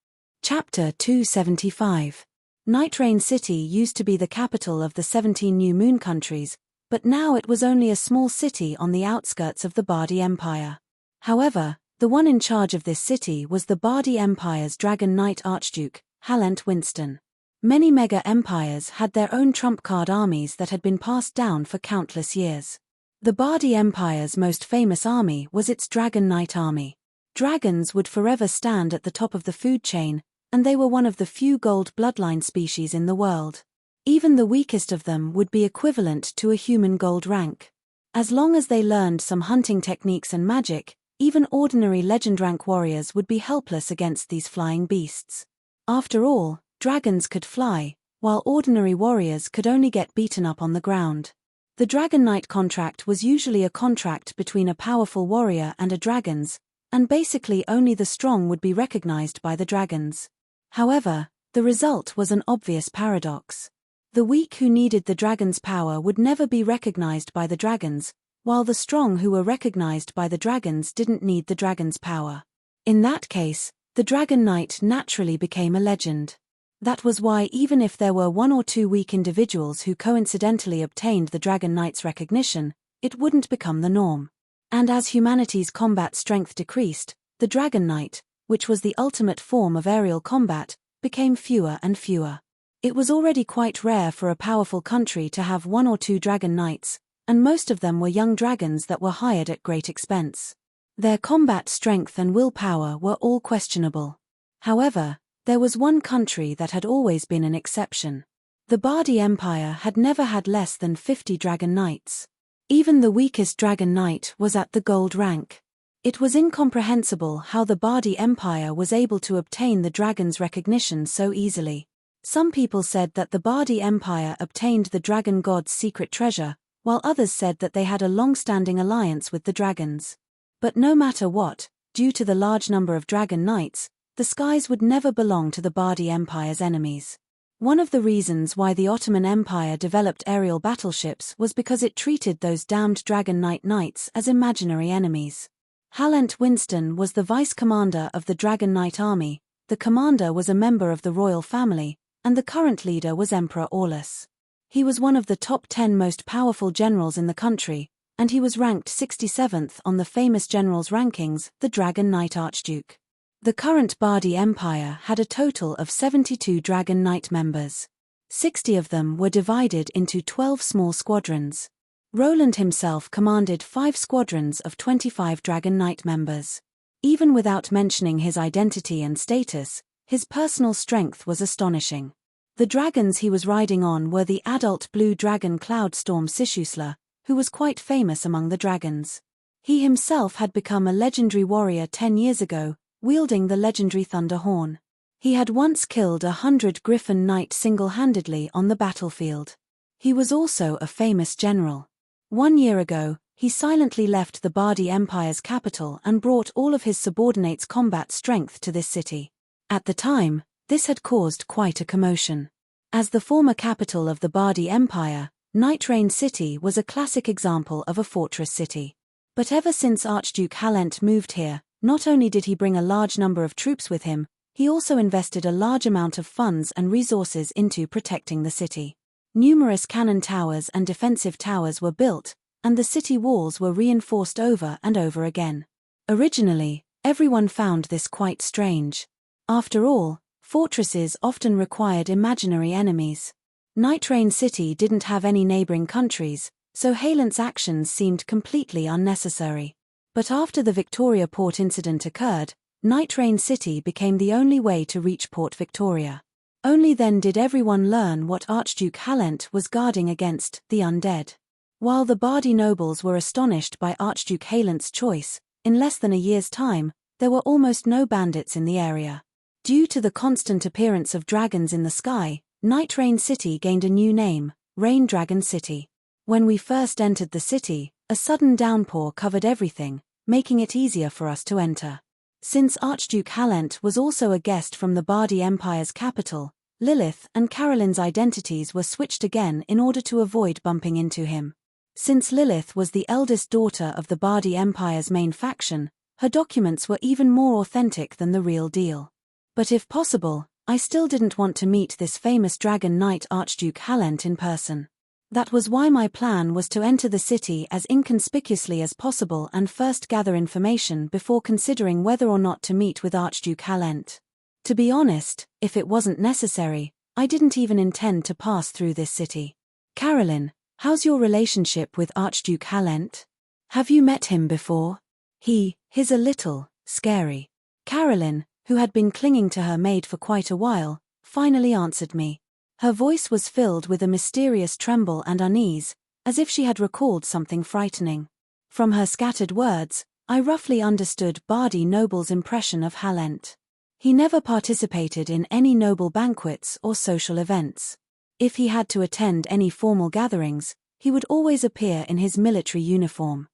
Chapter 275. Night Rain City used to be the capital of the 17 New Moon countries, but now it was only a small city on the outskirts of the Bardi Empire. However, the one in charge of this city was the Bardi Empire's Dragon Knight Archduke, Halent Winston. Many mega empires had their own trump card armies that had been passed down for countless years. The Bardi Empire's most famous army was its Dragon Knight army. Dragons would forever stand at the top of the food chain, and they were one of the few gold bloodline species in the world. Even the weakest of them would be equivalent to a human gold rank. As long as they learned some hunting techniques and magic, even ordinary legend rank warriors would be helpless against these flying beasts. After all, dragons could fly, while ordinary warriors could only get beaten up on the ground. The Dragon Knight contract was usually a contract between a powerful warrior and a dragon's, and basically only the strong would be recognized by the dragons. However, the result was an obvious paradox. The weak who needed the dragon's power would never be recognized by the dragons, while the strong who were recognized by the dragons didn't need the dragon's power. In that case, the Dragon Knight naturally became a legend. That was why even if there were 1 or 2 weak individuals who coincidentally obtained the Dragon Knight's recognition, it wouldn't become the norm. And as humanity's combat strength decreased, the Dragon Knight, which was the ultimate form of aerial combat, became fewer and fewer. It was already quite rare for a powerful country to have 1 or 2 Dragon Knights, and most of them were young dragons that were hired at great expense. Their combat strength and willpower were all questionable. However, there was one country that had always been an exception. The Bardi Empire had never had less than 50 dragon knights. Even the weakest dragon knight was at the gold rank. It was incomprehensible how the Bardi Empire was able to obtain the dragon's recognition so easily. Some people said that the Bardi Empire obtained the dragon god's secret treasure, while others said that they had a long-standing alliance with the dragons. But no matter what, due to the large number of dragon knights, the skies would never belong to the Bardi Empire's enemies. One of the reasons why the Ottoman Empire developed aerial battleships was because it treated those damned dragon knights as imaginary enemies. Halent Winston was the vice-commander of the Dragon Knight Army, the commander was a member of the royal family, and the current leader was Emperor Aulus. He was one of the top 10 most powerful generals in the country, and he was ranked 67th on the famous generals rankings, the Dragon Knight Archduke. The current Bardi Empire had a total of 72 Dragon Knight members. 60 of them were divided into 12 small squadrons. Roland himself commanded 5 squadrons of 25 Dragon Knight members. Even without mentioning his identity and status, his personal strength was astonishing. The dragons he was riding on were the adult blue dragon Cloudstorm Sishusla, who was quite famous among the dragons. He himself had become a legendary warrior 10 years ago, wielding the legendary Thunder Horn. He had once killed 100 Griffin Knight single-handedly on the battlefield. He was also a famous general. 1 year ago, he silently left the Bardi Empire's capital and brought all of his subordinates' combat strength to this city. At the time, this had caused quite a commotion. As the former capital of the Bardi Empire, Night Rain City was a classic example of a fortress city. But ever since Archduke Halent moved here, not only did he bring a large number of troops with him, he also invested a large amount of funds and resources into protecting the city. Numerous cannon towers and defensive towers were built, and the city walls were reinforced over and over again. Originally, everyone found this quite strange. After all, fortresses often required imaginary enemies. Night Rain City didn't have any neighboring countries, so Halent's actions seemed completely unnecessary. But after the Victoria Port incident occurred, Night Rain City became the only way to reach Port Victoria. Only then did everyone learn what Archduke Halent was guarding against, the undead. While the Bardi nobles were astonished by Archduke Halent's choice, in less than a year's time, there were almost no bandits in the area. Due to the constant appearance of dragons in the sky, Night Rain City gained a new name, Rain Dragon City. When we first entered the city, a sudden downpour covered everything, making it easier for us to enter. Since Archduke Halent was also a guest from the Bardi Empire's capital, Lilith and Caroline's identities were switched again in order to avoid bumping into him. Since Lilith was the eldest daughter of the Bardi Empire's main faction, her documents were even more authentic than the real deal. But if possible, I still didn't want to meet this famous Dragon Knight Archduke Halent in person. That was why my plan was to enter the city as inconspicuously as possible and first gather information before considering whether or not to meet with Archduke Halent. To be honest, if it wasn't necessary, I didn't even intend to pass through this city. Caroline, how's your relationship with Archduke Halent? Have you met him before? He's a little scary. Caroline, who had been clinging to her maid for quite a while, finally answered me. Her voice was filled with a mysterious tremble and unease, as if she had recalled something frightening. From her scattered words, I roughly understood Bardi noble's impression of Halent. He never participated in any noble banquets or social events. If he had to attend any formal gatherings, he would always appear in his military uniform.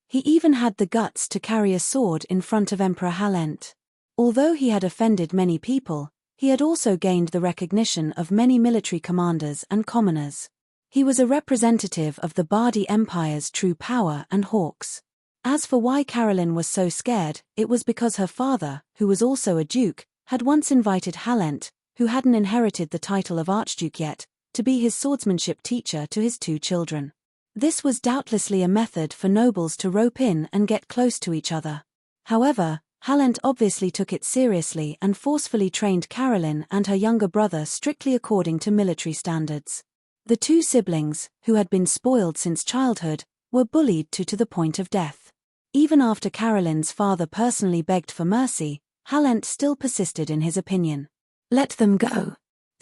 He even had the guts to carry a sword in front of Emperor Halent. Although he had offended many people, he had also gained the recognition of many military commanders and commoners. He was a representative of the Bardi Empire's true power and hawks. As for why Caroline was so scared, it was because her father, who was also a duke, had once invited Halent, who hadn't inherited the title of archduke yet, to be his swordsmanship teacher to his 2 children. This was doubtlessly a method for nobles to rope in and get close to each other. However, Halent obviously took it seriously and forcefully trained Caroline and her younger brother strictly according to military standards. The 2 siblings, who had been spoiled since childhood, were bullied to the point of death. Even after Caroline's father personally begged for mercy, Halent still persisted in his opinion. "Let them go,"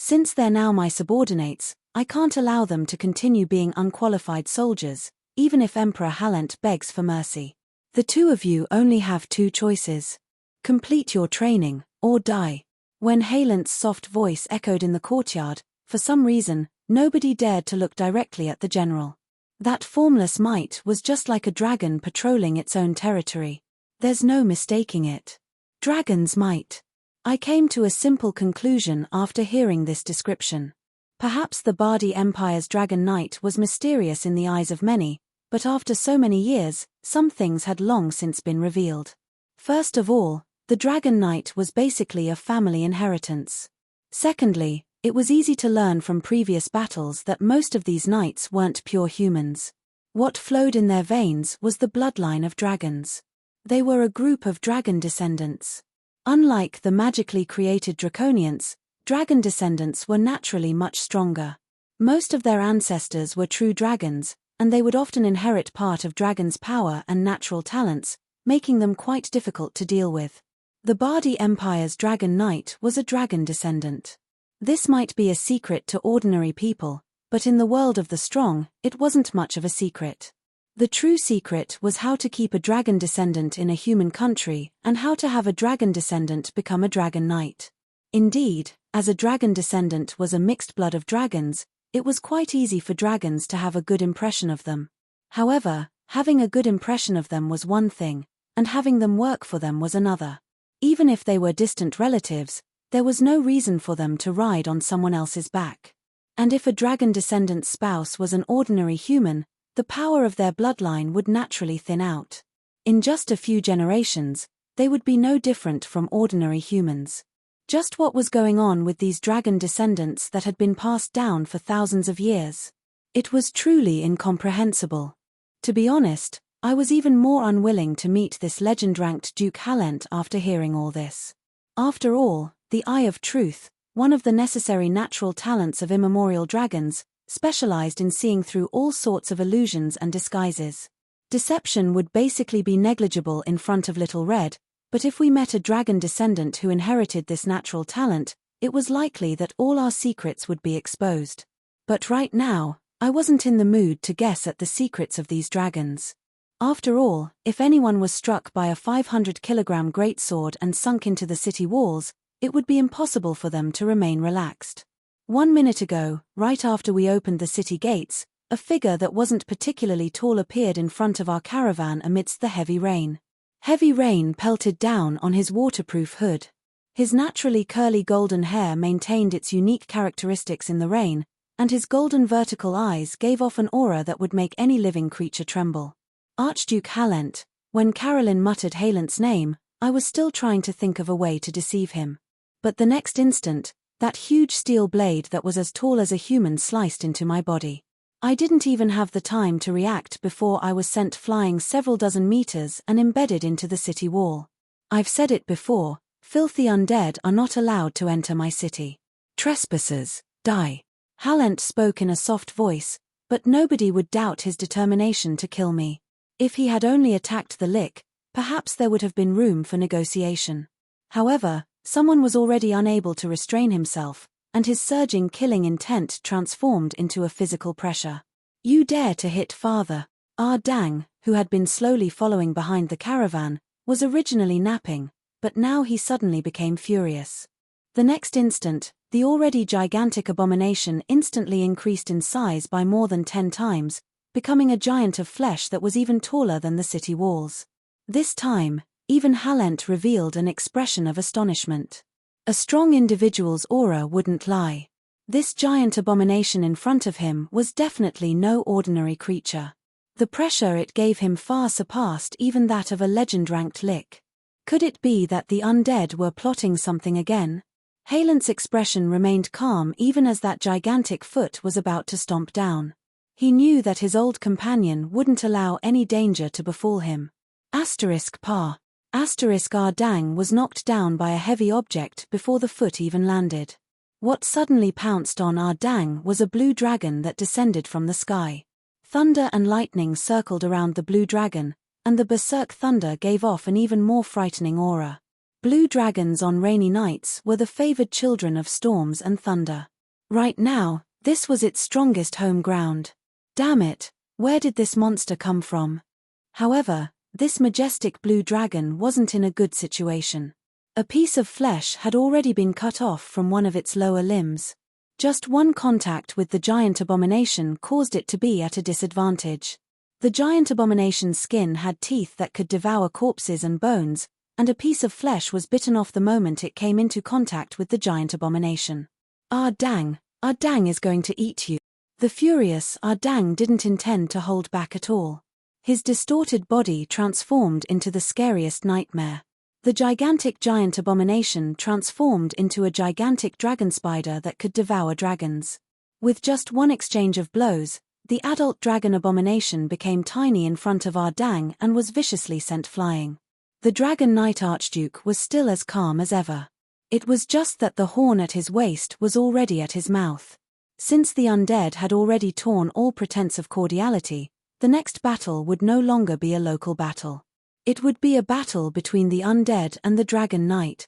Since they're now my subordinates, I can't allow them to continue being unqualified soldiers, even if Emperor Halent begs for mercy. The two of you only have two choices. Complete your training, or die. When Halent's soft voice echoed in the courtyard, for some reason, nobody dared to look directly at the general. That formless might was just like a dragon patrolling its own territory. There's no mistaking it. Dragon's might. I came to a simple conclusion after hearing this description. Perhaps the Bardi Empire's Dragon Knight was mysterious in the eyes of many, but after so many years, some things had long since been revealed. First of all, the Dragon Knight was basically a family inheritance. Secondly, it was easy to learn from previous battles that most of these knights weren't pure humans. What flowed in their veins was the bloodline of dragons. They were a group of dragon descendants. Unlike the magically created draconians, dragon descendants were naturally much stronger. Most of their ancestors were true dragons, and they would often inherit part of dragons' power and natural talents, making them quite difficult to deal with. The Bardi Empire's Dragon Knight was a dragon descendant. This might be a secret to ordinary people, but in the world of the strong, it wasn't much of a secret. The true secret was how to keep a dragon descendant in a human country, and how to have a dragon descendant become a dragon knight. Indeed, as a dragon descendant was a mixed blood of dragons, it was quite easy for dragons to have a good impression of them. However, having a good impression of them was one thing, and having them work for them was another. Even if they were distant relatives, there was no reason for them to ride on someone else's back. And if a dragon descendant's spouse was an ordinary human, the power of their bloodline would naturally thin out. In just a few generations, they would be no different from ordinary humans. Just what was going on with these dragon descendants that had been passed down for thousands of years? It was truly incomprehensible. To be honest, I was even more unwilling to meet this legend-ranked Duke Halent after hearing all this. After all, the Eye of Truth, one of the necessary natural talents of immemorial dragons, specialized in seeing through all sorts of illusions and disguises. Deception would basically be negligible in front of Little Red, but if we met a dragon descendant who inherited this natural talent, it was likely that all our secrets would be exposed. But right now, I wasn't in the mood to guess at the secrets of these dragons. After all, if anyone was struck by a 500-kilogram greatsword and sunk into the city walls, it would be impossible for them to remain relaxed. 1 minute ago, right after we opened the city gates, a figure that wasn't particularly tall appeared in front of our caravan amidst the heavy rain. Heavy rain pelted down on his waterproof hood. His naturally curly golden hair maintained its unique characteristics in the rain, and his golden vertical eyes gave off an aura that would make any living creature tremble. Archduke Halent. When Carolyn muttered Halent's name, I was still trying to think of a way to deceive him. But the next instant, that huge steel blade that was as tall as a human sliced into my body. I didn't even have the time to react before I was sent flying several dozen meters and embedded into the city wall. I've said it before, filthy undead are not allowed to enter my city. Trespassers, die. Halent spoke in a soft voice, but nobody would doubt his determination to kill me. If he had only attacked the Lich, perhaps there would have been room for negotiation. However, someone was already unable to restrain himself, and his surging killing intent transformed into a physical pressure. You dare to hit father. Dang, who had been slowly following behind the caravan, was originally napping, but now he suddenly became furious. The next instant, the already gigantic abomination instantly increased in size by more than 10 times, becoming a giant of flesh that was even taller than the city walls. This time, even Halent revealed an expression of astonishment. A strong individual's aura wouldn't lie. This giant abomination in front of him was definitely no ordinary creature. The pressure it gave him far surpassed even that of a legend-ranked Lich. Could it be that the undead were plotting something again? Halent's expression remained calm even as that gigantic foot was about to stomp down. He knew that his old companion wouldn't allow any danger to befall him. Pa. Dang was knocked down by a heavy object before the foot even landed. What suddenly pounced on Dang was a blue dragon that descended from the sky. Thunder and lightning circled around the blue dragon, and the berserk thunder gave off an even more frightening aura. Blue dragons on rainy nights were the favored children of storms and thunder. Right now, this was its strongest home ground. Damn it, where did this monster come from? However, this majestic blue dragon wasn't in a good situation. A piece of flesh had already been cut off from one of its lower limbs. Just one contact with the giant abomination caused it to be at a disadvantage. The giant abomination's skin had teeth that could devour corpses and bones, and a piece of flesh was bitten off the moment it came into contact with the giant abomination. Dang is going to eat you. The furious Dang didn't intend to hold back at all. His distorted body transformed into the scariest nightmare. The gigantic giant abomination transformed into a gigantic dragon spider that could devour dragons. With just one exchange of blows, the adult dragon abomination became tiny in front of Dang and was viciously sent flying. The Dragon Knight Archduke was still as calm as ever. It was just that the horn at his waist was already at his mouth. Since the undead had already torn all pretense of cordiality, the next battle would no longer be a local battle. It would be a battle between the undead and the Dragon Knight.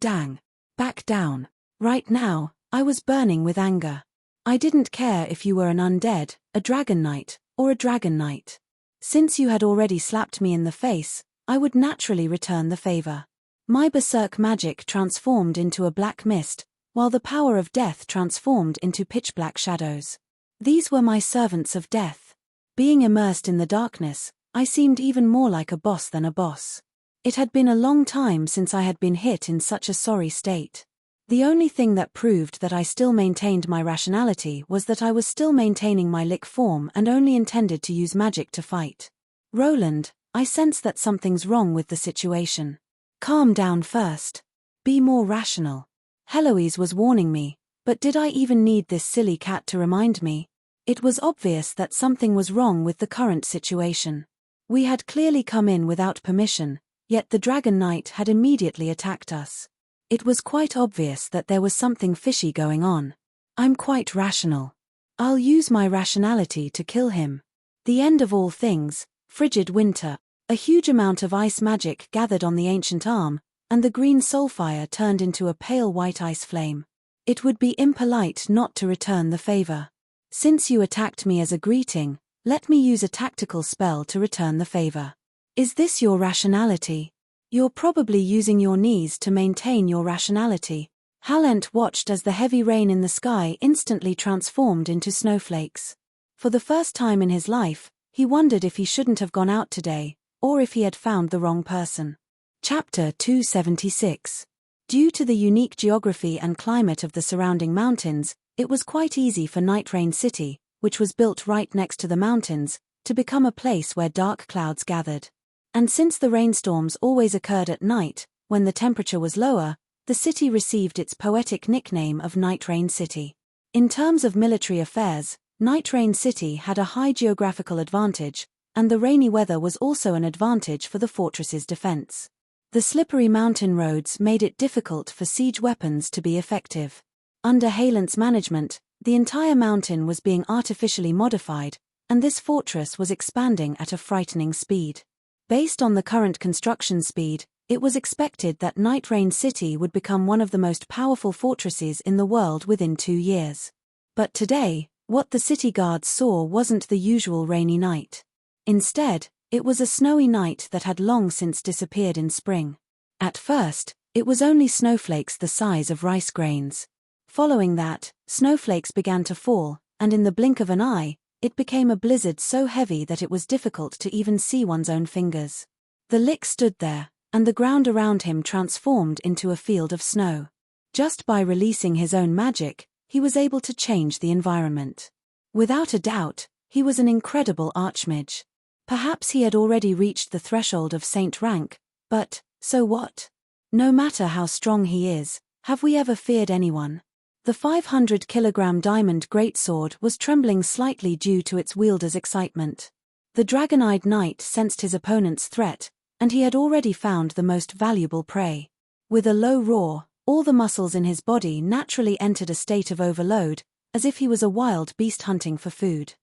Dang. Back down. Right now, I was burning with anger. I didn't care if you were an undead, a Dragon Knight, or a Dragon Knight. Since you had already slapped me in the face, I would naturally return the favor. My berserk magic transformed into a black mist, while the power of death transformed into pitch-black shadows. These were my servants of death. Being immersed in the darkness, I seemed even more like a boss than a boss. It had been a long time since I had been hit in such a sorry state. The only thing that proved that I still maintained my rationality was that I was still maintaining my Lich form and only intended to use magic to fight. Roland, I sense that something's wrong with the situation. Calm down first. Be more rational. Heloise was warning me, but did I even need this silly cat to remind me? It was obvious that something was wrong with the current situation. We had clearly come in without permission, yet the Dragon Knight had immediately attacked us. It was quite obvious that there was something fishy going on. I'm quite rational. I'll use my rationality to kill him. The end of all things, frigid winter. A huge amount of ice magic gathered on the ancient arm, and the green soulfire turned into a pale white ice flame. It would be impolite not to return the favor. Since you attacked me as a greeting, let me use a tactical spell to return the favor. Is this your rationality? You're probably using your knees to maintain your rationality. Halent watched as the heavy rain in the sky instantly transformed into snowflakes. For the first time in his life, he wondered if he shouldn't have gone out today, or if he had found the wrong person. Chapter 276. Due to the unique geography and climate of the surrounding mountains, it was quite easy for Night Rain City, which was built right next to the mountains, to become a place where dark clouds gathered. And since the rainstorms always occurred at night, when the temperature was lower, the city received its poetic nickname of Night Rain City. In terms of military affairs, Night Rain City had a high geographical advantage, and the rainy weather was also an advantage for the fortress's defense. The slippery mountain roads made it difficult for siege weapons to be effective. Under Halent's management, the entire mountain was being artificially modified, and this fortress was expanding at a frightening speed. Based on the current construction speed, it was expected that Night Rain City would become one of the most powerful fortresses in the world within 2 years. But today, what the city guards saw wasn't the usual rainy night. Instead, it was a snowy night that had long since disappeared in spring. At first, it was only snowflakes the size of rice grains. Following that, snowflakes began to fall, and in the blink of an eye, it became a blizzard so heavy that it was difficult to even see one's own fingers. The Lich stood there, and the ground around him transformed into a field of snow. Just by releasing his own magic, he was able to change the environment. Without a doubt, he was an incredible archmage. Perhaps he had already reached the threshold of saint rank, but, so what? No matter how strong he is, have we ever feared anyone? The 500-kilogram diamond greatsword was trembling slightly due to its wielder's excitement. The dragon-eyed knight sensed his opponent's threat, and he had already found the most valuable prey. With a low roar, all the muscles in his body naturally entered a state of overload, as if he was a wild beast hunting for food.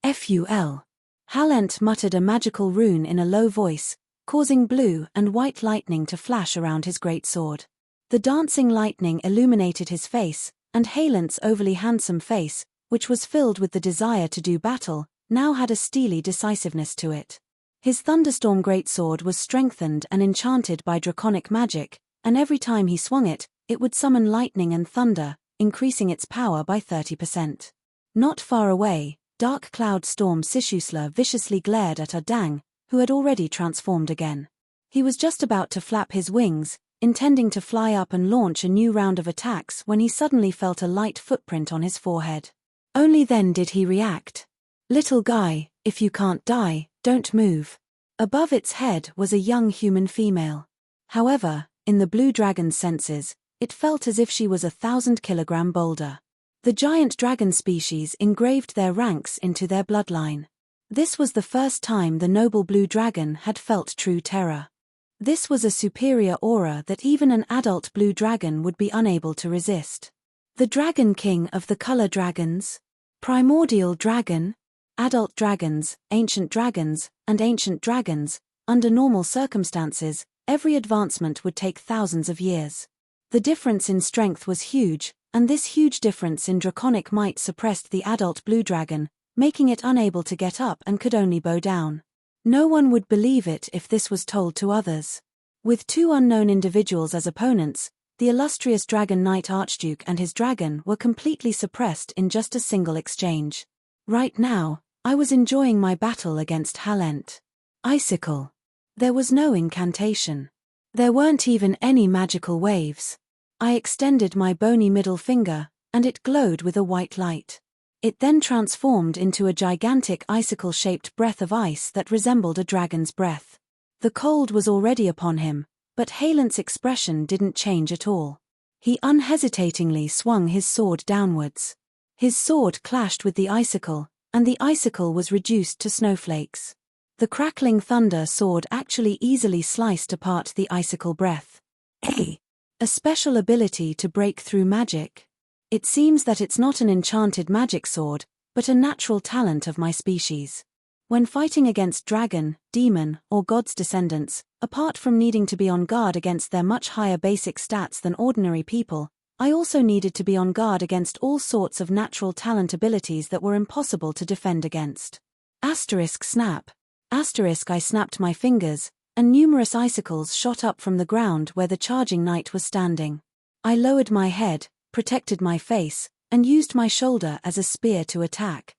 Ful. Halent muttered a magical rune in a low voice, causing blue and white lightning to flash around his greatsword. The dancing lightning illuminated his face, and Halent's overly handsome face, which was filled with the desire to do battle, now had a steely decisiveness to it. His thunderstorm greatsword was strengthened and enchanted by draconic magic, and every time he swung it, it would summon lightning and thunder, increasing its power by 30%. Not far away, Dark Cloud Storm Sishusla viciously glared at Ardang, who had already transformed again. He was just about to flap his wings, intending to fly up and launch a new round of attacks when he suddenly felt a light footprint on his forehead. Only then did he react. "Little guy, if you can't die, don't move." Above its head was a young human female. However, in the blue dragon's senses, it felt as if she was a 1,000-kilogram boulder. The giant dragon species engraved their ranks into their bloodline. This was the first time the noble blue dragon had felt true terror. This was a superior aura that even an adult blue dragon would be unable to resist. The Dragon King of the Color Dragons? Primordial Dragon? Adult dragons, ancient dragons, and ancient dragons, under normal circumstances, every advancement would take thousands of years. The difference in strength was huge, and this huge difference in draconic might suppressed the adult blue dragon, making it unable to get up and could only bow down. No one would believe it if this was told to others. With two unknown individuals as opponents, the illustrious Dragon Knight Archduke and his dragon were completely suppressed in just a single exchange. Right now, I was enjoying my battle against Halent. Icicle. There was no incantation. There weren't even any magical waves. I extended my bony middle finger, and it glowed with a white light. It then transformed into a gigantic icicle-shaped breath of ice that resembled a dragon's breath. The cold was already upon him, but Halent's expression didn't change at all. He unhesitatingly swung his sword downwards. His sword clashed with the icicle, and the icicle was reduced to snowflakes. The crackling thunder sword actually easily sliced apart the icicle breath. A special ability to break through magic. It seems that it's not an enchanted magic sword, but a natural talent of my species. When fighting against dragon, demon, or god's descendants, apart from needing to be on guard against their much higher basic stats than ordinary people, I also needed to be on guard against all sorts of natural talent abilities that were impossible to defend against. Snap. I snapped my fingers, and numerous icicles shot up from the ground where the charging knight was standing. I lowered my head, protected my face, and used my shoulder as a spear to attack.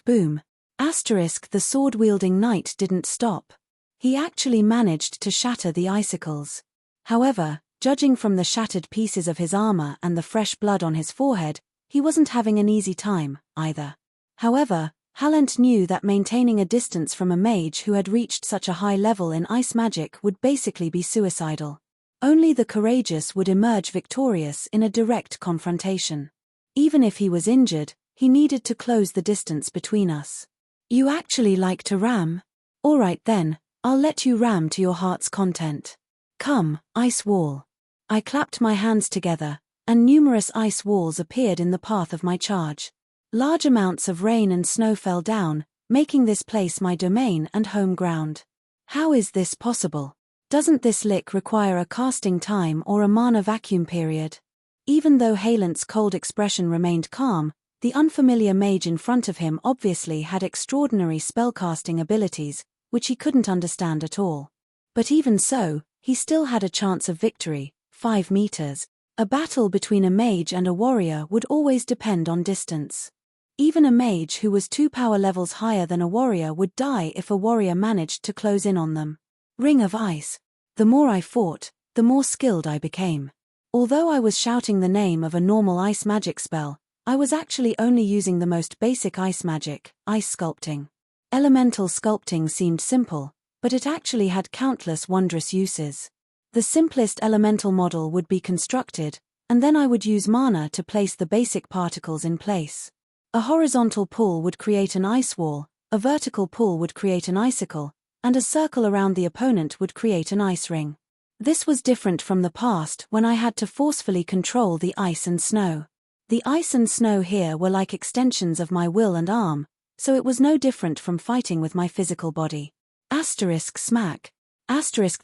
Boom. The sword-wielding knight didn't stop. He actually managed to shatter the icicles. However, judging from the shattered pieces of his armor and the fresh blood on his forehead, he wasn't having an easy time, either. However, Halent knew that maintaining a distance from a mage who had reached such a high level in ice magic would basically be suicidal. Only the courageous would emerge victorious in a direct confrontation. Even if he was injured, he needed to close the distance between us. "You actually like to ram? All right then, I'll let you ram to your heart's content. Come, ice wall." I clapped my hands together, and numerous ice walls appeared in the path of my charge. Large amounts of rain and snow fell down, making this place my domain and home ground. How is this possible? Doesn't this lick require a casting time or a mana vacuum period? Even though Halent's cold expression remained calm, the unfamiliar mage in front of him obviously had extraordinary spellcasting abilities, which he couldn't understand at all. But even so, he still had a chance of victory, 5 meters. A battle between a mage and a warrior would always depend on distance. Even a mage who was 2 power levels higher than a warrior would die if a warrior managed to close in on them. Ring of Ice. The more I fought, the more skilled I became. Although I was shouting the name of a normal ice magic spell, I was actually only using the most basic ice magic, ice sculpting. Elemental sculpting seemed simple, but it actually had countless wondrous uses. The simplest elemental model would be constructed, and then I would use mana to place the basic particles in place. A horizontal pull would create an ice wall, a vertical pull would create an icicle, and a circle around the opponent would create an ice ring. This was different from the past when I had to forcefully control the ice and snow. The ice and snow here were like extensions of my will and arm, so it was no different from fighting with my physical body. Smack.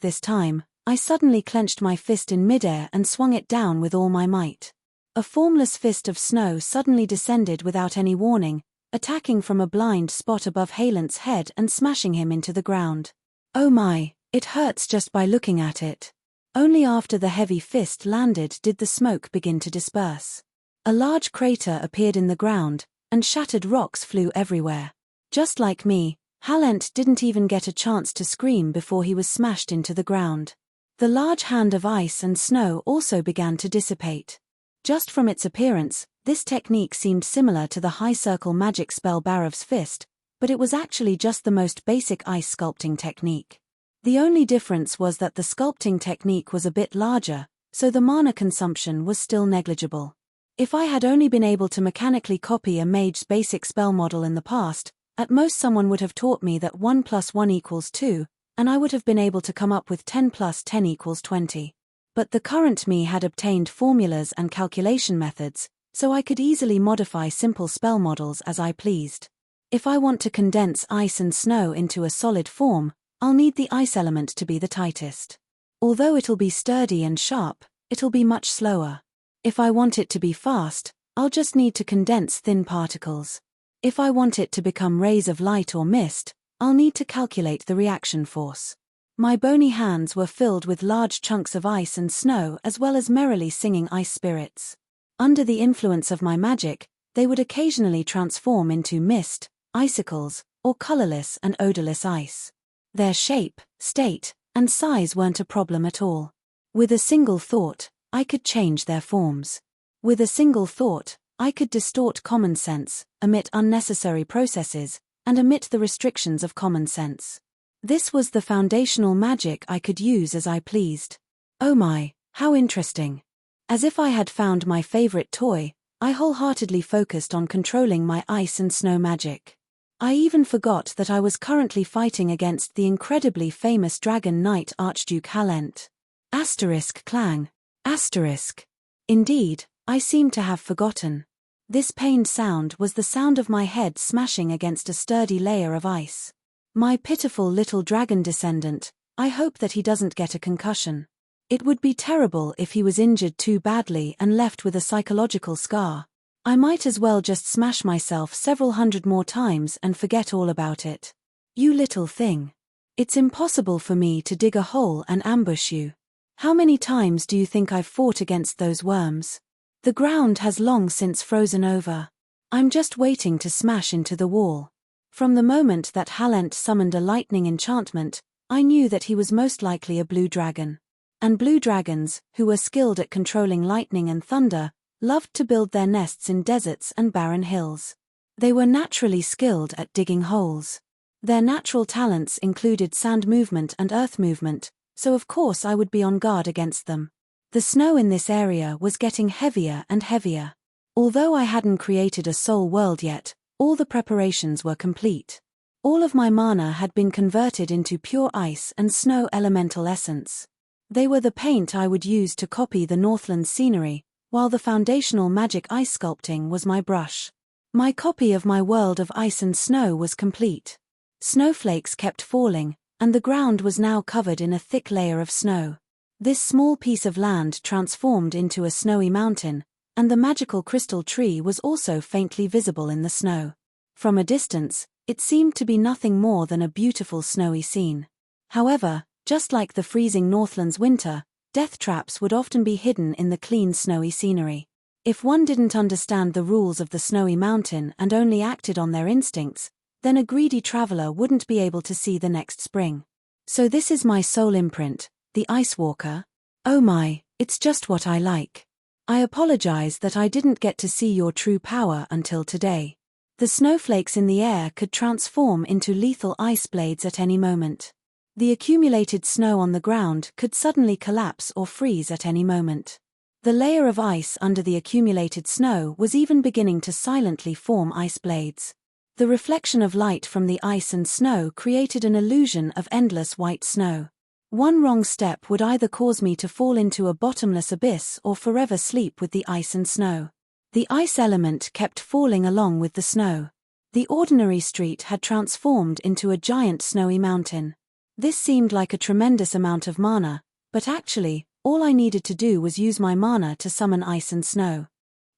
This time, I suddenly clenched my fist in midair and swung it down with all my might. A formless fist of snow suddenly descended without any warning, attacking from a blind spot above Halent's head and smashing him into the ground. Oh my, it hurts just by looking at it. Only after the heavy fist landed did the smoke begin to disperse. A large crater appeared in the ground, and shattered rocks flew everywhere. Just like me, Halent didn't even get a chance to scream before he was smashed into the ground. The large hand of ice and snow also began to dissipate. Just from its appearance, this technique seemed similar to the high circle magic spell Barov's fist, but it was actually just the most basic ice sculpting technique. The only difference was that the sculpting technique was a bit larger, so the mana consumption was still negligible. If I had only been able to mechanically copy a mage's basic spell model in the past, at most someone would have taught me that 1 + 1 = 2, and I would have been able to come up with 10 + 10 = 20. But the current me had obtained formulas and calculation methods, so I could easily modify simple spell models as I pleased. If I want to condense ice and snow into a solid form, I'll need the ice element to be the tightest. Although it'll be sturdy and sharp, it'll be much slower. If I want it to be fast, I'll just need to condense thin particles. If I want it to become rays of light or mist, I'll need to calculate the reaction force. My bony hands were filled with large chunks of ice and snow as well as merrily singing ice spirits. Under the influence of my magic, they would occasionally transform into mist, icicles, or colorless and odorless ice. Their shape, state, and size weren't a problem at all. With a single thought, I could change their forms. With a single thought, I could distort common sense, omit unnecessary processes, and omit the restrictions of common sense. This was the foundational magic I could use as I pleased. Oh my, how interesting. As if I had found my favorite toy, I wholeheartedly focused on controlling my ice and snow magic. I even forgot that I was currently fighting against the incredibly famous Dragon Knight Archduke Halent. Clang. Indeed, I seemed to have forgotten. This pained sound was the sound of my head smashing against a sturdy layer of ice. My pitiful little dragon descendant, I hope that he doesn't get a concussion. It would be terrible if he was injured too badly and left with a psychological scar. I might as well just smash myself several hundred more times and forget all about it. You little thing. It's impossible for me to dig a hole and ambush you. How many times do you think I've fought against those worms? The ground has long since frozen over. I'm just waiting to smash into the wall. From the moment that Halent summoned a lightning enchantment, I knew that he was most likely a blue dragon. And blue dragons, who were skilled at controlling lightning and thunder, loved to build their nests in deserts and barren hills. They were naturally skilled at digging holes. Their natural talents included sand movement and earth movement, so of course I would be on guard against them. The snow in this area was getting heavier and heavier. Although I hadn't created a soul world yet, all the preparations were complete. All of my mana had been converted into pure ice and snow elemental essence. They were the paint I would use to copy the Northland scenery, while the foundational magic ice sculpting was my brush. My copy of my world of ice and snow was complete. Snowflakes kept falling, and the ground was now covered in a thick layer of snow. This small piece of land transformed into a snowy mountain, and the magical crystal tree was also faintly visible in the snow. From a distance, it seemed to be nothing more than a beautiful snowy scene. However, just like the freezing Northland's winter, death traps would often be hidden in the clean snowy scenery. If one didn't understand the rules of the snowy mountain and only acted on their instincts, then a greedy traveler wouldn't be able to see the next spring. So this is my soul imprint, the Ice Walker. Oh my, it's just what I like. I apologize that I didn't get to see your true power until today. The snowflakes in the air could transform into lethal ice blades at any moment. The accumulated snow on the ground could suddenly collapse or freeze at any moment. The layer of ice under the accumulated snow was even beginning to silently form ice blades. The reflection of light from the ice and snow created an illusion of endless white snow. One wrong step would either cause me to fall into a bottomless abyss or forever sleep with the ice and snow. The ice element kept falling along with the snow. The ordinary street had transformed into a giant snowy mountain. This seemed like a tremendous amount of mana, but actually, all I needed to do was use my mana to summon ice and snow.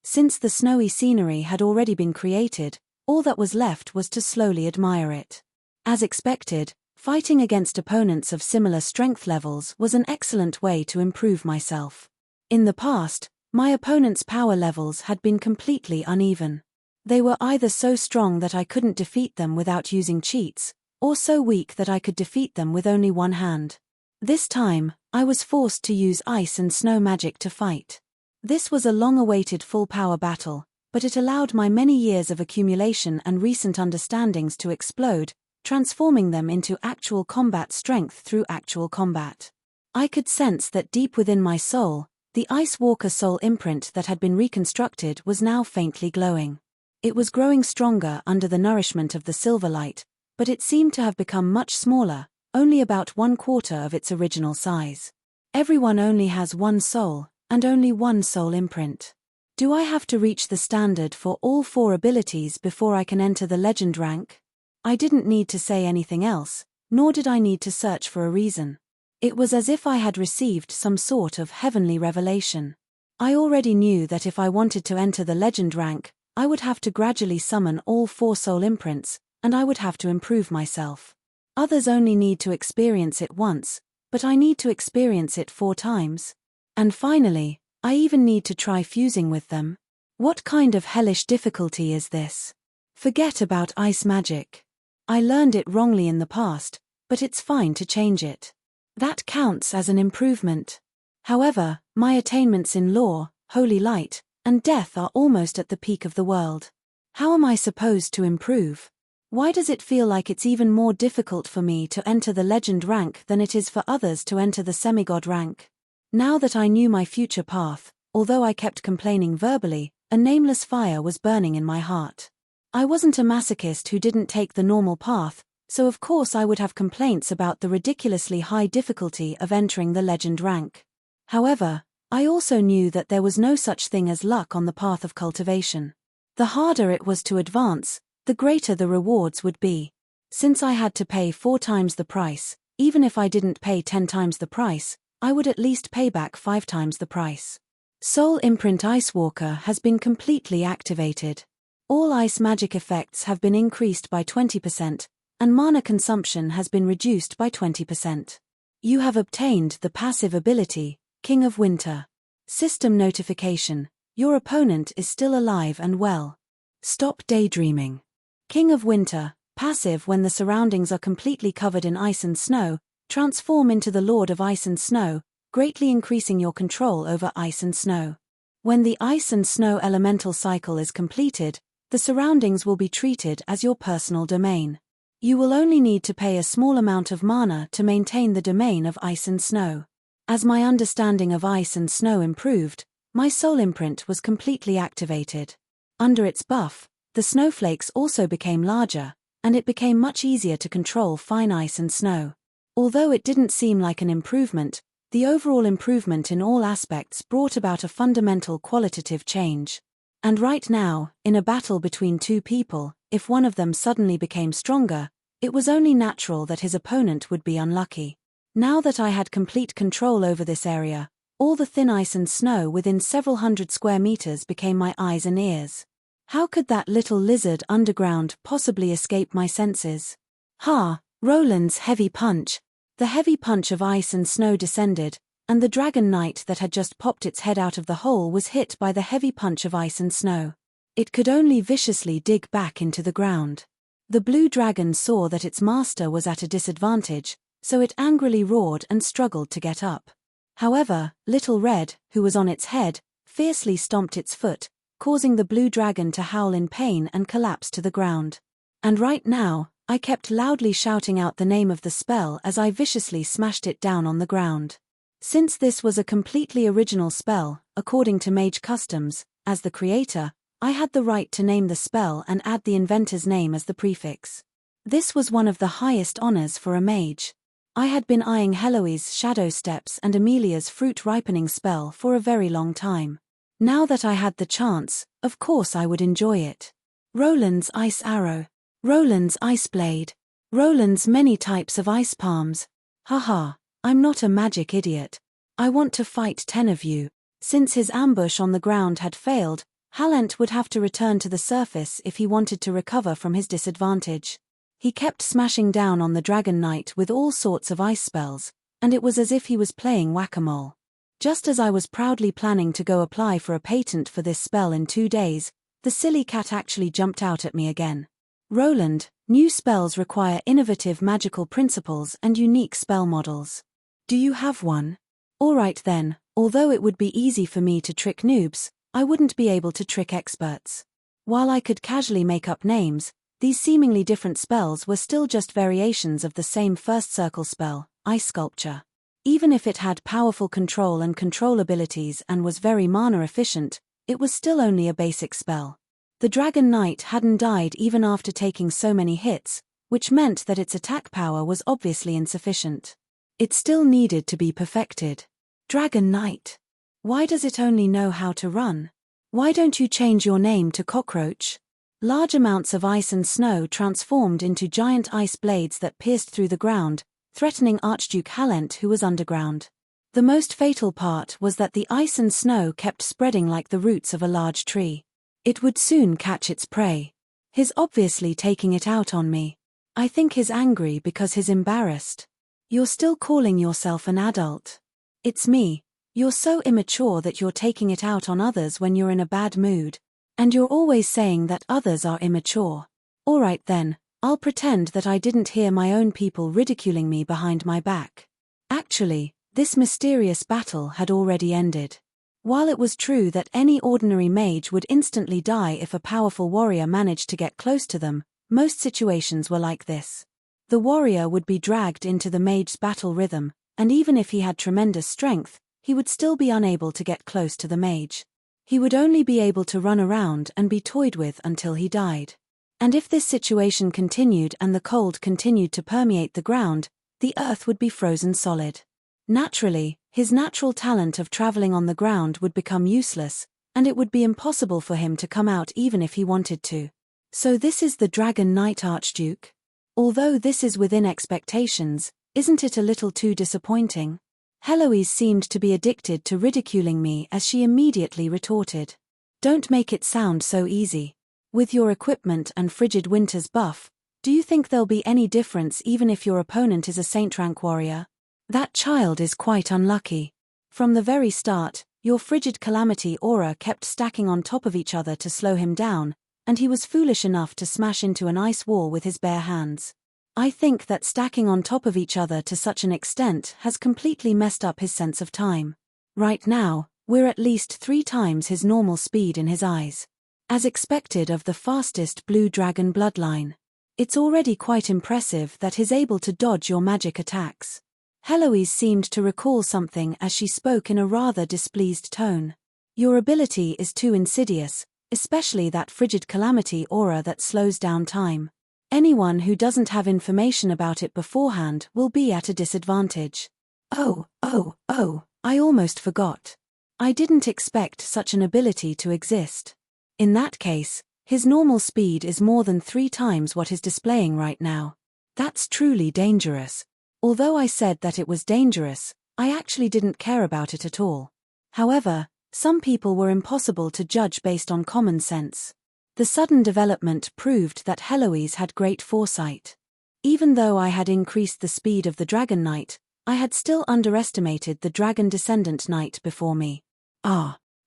Since the snowy scenery had already been created, all that was left was to slowly admire it. As expected, fighting against opponents of similar strength levels was an excellent way to improve myself. In the past, my opponents' power levels had been completely uneven. They were either so strong that I couldn't defeat them without using cheats, or so weak that I could defeat them with only one hand. This time, I was forced to use ice and snow magic to fight. This was a long-awaited full-power battle, but it allowed my many years of accumulation and recent understandings to explode, transforming them into actual combat strength through actual combat. I could sense that deep within my soul, the Ice Walker soul imprint that had been reconstructed was now faintly glowing. It was growing stronger under the nourishment of the silver light, but it seemed to have become much smaller, only about 1/4 of its original size. Everyone only has one soul, and only one soul imprint. Do I have to reach the standard for all 4 abilities before I can enter the legend rank? I didn't need to say anything else, nor did I need to search for a reason. It was as if I had received some sort of heavenly revelation. I already knew that if I wanted to enter the legend rank, I would have to gradually summon all 4 soul imprints, and I would have to improve myself. Others only need to experience it once, but I need to experience it 4 times. And finally, I even need to try fusing with them. What kind of hellish difficulty is this? Forget about ice magic. I learned it wrongly in the past, but it's fine to change it. That counts as an improvement. However, my attainments in law, holy light, and death are almost at the peak of the world. How am I supposed to improve? Why does it feel like it's even more difficult for me to enter the legend rank than it is for others to enter the semigod rank? Now that I knew my future path, although I kept complaining verbally, a nameless fire was burning in my heart. I wasn't a masochist who didn't take the normal path, so of course I would have complaints about the ridiculously high difficulty of entering the legend rank. However, I also knew that there was no such thing as luck on the path of cultivation. The harder it was to advance, the greater the rewards would be. Since I had to pay 4 times the price, even if I didn't pay 10 times the price, I would at least pay back 5 times the price. Soul Imprint Ice Walker has been completely activated. All ice magic effects have been increased by 20%, and mana consumption has been reduced by 20%. You have obtained the passive ability, King of Winter. System notification: your opponent is still alive and well. Stop daydreaming. King of Winter, passive: when the surroundings are completely covered in ice and snow, transform into the Lord of Ice and Snow, greatly increasing your control over ice and snow. When the ice and snow elemental cycle is completed, the surroundings will be treated as your personal domain. You will only need to pay a small amount of mana to maintain the domain of ice and snow. As my understanding of ice and snow improved, my soul imprint was completely activated. Under its buff, the snowflakes also became larger, and it became much easier to control fine ice and snow. Although it didn't seem like an improvement, the overall improvement in all aspects brought about a fundamental qualitative change. And right now, in a battle between 2 people, if one of them suddenly became stronger, it was only natural that his opponent would be unlucky. Now that I had complete control over this area, all the thin ice and snow within several hundred square meters became my eyes and ears. How could that little lizard underground possibly escape my senses? Ha! Roland's heavy punch. The heavy punch of ice and snow descended, and the dragon knight that had just popped its head out of the hole was hit by the heavy punch of ice and snow. It could only viciously dig back into the ground. The blue dragon saw that its master was at a disadvantage, so it angrily roared and struggled to get up. However, Little Red, who was on its head, fiercely stomped its foot, causing the blue dragon to howl in pain and collapse to the ground. And right now, I kept loudly shouting out the name of the spell as I viciously smashed it down on the ground. Since this was a completely original spell, according to Mage Customs, as the creator, I had the right to name the spell and add the inventor's name as the prefix. This was one of the highest honors for a mage. I had been eyeing Heloise's Shadow Steps and Amelia's Fruit Ripening spell for a very long time. Now that I had the chance, of course I would enjoy it. Roland's Ice Arrow. Roland's Ice Blade. Roland's many types of ice palms. Haha, I'm not a magic idiot. I want to fight 10 of you. Since his ambush on the ground had failed, Halent would have to return to the surface if he wanted to recover from his disadvantage. He kept smashing down on the Dragon Knight with all sorts of ice spells, and it was as if he was playing whack-a-mole. Just as I was proudly planning to go apply for a patent for this spell in 2 days, the silly cat actually jumped out at me again. Roland, new spells require innovative magical principles and unique spell models. Do you have one? Alright then, although it would be easy for me to trick noobs, I wouldn't be able to trick experts. While I could casually make up names, these seemingly different spells were still just variations of the same first circle spell, Ice Sculpture. Even if it had powerful control and control abilities and was very mana efficient, it was still only a basic spell. The Dragon Knight hadn't died even after taking so many hits, which meant that its attack power was obviously insufficient. It still needed to be perfected. Dragon Knight. Why does it only know how to run? Why don't you change your name to Cockroach? Large amounts of ice and snow transformed into giant ice blades that pierced through the ground, threatening Archduke Halent, who was underground. The most fatal part was that the ice and snow kept spreading like the roots of a large tree. It would soon catch its prey. He's obviously taking it out on me. I think he's angry because he's embarrassed. You're still calling yourself an adult. It's me. You're so immature that you're taking it out on others when you're in a bad mood. And you're always saying that others are immature. Alright then, I'll pretend that I didn't hear my own people ridiculing me behind my back. Actually, this mysterious battle had already ended. While it was true that any ordinary mage would instantly die if a powerful warrior managed to get close to them, most situations were like this. The warrior would be dragged into the mage's battle rhythm, and even if he had tremendous strength, he would still be unable to get close to the mage. He would only be able to run around and be toyed with until he died. And if this situation continued and the cold continued to permeate the ground, the earth would be frozen solid. Naturally, his natural talent of traveling on the ground would become useless, and it would be impossible for him to come out even if he wanted to. So this is the Dragon Knight Archduke? Although this is within expectations, isn't it a little too disappointing? Heloise seemed to be addicted to ridiculing me as she immediately retorted. Don't make it sound so easy. With your equipment and frigid winter's buff, do you think there'll be any difference even if your opponent is a saint rank warrior? That child is quite unlucky. From the very start, your frigid calamity aura kept stacking on top of each other to slow him down, and he was foolish enough to smash into an ice wall with his bare hands. I think that stacking on top of each other to such an extent has completely messed up his sense of time. Right now, we're at least 3 times his normal speed in his eyes. As expected of the fastest blue dragon bloodline. It's already quite impressive that he's able to dodge your magic attacks. Heloise seemed to recall something as she spoke in a rather displeased tone. Your ability is too insidious, especially that frigid calamity aura that slows down time. Anyone who doesn't have information about it beforehand will be at a disadvantage. Oh, I almost forgot. I didn't expect such an ability to exist. In that case, his normal speed is more than 3 times what he's displaying right now. That's truly dangerous. Although I said that it was dangerous, I actually didn't care about it at all. However, some people were impossible to judge based on common sense. The sudden development proved that Heloise had great foresight. Even though I had increased the speed of the Dragon Knight, I had still underestimated the Dragon Descendant Knight before me.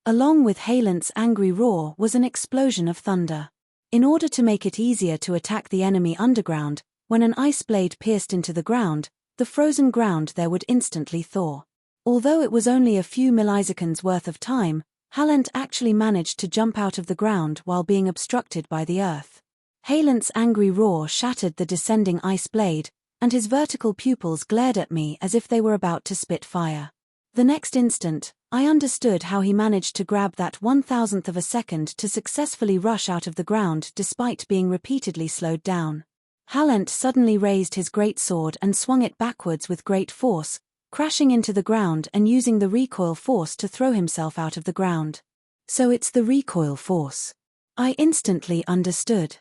Along with Halent's angry roar was an explosion of thunder. In order to make it easier to attack the enemy underground, when an ice blade pierced into the ground, the frozen ground there would instantly thaw. Although it was only a few milliseconds worth of time, Halent actually managed to jump out of the ground while being obstructed by the earth. Halent's angry roar shattered the descending ice blade, and his vertical pupils glared at me as if they were about to spit fire. The next instant, I understood how he managed to grab that 1,000th of a second to successfully rush out of the ground despite being repeatedly slowed down. Halent suddenly raised his great sword and swung it backwards with great force, crashing into the ground and using the recoil force to throw himself out of the ground. So it's the recoil force. I instantly understood.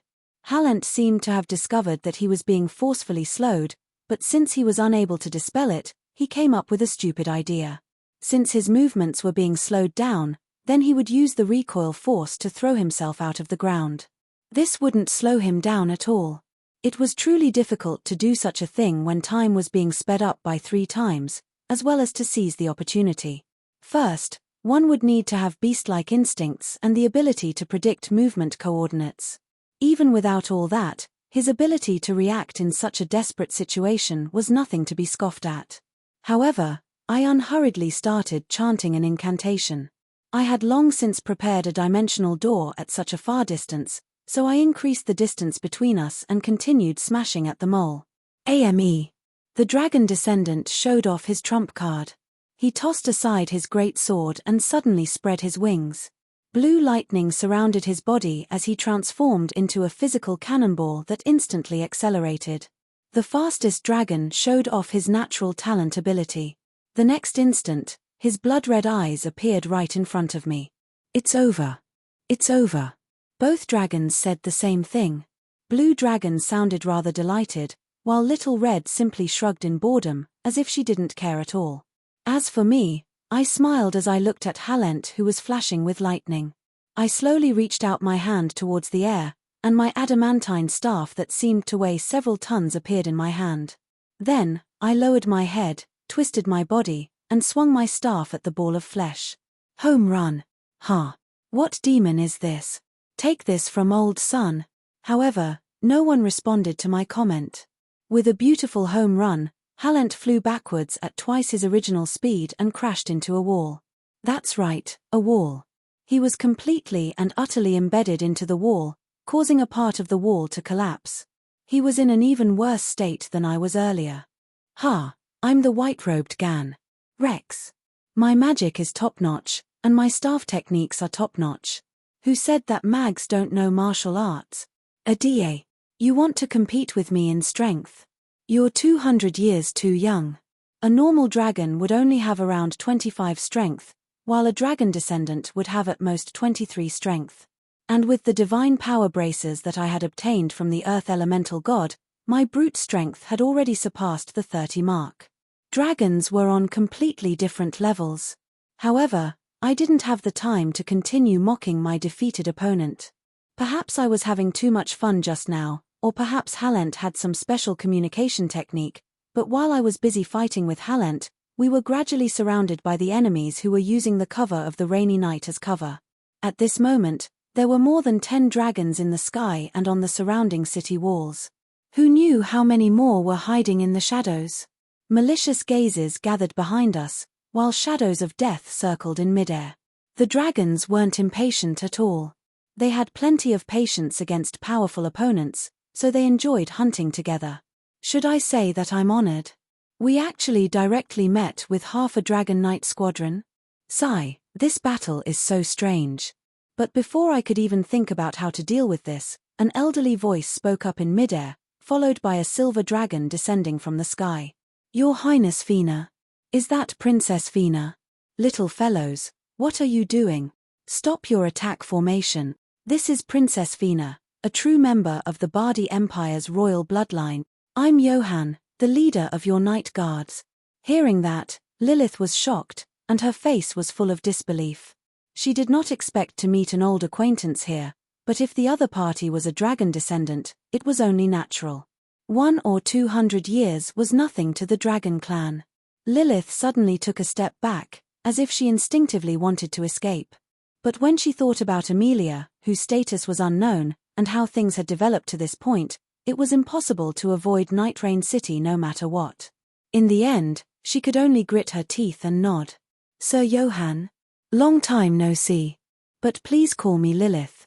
Halent seemed to have discovered that he was being forcefully slowed, but since he was unable to dispel it, he came up with a stupid idea. Since his movements were being slowed down, Then he would use the recoil force to throw himself out of the ground. This wouldn't slow him down at all. It was truly difficult to do such a thing when time was being sped up by 3 times, as well as to seize the opportunity. First, one would need to have beast-like instincts and the ability to predict movement coordinates. Even without all that, his ability to react in such a desperate situation was nothing to be scoffed at. However, I unhurriedly started chanting an incantation. I had long since prepared a dimensional door at such a far distance, so I increased the distance between us and continued smashing at the mole. AME. The dragon descendant showed off his trump card. He tossed aside his great sword and suddenly spread his wings. Blue lightning surrounded his body as he transformed into a physical cannonball that instantly accelerated. The fastest dragon showed off his natural talent ability. The next instant, his blood-red eyes appeared right in front of me. It's over. It's over. Both dragons said the same thing. Blue Dragon sounded rather delighted, while Little Red simply shrugged in boredom, as if she didn't care at all. As for me, I smiled as I looked at Halent, who was flashing with lightning. I slowly reached out my hand towards the air, and my adamantine staff that seemed to weigh several tons appeared in my hand. Then, I lowered my head, twisted my body, and swung my staff at the ball of flesh. Home run. Ha! What demon is this? Take this from old son. However, no one responded to my comment. With a beautiful home run, Halent flew backwards at twice his original speed and crashed into a wall. That's right, a wall. He was completely and utterly embedded into the wall, causing a part of the wall to collapse. He was in an even worse state than I was earlier. Ha! I'm the white-robed Gan. Rex. My magic is top-notch, and my staff techniques are top-notch. Who said that mags don't know martial arts? Adie. You want to compete with me in strength? You're 200 years too young. A normal dragon would only have around 25 strength, while a dragon descendant would have at most 23 strength. And with the divine power braces that I had obtained from the earth elemental god, my brute strength had already surpassed the 30 mark. Dragons were on completely different levels. However, I didn't have the time to continue mocking my defeated opponent. Perhaps I was having too much fun just now, or perhaps Halent had some special communication technique, but while I was busy fighting with Halent, we were gradually surrounded by the enemies who were using the cover of the rainy night as cover. At this moment, there were more than 10 dragons in the sky and on the surrounding city walls. Who knew how many more were hiding in the shadows? Malicious gazes gathered behind us, while shadows of death circled in midair. The dragons weren't impatient at all. They had plenty of patience against powerful opponents, so they enjoyed hunting together. Should I say that I'm honored? We actually directly met with half a Dragon Knight squadron. Sigh, this battle is so strange. But before I could even think about how to deal with this, an elderly voice spoke up in midair, followed by a silver dragon descending from the sky. Your Highness Fina. Is that Princess Fina? Little fellows, what are you doing? Stop your attack formation. This is Princess Fina, a true member of the Bardi Empire's royal bloodline. I'm Johann, the leader of your Night Guards. Hearing that, Lilith was shocked, and her face was full of disbelief. She did not expect to meet an old acquaintance here, but if the other party was a dragon descendant, it was only natural. 100 or 200 years was nothing to the dragon clan. Lilith suddenly took a step back, as if she instinctively wanted to escape. But when she thought about Amelia, whose status was unknown, and how things had developed to this point, it was impossible to avoid Night Rain City no matter what. In the end, she could only grit her teeth and nod. Sir Johann? Long time no see. But please call me Lilith.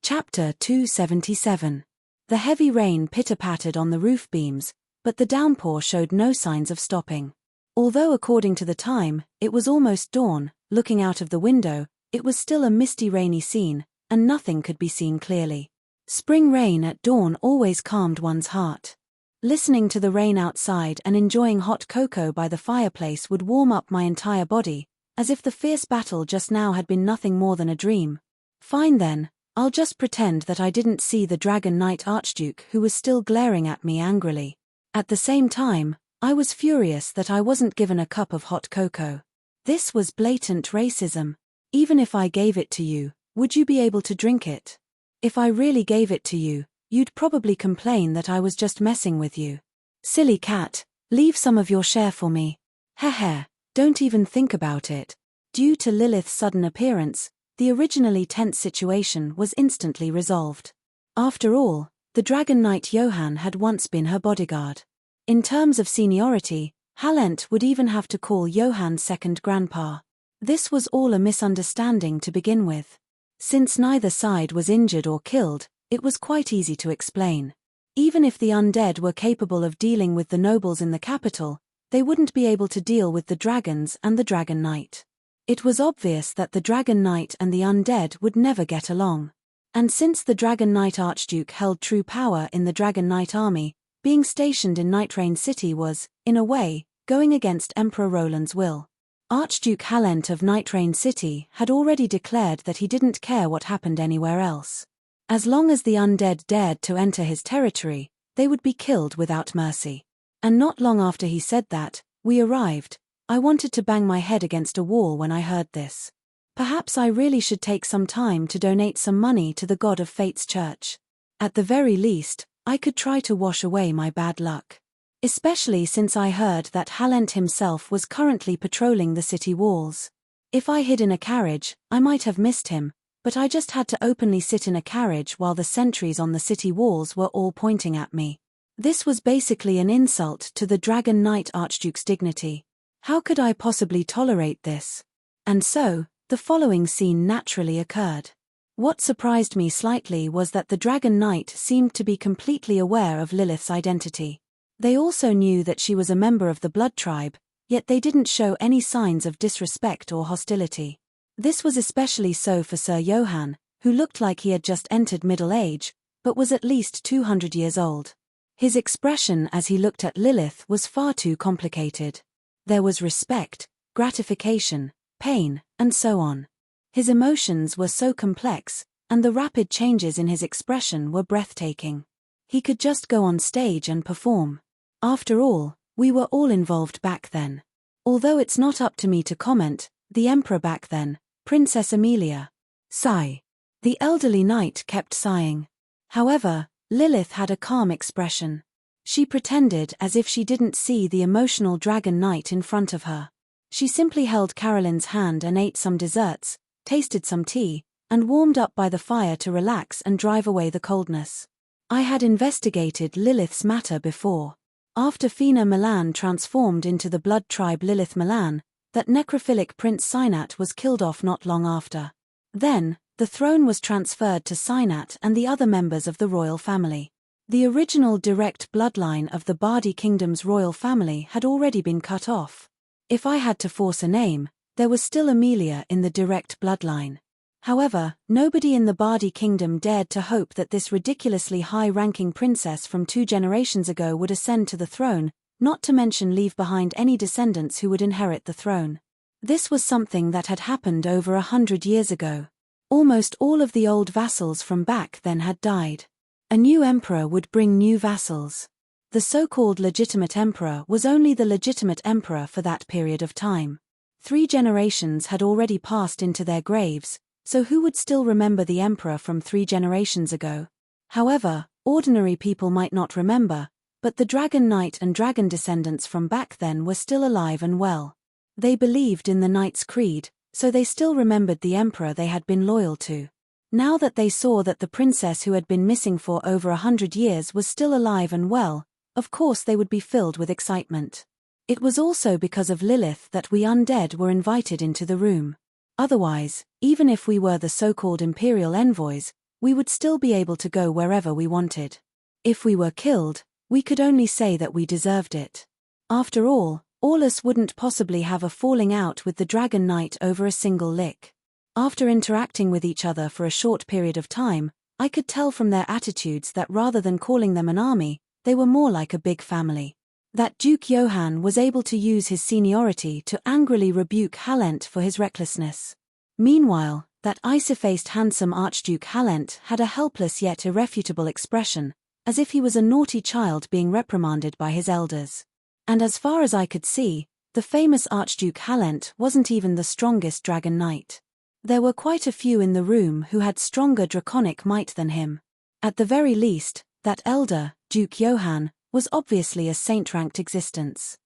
Chapter 277. The heavy rain pitter-pattered on the roof beams, but the downpour showed no signs of stopping. Although according to the time, it was almost dawn, looking out of the window, it was still a misty rainy scene, and nothing could be seen clearly. Spring rain at dawn always calmed one's heart. Listening to the rain outside and enjoying hot cocoa by the fireplace would warm up my entire body, as if the fierce battle just now had been nothing more than a dream. Fine then, I'll just pretend that I didn't see the Dragon Knight Archduke who was still glaring at me angrily. At the same time, I was furious that I wasn't given a cup of hot cocoa. This was blatant racism. Even if I gave it to you, would you be able to drink it? If I really gave it to you, you'd probably complain that I was just messing with you. Silly cat, leave some of your share for me. Heh, don't even think about it. Due to Lilith's sudden appearance, the originally tense situation was instantly resolved. After all, the Dragon Knight Johann had once been her bodyguard. In terms of seniority, Halent would even have to call Johann second grandpa. This was all a misunderstanding to begin with. Since neither side was injured or killed, it was quite easy to explain. Even if the undead were capable of dealing with the nobles in the capital, they wouldn't be able to deal with the dragons and the Dragon Knight. It was obvious that the Dragon Knight and the undead would never get along. And since the Dragon Knight Archduke held true power in the Dragon Knight army, being stationed in Nightrain City was, in a way, going against Emperor Roland's will. Archduke Halent of Nightrain City had already declared that he didn't care what happened anywhere else. As long as the undead dared to enter his territory, they would be killed without mercy. And not long after he said that, we arrived. I wanted to bang my head against a wall when I heard this. Perhaps I really should take some time to donate some money to the God of Fate's church. At the very least, I could try to wash away my bad luck. Especially since I heard that Halent himself was currently patrolling the city walls. If I hid in a carriage, I might have missed him, but I just had to openly sit in a carriage while the sentries on the city walls were all pointing at me. This was basically an insult to the Dragon Knight Archduke's dignity. How could I possibly tolerate this? And so, the following scene naturally occurred. What surprised me slightly was that the Dragon Knight seemed to be completely aware of Lilith's identity. They also knew that she was a member of the Blood Tribe, yet they didn't show any signs of disrespect or hostility. This was especially so for Sir Johann, who looked like he had just entered middle age, but was at least 200 years old. His expression as he looked at Lilith was far too complicated. There was respect, gratification, pain, and so on. His emotions were so complex, and the rapid changes in his expression were breathtaking. He could just go on stage and perform. After all, we were all involved back then. Although it's not up to me to comment, the emperor back then, Princess Amelia. Sigh. The elderly knight kept sighing. However, Lilith had a calm expression. She pretended as if she didn't see the emotional Dragon Knight in front of her. She simply held Caroline's hand and ate some desserts, tasted some tea, and warmed up by the fire to relax and drive away the coldness. I had investigated Lilith's matter before. After Fina Milan transformed into the blood tribe Lilith Milan, that necrophilic Prince Sinat was killed off not long after. Then, the throne was transferred to Sinat and the other members of the royal family. The original direct bloodline of the Bardi Kingdom's royal family had already been cut off. If I had to force a name, there was still Amelia in the direct bloodline. However, nobody in the Bardi Kingdom dared to hope that this ridiculously high-ranking princess from 2 generations ago would ascend to the throne, not to mention leave behind any descendants who would inherit the throne. This was something that had happened over 100 years ago. Almost all of the old vassals from back then had died. A new emperor would bring new vassals. The so-called legitimate emperor was only the legitimate emperor for that period of time. 3 generations had already passed into their graves, so who would still remember the emperor from 3 generations ago? However, ordinary people might not remember, but the Dragon Knight and dragon descendants from back then were still alive and well. They believed in the Knight's Creed, so they still remembered the emperor they had been loyal to. Now that they saw that the princess who had been missing for over 100 years was still alive and well, of course they would be filled with excitement. It was also because of Lilith that we undead were invited into the room. Otherwise, even if we were the so-called imperial envoys, we would still be able to go wherever we wanted. If we were killed, we could only say that we deserved it. After all us wouldn't possibly have a falling out with the Dragon Knight over a single lick. After interacting with each other for a short period of time, I could tell from their attitudes that rather than calling them an army, they were more like a big family. That Duke Johann was able to use his seniority to angrily rebuke Halent for his recklessness. Meanwhile, that icy-faced handsome Archduke Halent had a helpless yet irrefutable expression, as if he was a naughty child being reprimanded by his elders. And as far as I could see, the famous Archduke Halent wasn't even the strongest Dragon Knight. There were quite a few in the room who had stronger draconic might than him. At the very least, that elder, Duke Johann, was obviously a saint-ranked existence.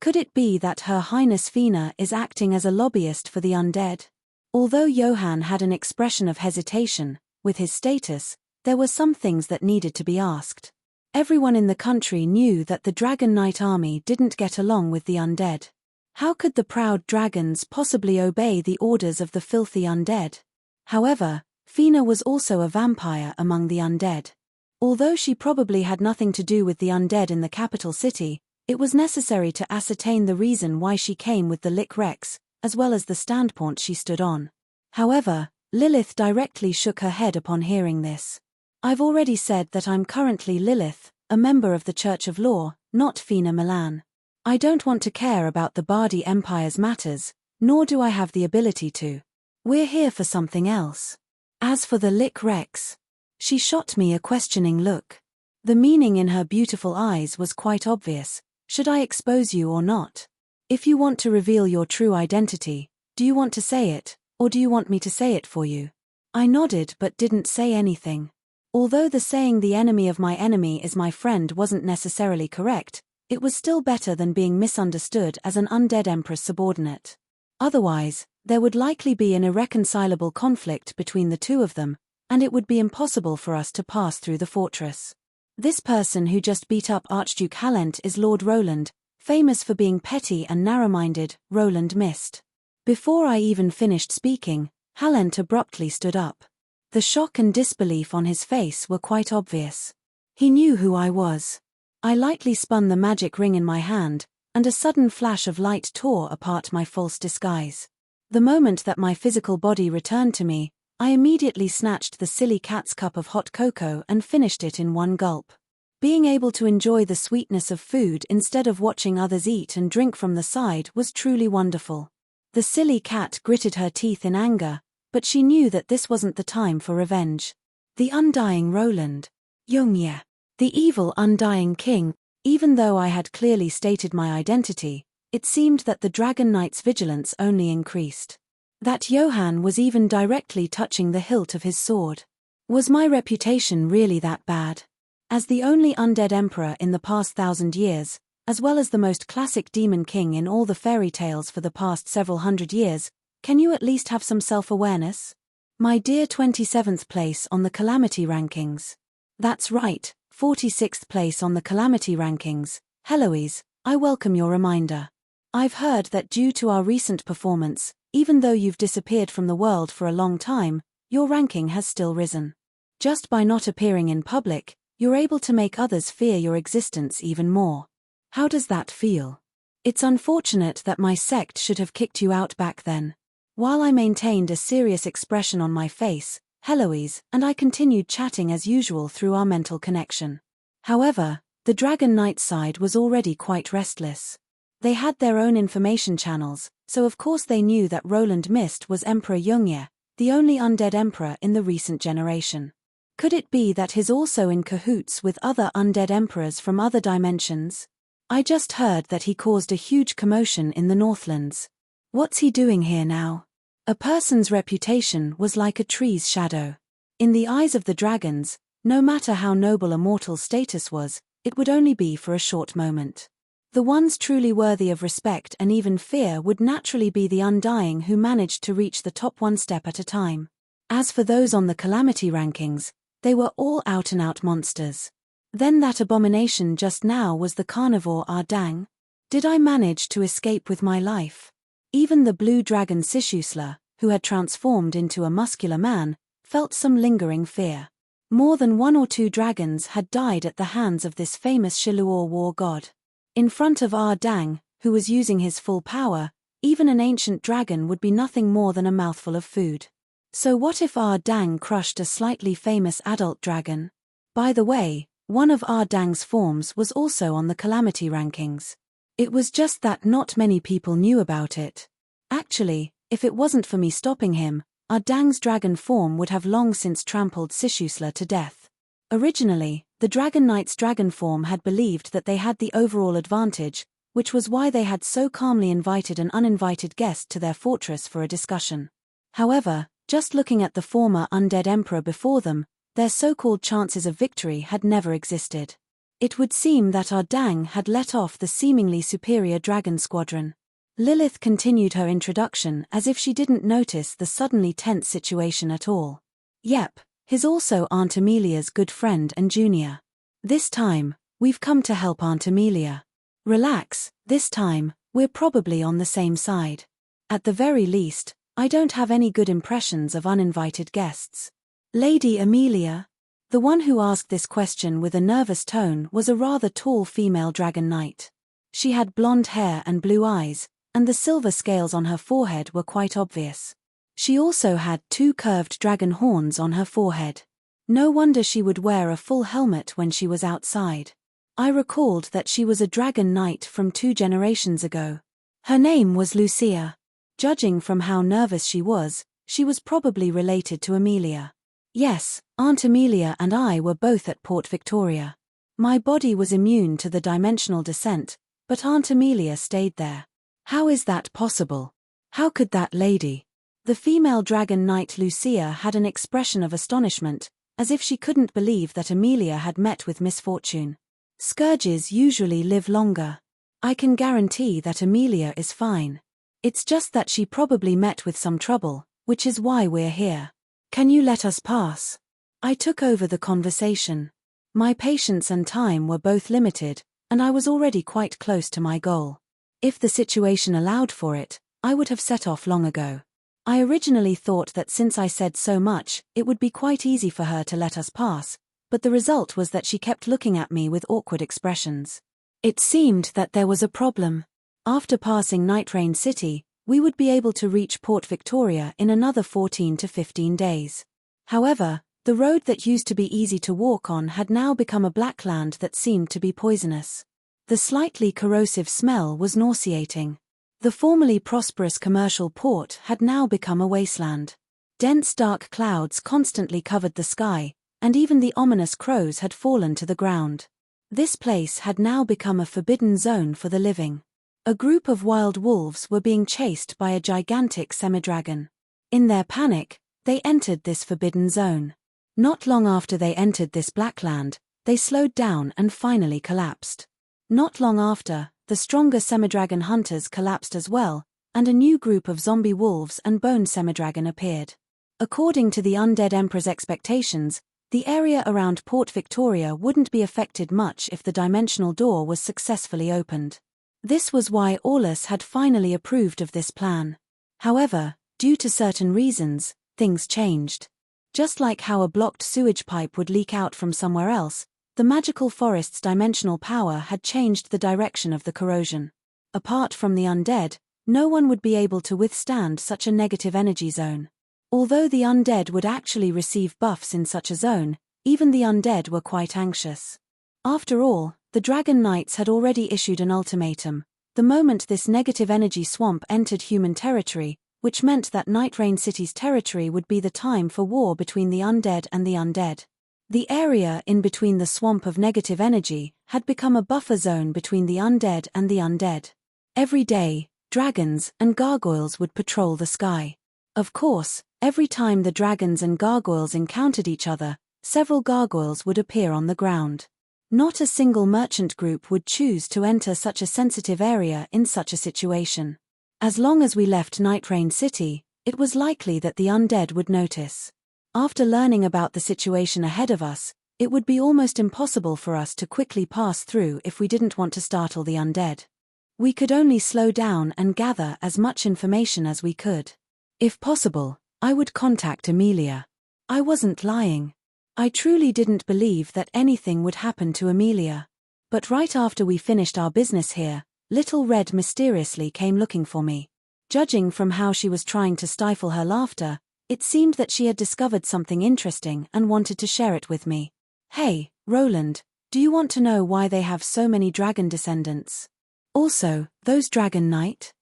Could it be that Her Highness Fina is acting as a lobbyist for the undead? Although Johann had an expression of hesitation, with his status, there were some things that needed to be asked. Everyone in the country knew that the Dragon Knight army didn't get along with the undead. How could the proud dragons possibly obey the orders of the filthy undead? However, Fina was also a vampire among the undead. Although she probably had nothing to do with the undead in the capital city, it was necessary to ascertain the reason why she came with the Lich Rex, as well as the standpoint she stood on. However, Lilith directly shook her head upon hearing this. I've already said that I'm currently Lilith, a member of the Church of Law, not Fina Milan. I don't want to care about the Bardi Empire's matters, nor do I have the ability to. We're here for something else. As for the Lich Rex, she shot me a questioning look. The meaning in her beautiful eyes was quite obvious. Should I expose you or not? If you want to reveal your true identity, do you want to say it, or do you want me to say it for you? I nodded but didn't say anything. Although the saying the enemy of my enemy is my friend wasn't necessarily correct, it was still better than being misunderstood as an undead empress subordinate. Otherwise, there would likely be an irreconcilable conflict between the two of them, and it would be impossible for us to pass through the fortress. This person who just beat up Archduke Halent is Lord Roland, famous for being petty and narrow-minded, Roland Mist. Before I even finished speaking, Halent abruptly stood up. The shock and disbelief on his face were quite obvious. He knew who I was. I lightly spun the magic ring in my hand, and a sudden flash of light tore apart my false disguise. The moment that my physical body returned to me, I immediately snatched the silly cat's cup of hot cocoa and finished it in one gulp. Being able to enjoy the sweetness of food instead of watching others eat and drink from the side was truly wonderful. The silly cat gritted her teeth in anger, but she knew that this wasn't the time for revenge. The undying Roland. Yongye. The evil undying king. Even though I had clearly stated my identity, it seemed that the Dragon Knight's vigilance only increased. That Johann was even directly touching the hilt of his sword. Was my reputation really that bad? As the only undead emperor in the past 1,000 years, as well as the most classic demon king in all the fairy tales for the past several hundred years, can you at least have some self-awareness? My dear 27th place on the calamity rankings. That's right, 46th place on the calamity rankings. Heloise, I welcome your reminder. I've heard that due to our recent performance, even though you've disappeared from the world for a long time, your ranking has still risen. Just by not appearing in public, you're able to make others fear your existence even more. How does that feel? It's unfortunate that my sect should have kicked you out back then. While I maintained a serious expression on my face, Heloise and I continued chatting as usual through our mental connection. However, the Dragon Knight side was already quite restless. They had their own information channels, so of course they knew that Roland Mist was Emperor Yongye, the only undead emperor in the recent generation. Could it be that he's also in cahoots with other undead emperors from other dimensions? I just heard that he caused a huge commotion in the Northlands. What's he doing here now? A person's reputation was like a tree's shadow. In the eyes of the dragons, no matter how noble a mortal's status was, it would only be for a short moment. The ones truly worthy of respect and even fear would naturally be the undying who managed to reach the top one step at a time. As for those on the calamity rankings, they were all out-and-out monsters. Then that abomination just now was the carnivore Ardang. Did I manage to escape with my life? Even the blue dragon Sishusla, who had transformed into a muscular man, felt some lingering fear. More than 1 or 2 dragons had died at the hands of this famous Shiluor war god. In front of Ardang, who was using his full power, even an ancient dragon would be nothing more than a mouthful of food. So what if Ardang crushed a slightly famous adult dragon? By the way, one of Ardang's forms was also on the calamity rankings. It was just that not many people knew about it. Actually, if it wasn't for me stopping him, Ardang's dragon form would have long since trampled Sishusla to death. Originally, the Dragon Knight's dragon form had believed that they had the overall advantage, which was why they had so calmly invited an uninvited guest to their fortress for a discussion. However, just looking at the former undead emperor before them, their so-called chances of victory had never existed. It would seem that our Dang had let off the seemingly superior dragon squadron. Lilith continued her introduction as if she didn't notice the suddenly tense situation at all. Yep, he's also Aunt Amelia's good friend and junior. This time, we've come to help Aunt Amelia. Relax, this time, we're probably on the same side. At the very least, I don't have any good impressions of uninvited guests. Lady Amelia? The one who asked this question with a nervous tone was a rather tall female dragon knight. She had blonde hair and blue eyes, and the silver scales on her forehead were quite obvious. She also had 2 curved dragon horns on her forehead. No wonder she would wear a full helmet when she was outside. I recalled that she was a dragon knight from 2 generations ago. Her name was Lucia. Judging from how nervous she was probably related to Amelia. Yes, Aunt Amelia and I were both at Port Victoria. My body was immune to the dimensional descent, but Aunt Amelia stayed there. How is that possible? How could that lady? The female dragon knight Lucia had an expression of astonishment, as if she couldn't believe that Amelia had met with misfortune. Scourges usually live longer. I can guarantee that Amelia is fine. It's just that she probably met with some trouble, which is why we're here. Can you let us pass? I took over the conversation. My patience and time were both limited, and I was already quite close to my goal. If the situation allowed for it, I would have set off long ago. I originally thought that since I said so much, it would be quite easy for her to let us pass, but the result was that she kept looking at me with awkward expressions. It seemed that there was a problem. After passing Night Rain City, we would be able to reach Port Victoria in another 14 to 15 days. However, the road that used to be easy to walk on had now become a black land that seemed to be poisonous. The slightly corrosive smell was nauseating. The formerly prosperous commercial port had now become a wasteland. Dense dark clouds constantly covered the sky, and even the ominous crows had fallen to the ground. This place had now become a forbidden zone for the living. A group of wild wolves were being chased by a gigantic semi-dragon. In their panic, they entered this forbidden zone. Not long after they entered this black land, they slowed down and finally collapsed. Not long after, the stronger semi-dragon hunters collapsed as well, and a new group of zombie wolves and bone semi-dragon appeared. According to the undead emperor's expectations, the area around Port Victoria wouldn't be affected much if the dimensional door was successfully opened. This was why Aulus had finally approved of this plan. However, due to certain reasons, things changed. Just like how a blocked sewage pipe would leak out from somewhere else, the magical forest's dimensional power had changed the direction of the corrosion. Apart from the undead, no one would be able to withstand such a negative energy zone. Although the undead would actually receive buffs in such a zone, even the undead were quite anxious. After all, the Dragon Knights had already issued an ultimatum. The moment this negative energy swamp entered human territory, which meant that Night Rain City's territory would be the time for war between the undead and the undead. The area in between the swamp of negative energy had become a buffer zone between the undead and the undead. Every day, dragons and gargoyles would patrol the sky. Of course, every time the dragons and gargoyles encountered each other, several gargoyles would appear on the ground. Not a single merchant group would choose to enter such a sensitive area in such a situation. As long as we left Night Rain City, it was likely that the undead would notice. After learning about the situation ahead of us, it would be almost impossible for us to quickly pass through if we didn't want to startle the undead. We could only slow down and gather as much information as we could. If possible, I would contact Amelia. I wasn't lying. I truly didn't believe that anything would happen to Amelia. But right after we finished our business here, Little Red mysteriously came looking for me. Judging from how she was trying to stifle her laughter, it seemed that she had discovered something interesting and wanted to share it with me. Hey, Roland, do you want to know why they have so many dragon descendants? Also, those Dragon Knight?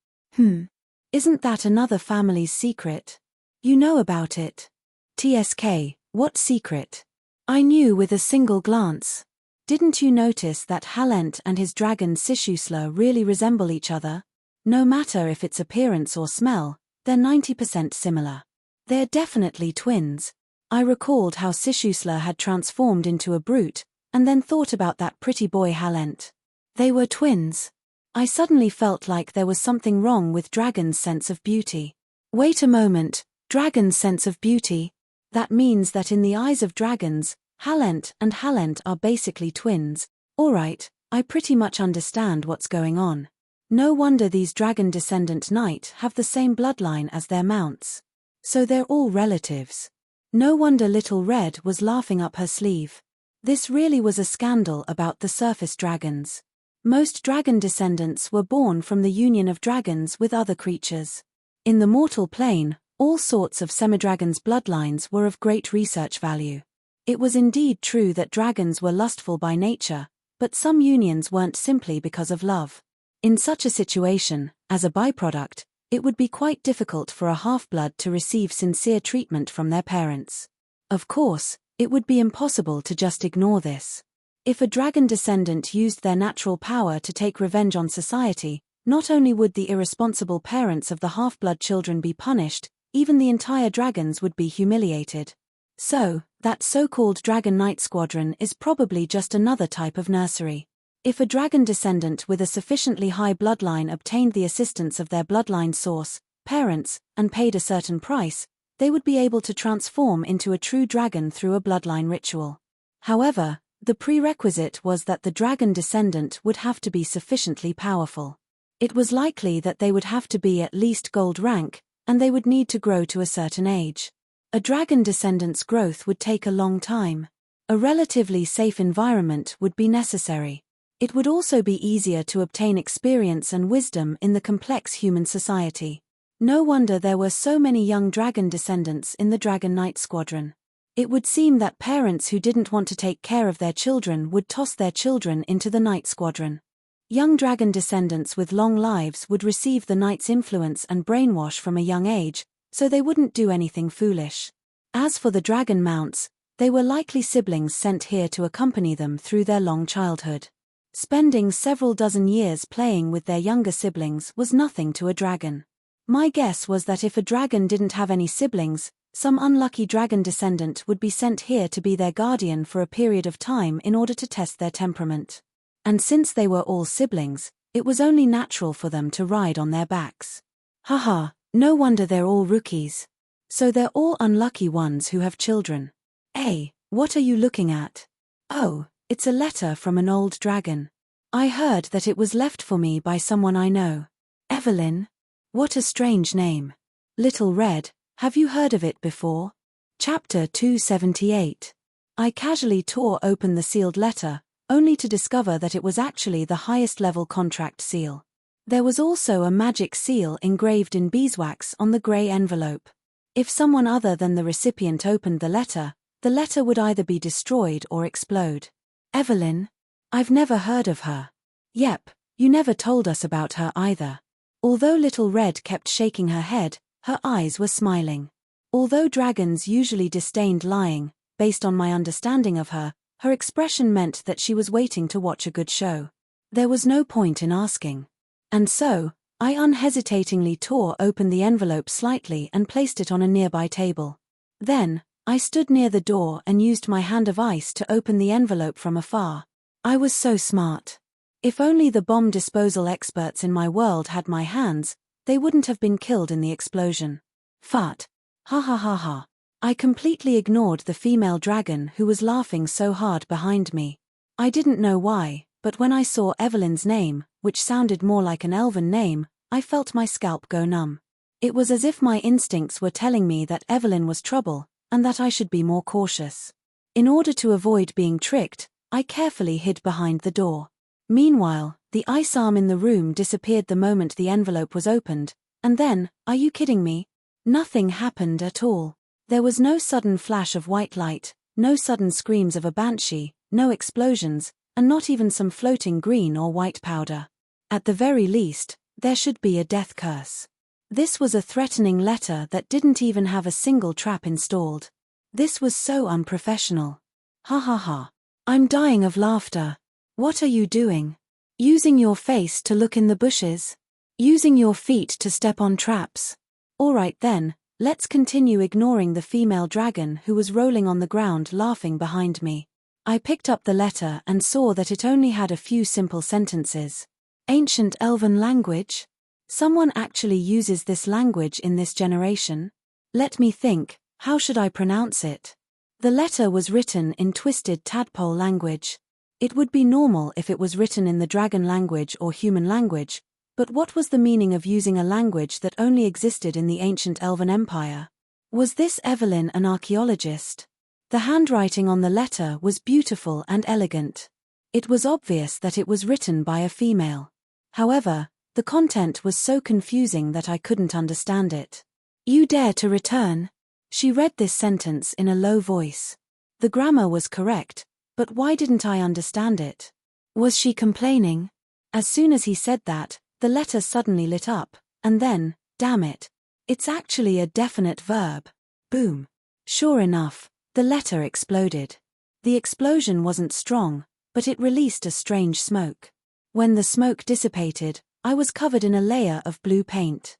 Isn't that another family's secret? You know about it. TSK, what secret? I knew with a single glance. Didn't you notice that Halent and his dragon Sishusla really resemble each other? No matter if it's appearance or smell, they're 90% similar. They're definitely twins. I recalled how Sisusla had transformed into a brute, and then thought about that pretty boy Halent. They were twins. I suddenly felt like there was something wrong with Dragon's sense of beauty. Wait a moment, Dragon's sense of beauty? That means that in the eyes of dragons, Halent and Halent are basically twins. Alright, I pretty much understand what's going on. No wonder these dragon descendant knight have the same bloodline as their mounts. So they're all relatives. No wonder Little Red was laughing up her sleeve. This really was a scandal about the surface dragons. Most dragon descendants were born from the union of dragons with other creatures. In the mortal plane, all sorts of semidragons' bloodlines were of great research value. It was indeed true that dragons were lustful by nature, but some unions weren't simply because of love. In such a situation, as a byproduct, it would be quite difficult for a half-blood to receive sincere treatment from their parents. Of course, it would be impossible to just ignore this. If a dragon descendant used their natural power to take revenge on society, not only would the irresponsible parents of the half-blood children be punished, even the entire dragons would be humiliated. So, that so-called Dragon Knight Squadron is probably just another type of nursery. If a dragon descendant with a sufficiently high bloodline obtained the assistance of their bloodline source, parents, and paid a certain price, they would be able to transform into a true dragon through a bloodline ritual. However, the prerequisite was that the dragon descendant would have to be sufficiently powerful. It was likely that they would have to be at least gold rank, and they would need to grow to a certain age. A dragon descendant's growth would take a long time. A relatively safe environment would be necessary. It would also be easier to obtain experience and wisdom in the complex human society. No wonder there were so many young dragon descendants in the Dragon Knight Squadron. It would seem that parents who didn't want to take care of their children would toss their children into the Knight Squadron. Young dragon descendants with long lives would receive the Knight's influence and brainwash from a young age, so they wouldn't do anything foolish. As for the dragon mounts, they were likely siblings sent here to accompany them through their long childhood. Spending several dozen years playing with their younger siblings was nothing to a dragon. My guess was that if a dragon didn't have any siblings, some unlucky dragon descendant would be sent here to be their guardian for a period of time in order to test their temperament. And since they were all siblings, it was only natural for them to ride on their backs. Haha, no wonder they're all rookies. So they're all unlucky ones who have children. Hey, what are you looking at? Oh, it's a letter from an old dragon. I heard that it was left for me by someone I know. Evelyn? What a strange name. Little Red, have you heard of it before? Chapter 278. I casually tore open the sealed letter, only to discover that it was actually the highest level contract seal. There was also a magic seal engraved in beeswax on the grey envelope. If someone other than the recipient opened the letter would either be destroyed or explode. Evelyn? I've never heard of her. Yep, you never told us about her either. Although Little Red kept shaking her head, her eyes were smiling. Although dragons usually disdained lying, based on my understanding of her, her expression meant that she was waiting to watch a good show. There was no point in asking. And so, I unhesitatingly tore open the envelope slightly and placed it on a nearby table. Then, I stood near the door and used my hand of ice to open the envelope from afar. I was so smart. If only the bomb disposal experts in my world had my hands, they wouldn't have been killed in the explosion. Fart. Ha ha ha ha. I completely ignored the female dragon who was laughing so hard behind me. I didn't know why, but when I saw Evelyn's name, which sounded more like an elven name, I felt my scalp go numb. It was as if my instincts were telling me that Evelyn was trouble, and that I should be more cautious. In order to avoid being tricked, I carefully hid behind the door. Meanwhile, the ice arm in the room disappeared the moment the envelope was opened, and then, are you kidding me? Nothing happened at all. There was no sudden flash of white light, no sudden screams of a banshee, no explosions, and not even some floating green or white powder. At the very least, there should be a death curse. This was a threatening letter that didn't even have a single trap installed. This was so unprofessional. Ha ha ha. I'm dying of laughter. What are you doing? Using your face to look in the bushes? Using your feet to step on traps? Alright then, Let's continue ignoring the female dragon who was rolling on the ground laughing behind me. I picked up the letter and saw that it only had a few simple sentences. Ancient Elven language? Someone actually uses this language in this generation? Let me think, how should I pronounce it? The letter was written in twisted tadpole language. It would be normal if it was written in the dragon language or human language, but what was the meaning of using a language that only existed in the ancient Elven Empire? Was this Evelyn an archaeologist? The handwriting on the letter was beautiful and elegant. It was obvious that it was written by a female. However, the content was so confusing that I couldn't understand it. You dare to return? She read this sentence in a low voice. The grammar was correct, but why didn't I understand it? Was she complaining? As soon as he said that, the letter suddenly lit up, and then, damn it, it's actually a definite verb. Boom. Sure enough, the letter exploded. The explosion wasn't strong, but it released a strange smoke. When the smoke dissipated, I was covered in a layer of blue paint.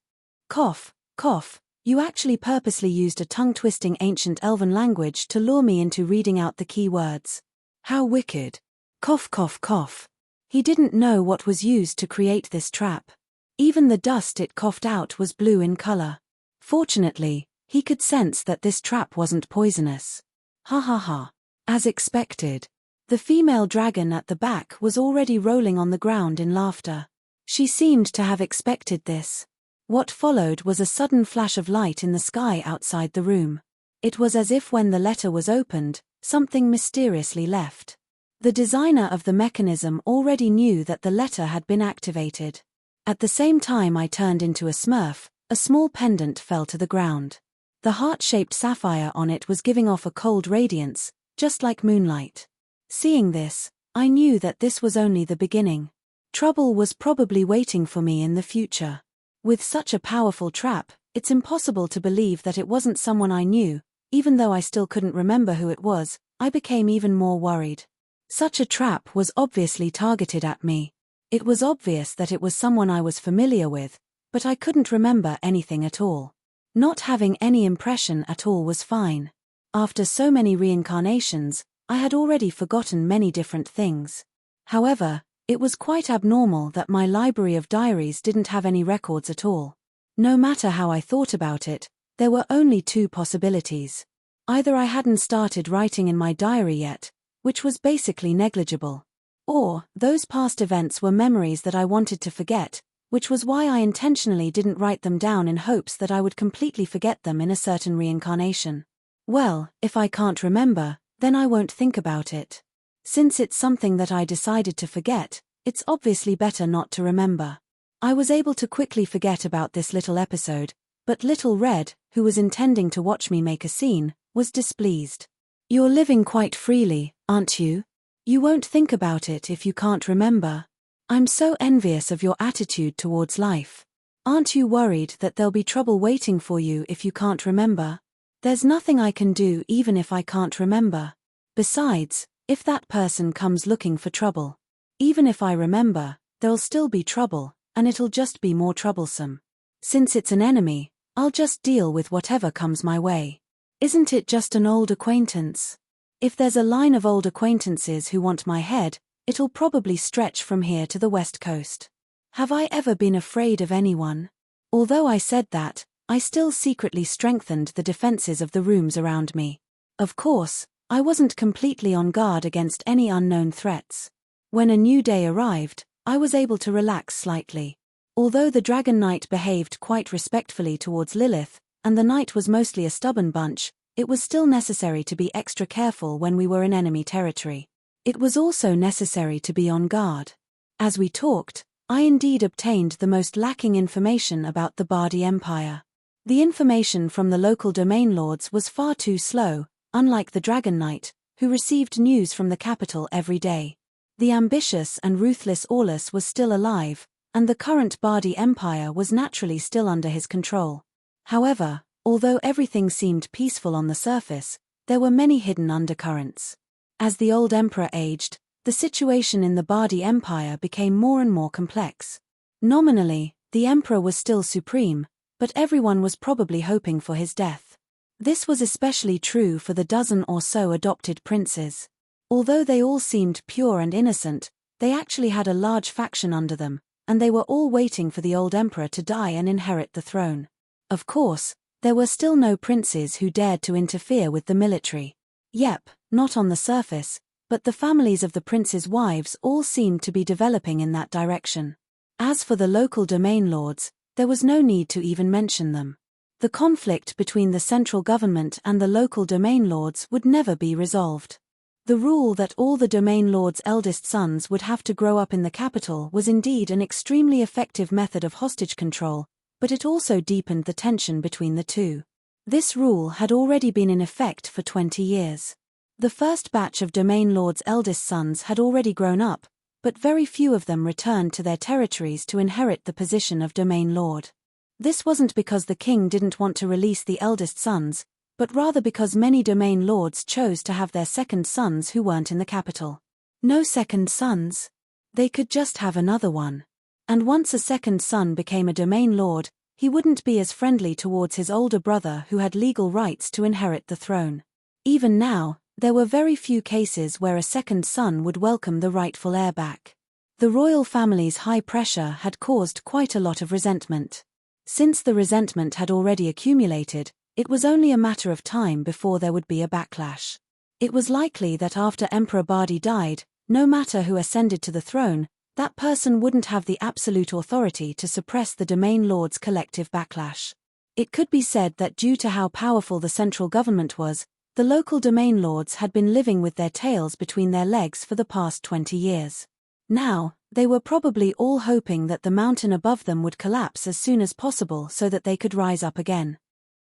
Cough, cough, you actually purposely used a tongue-twisting ancient Elven language to lure me into reading out the key words. How wicked. Cough, cough, cough. He didn't know what was used to create this trap. Even the dust it coughed out was blue in color. Fortunately, he could sense that this trap wasn't poisonous. Ha ha ha. As expected. The female dragon at the back was already rolling on the ground in laughter. She seemed to have expected this. What followed was a sudden flash of light in the sky outside the room. It was as if when the letter was opened, something mysteriously left. The designer of the mechanism already knew that the letter had been activated. At the same time I turned into a smurf, a small pendant fell to the ground. The heart-shaped sapphire on it was giving off a cold radiance, just like moonlight. Seeing this, I knew that this was only the beginning. Trouble was probably waiting for me in the future. With such a powerful trap, it's impossible to believe that it wasn't someone I knew. Even though I still couldn't remember who it was, I became even more worried. Such a trap was obviously targeted at me. It was obvious that it was someone I was familiar with, but I couldn't remember anything at all. Not having any impression at all was fine. After so many reincarnations, I had already forgotten many different things. However, it was quite abnormal that my library of diaries didn't have any records at all. No matter how I thought about it, there were only two possibilities. Either I hadn't started writing in my diary yet, which was basically negligible. Or, those past events were memories that I wanted to forget, which was why I intentionally didn't write them down in hopes that I would completely forget them in a certain reincarnation. Well, if I can't remember, then I won't think about it. Since it's something that I decided to forget, it's obviously better not to remember. I was able to quickly forget about this little episode, but Little Red, who was intending to watch me make a scene, was displeased. You're living quite freely, aren't you? You won't think about it if you can't remember. I'm so envious of your attitude towards life. Aren't you worried that there'll be trouble waiting for you if you can't remember? There's nothing I can do even if I can't remember. Besides, if that person comes looking for trouble, even if I remember, there'll still be trouble, and it'll just be more troublesome. Since it's an enemy, I'll just deal with whatever comes my way. Isn't it just an old acquaintance? If there's a line of old acquaintances who want my head, it'll probably stretch from here to the West Coast. Have I ever been afraid of anyone? Although I said that, I still secretly strengthened the defenses of the rooms around me. Of course, I wasn't completely on guard against any unknown threats. When a new day arrived, I was able to relax slightly. Although the Dragon Knight behaved quite respectfully towards Lilith, and the Knight was mostly a stubborn bunch, it was still necessary to be extra careful when we were in enemy territory. It was also necessary to be on guard. As we talked, I indeed obtained the most lacking information about the Bardi Empire. The information from the local domain lords was far too slow, unlike the Dragon Knight, who received news from the capital every day. The ambitious and ruthless Aulus was still alive, and the current Bardi Empire was naturally still under his control. However, although everything seemed peaceful on the surface, there were many hidden undercurrents. As the old emperor aged, the situation in the Bardi Empire became more and more complex. Nominally, the emperor was still supreme, but everyone was probably hoping for his death. This was especially true for the dozen or so adopted princes. Although they all seemed pure and innocent, they actually had a large faction under them, and they were all waiting for the old emperor to die and inherit the throne. Of course, there were still no princes who dared to interfere with the military. Yep, not on the surface, but the families of the princes' wives all seemed to be developing in that direction. As for the local domain lords, there was no need to even mention them. The conflict between the central government and the local domain lords would never be resolved. The rule that all the domain lords' eldest sons would have to grow up in the capital was indeed an extremely effective method of hostage control, but it also deepened the tension between the two. This rule had already been in effect for 20 years. The first batch of domain lords' eldest sons had already grown up, but very few of them returned to their territories to inherit the position of domain lord. This wasn't because the king didn't want to release the eldest sons, but rather because many domain lords chose to have their second sons who weren't in the capital. No second sons? They could just have another one. And once a second son became a domain lord, he wouldn't be as friendly towards his older brother who had legal rights to inherit the throne. Even now, there were very few cases where a second son would welcome the rightful heir back. The royal family's high pressure had caused quite a lot of resentment. Since the resentment had already accumulated, it was only a matter of time before there would be a backlash. It was likely that after Emperor Bardi died, no matter who ascended to the throne, that person wouldn't have the absolute authority to suppress the domain lords' collective backlash. It could be said that due to how powerful the central government was, the local domain lords had been living with their tails between their legs for the past 20 years. Now, they were probably all hoping that the mountain above them would collapse as soon as possible so that they could rise up again.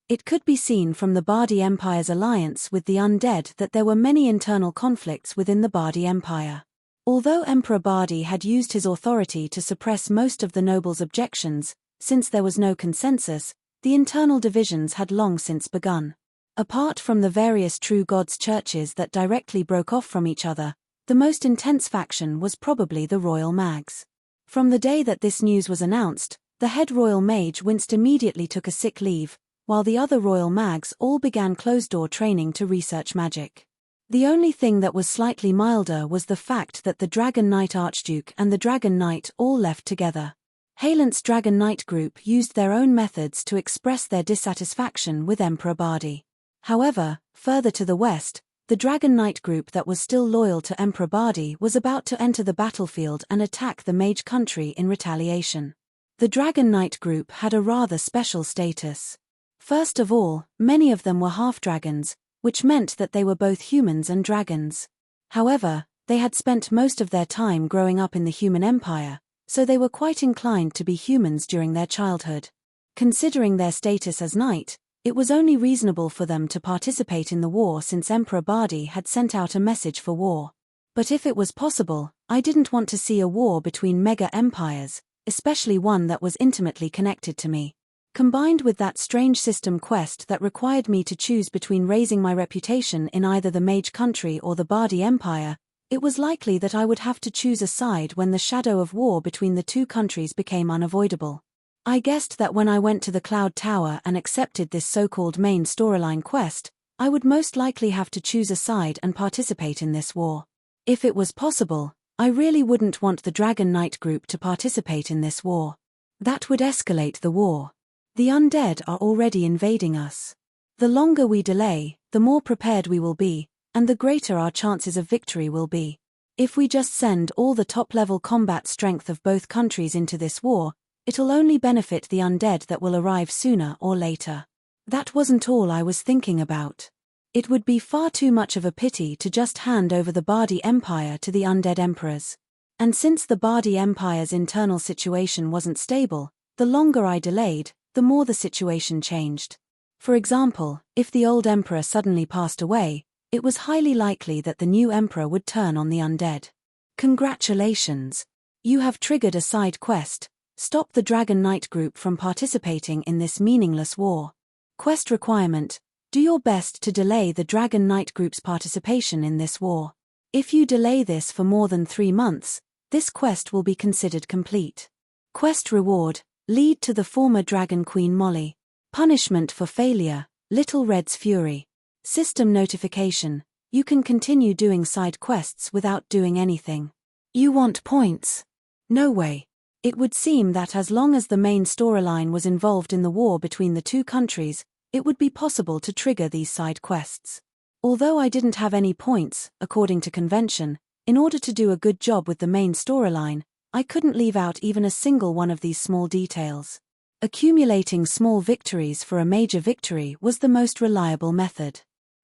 It could be seen from the Bardi Empire's alliance with the undead that there were many internal conflicts within the Bardi Empire. Although Emperor Bardi had used his authority to suppress most of the nobles' objections, since there was no consensus, the internal divisions had long since begun. Apart from the various true gods' churches that directly broke off from each other, the most intense faction was probably the royal mags. From the day that this news was announced, the head royal mage Winst immediately took a sick leave, while the other royal mags all began closed-door training to research magic. The only thing that was slightly milder was the fact that the Dragon Knight Archduke and the Dragon Knight all left together. Halent's Dragon Knight group used their own methods to express their dissatisfaction with Emperor Bardi. However, further to the west, the Dragon Knight group that was still loyal to Emperor Bardi was about to enter the battlefield and attack the Mage country in retaliation. The Dragon Knight group had a rather special status. First of all, many of them were half-dragons, which meant that they were both humans and dragons. However, they had spent most of their time growing up in the human empire, so they were quite inclined to be humans during their childhood. Considering their status as knight, it was only reasonable for them to participate in the war since Emperor Bardi had sent out a message for war. But if it was possible, I didn't want to see a war between mega empires, especially one that was intimately connected to me. Combined with that strange system quest that required me to choose between raising my reputation in either the Mage country or the Bardi Empire, it was likely that I would have to choose a side when the shadow of war between the two countries became unavoidable. I guessed that when I went to the Cloud Tower and accepted this so-called main storyline quest, I would most likely have to choose a side and participate in this war. If it was possible, I really wouldn't want the Dragon Knight group to participate in this war. That would escalate the war. The undead are already invading us. The longer we delay, the more prepared we will be, and the greater our chances of victory will be. If we just send all the top-level combat strength of both countries into this war, it'll only benefit the undead that will arrive sooner or later. That wasn't all I was thinking about. It would be far too much of a pity to just hand over the Bardi Empire to the undead emperors. And since the Bardi Empire's internal situation wasn't stable, the longer I delayed, the more the situation changed. For example, if the old emperor suddenly passed away, it was highly likely that the new emperor would turn on the undead. Congratulations! You have triggered a side quest. Stop the Dragon Knight group from participating in this meaningless war. Quest requirement: do your best to delay the Dragon Knight group's participation in this war. If you delay this for more than 3 months, this quest will be considered complete. Quest reward: Lead to the former Dragon Queen Molly. Punishment for failure, Little Red's fury. System notification, you can continue doing side quests without doing anything. You want points? No way. It would seem that as long as the main storyline was involved in the war between the two countries, it would be possible to trigger these side quests. Although I didn't have any points, according to convention, in order to do a good job with the main storyline, I couldn't leave out even a single one of these small details. Accumulating small victories for a major victory was the most reliable method.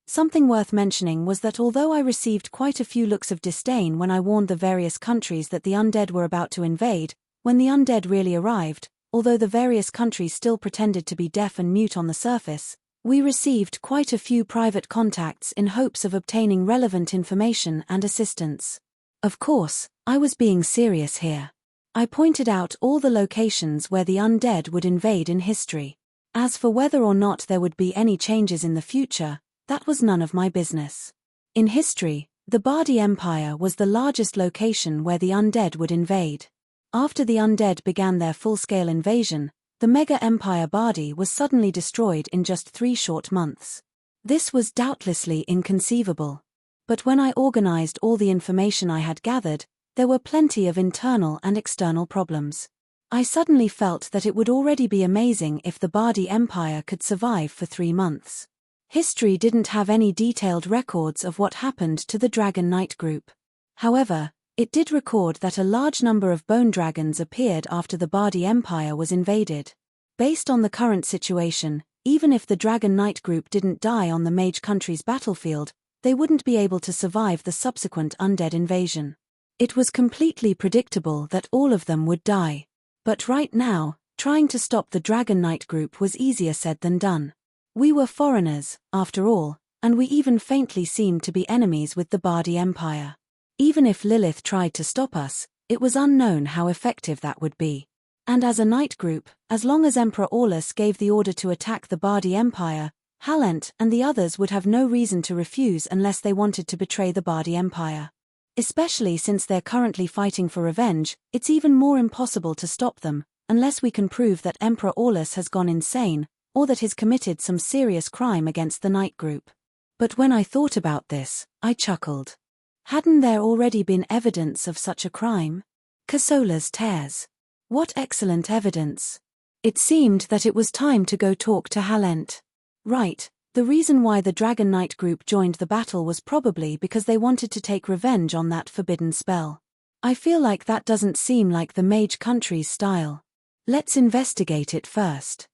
Something worth mentioning was that although I received quite a few looks of disdain when I warned the various countries that the undead were about to invade, when the undead really arrived, although the various countries still pretended to be deaf and mute on the surface, we received quite a few private contacts in hopes of obtaining relevant information and assistance. Of course, I was being serious here. I pointed out all the locations where the undead would invade in history. As for whether or not there would be any changes in the future, that was none of my business. In history, the Bardi Empire was the largest location where the undead would invade. After the undead began their full-scale invasion, the mega empire Bardi was suddenly destroyed in just 3 short months. This was doubtlessly inconceivable. But when I organized all the information I had gathered, there were plenty of internal and external problems. I suddenly felt that it would already be amazing if the Bardi Empire could survive for 3 months. History didn't have any detailed records of what happened to the Dragon Knight group. However, it did record that a large number of bone dragons appeared after the Bardi Empire was invaded. Based on the current situation, even if the Dragon Knight group didn't die on the mage country's battlefield, they wouldn't be able to survive the subsequent undead invasion. It was completely predictable that all of them would die. But right now, trying to stop the Dragon Knight group was easier said than done. We were foreigners, after all, and we even faintly seemed to be enemies with the Bardi Empire. Even if Lilith tried to stop us, it was unknown how effective that would be. And as a knight group, as long as Emperor Aulus gave the order to attack the Bardi Empire, Halent and the others would have no reason to refuse unless they wanted to betray the Bardi Empire. Especially since they're currently fighting for revenge, it's even more impossible to stop them, unless we can prove that Emperor Aulus has gone insane, or that he's committed some serious crime against the knight group. But when I thought about this, I chuckled. Hadn't there already been evidence of such a crime? Kasola's tears. What excellent evidence. It seemed that it was time to go talk to Halent. Right, the reason why the Dragon Knight group joined the battle was probably because they wanted to take revenge on that forbidden spell. I feel like that doesn't seem like the mage country's style. Let's investigate it first.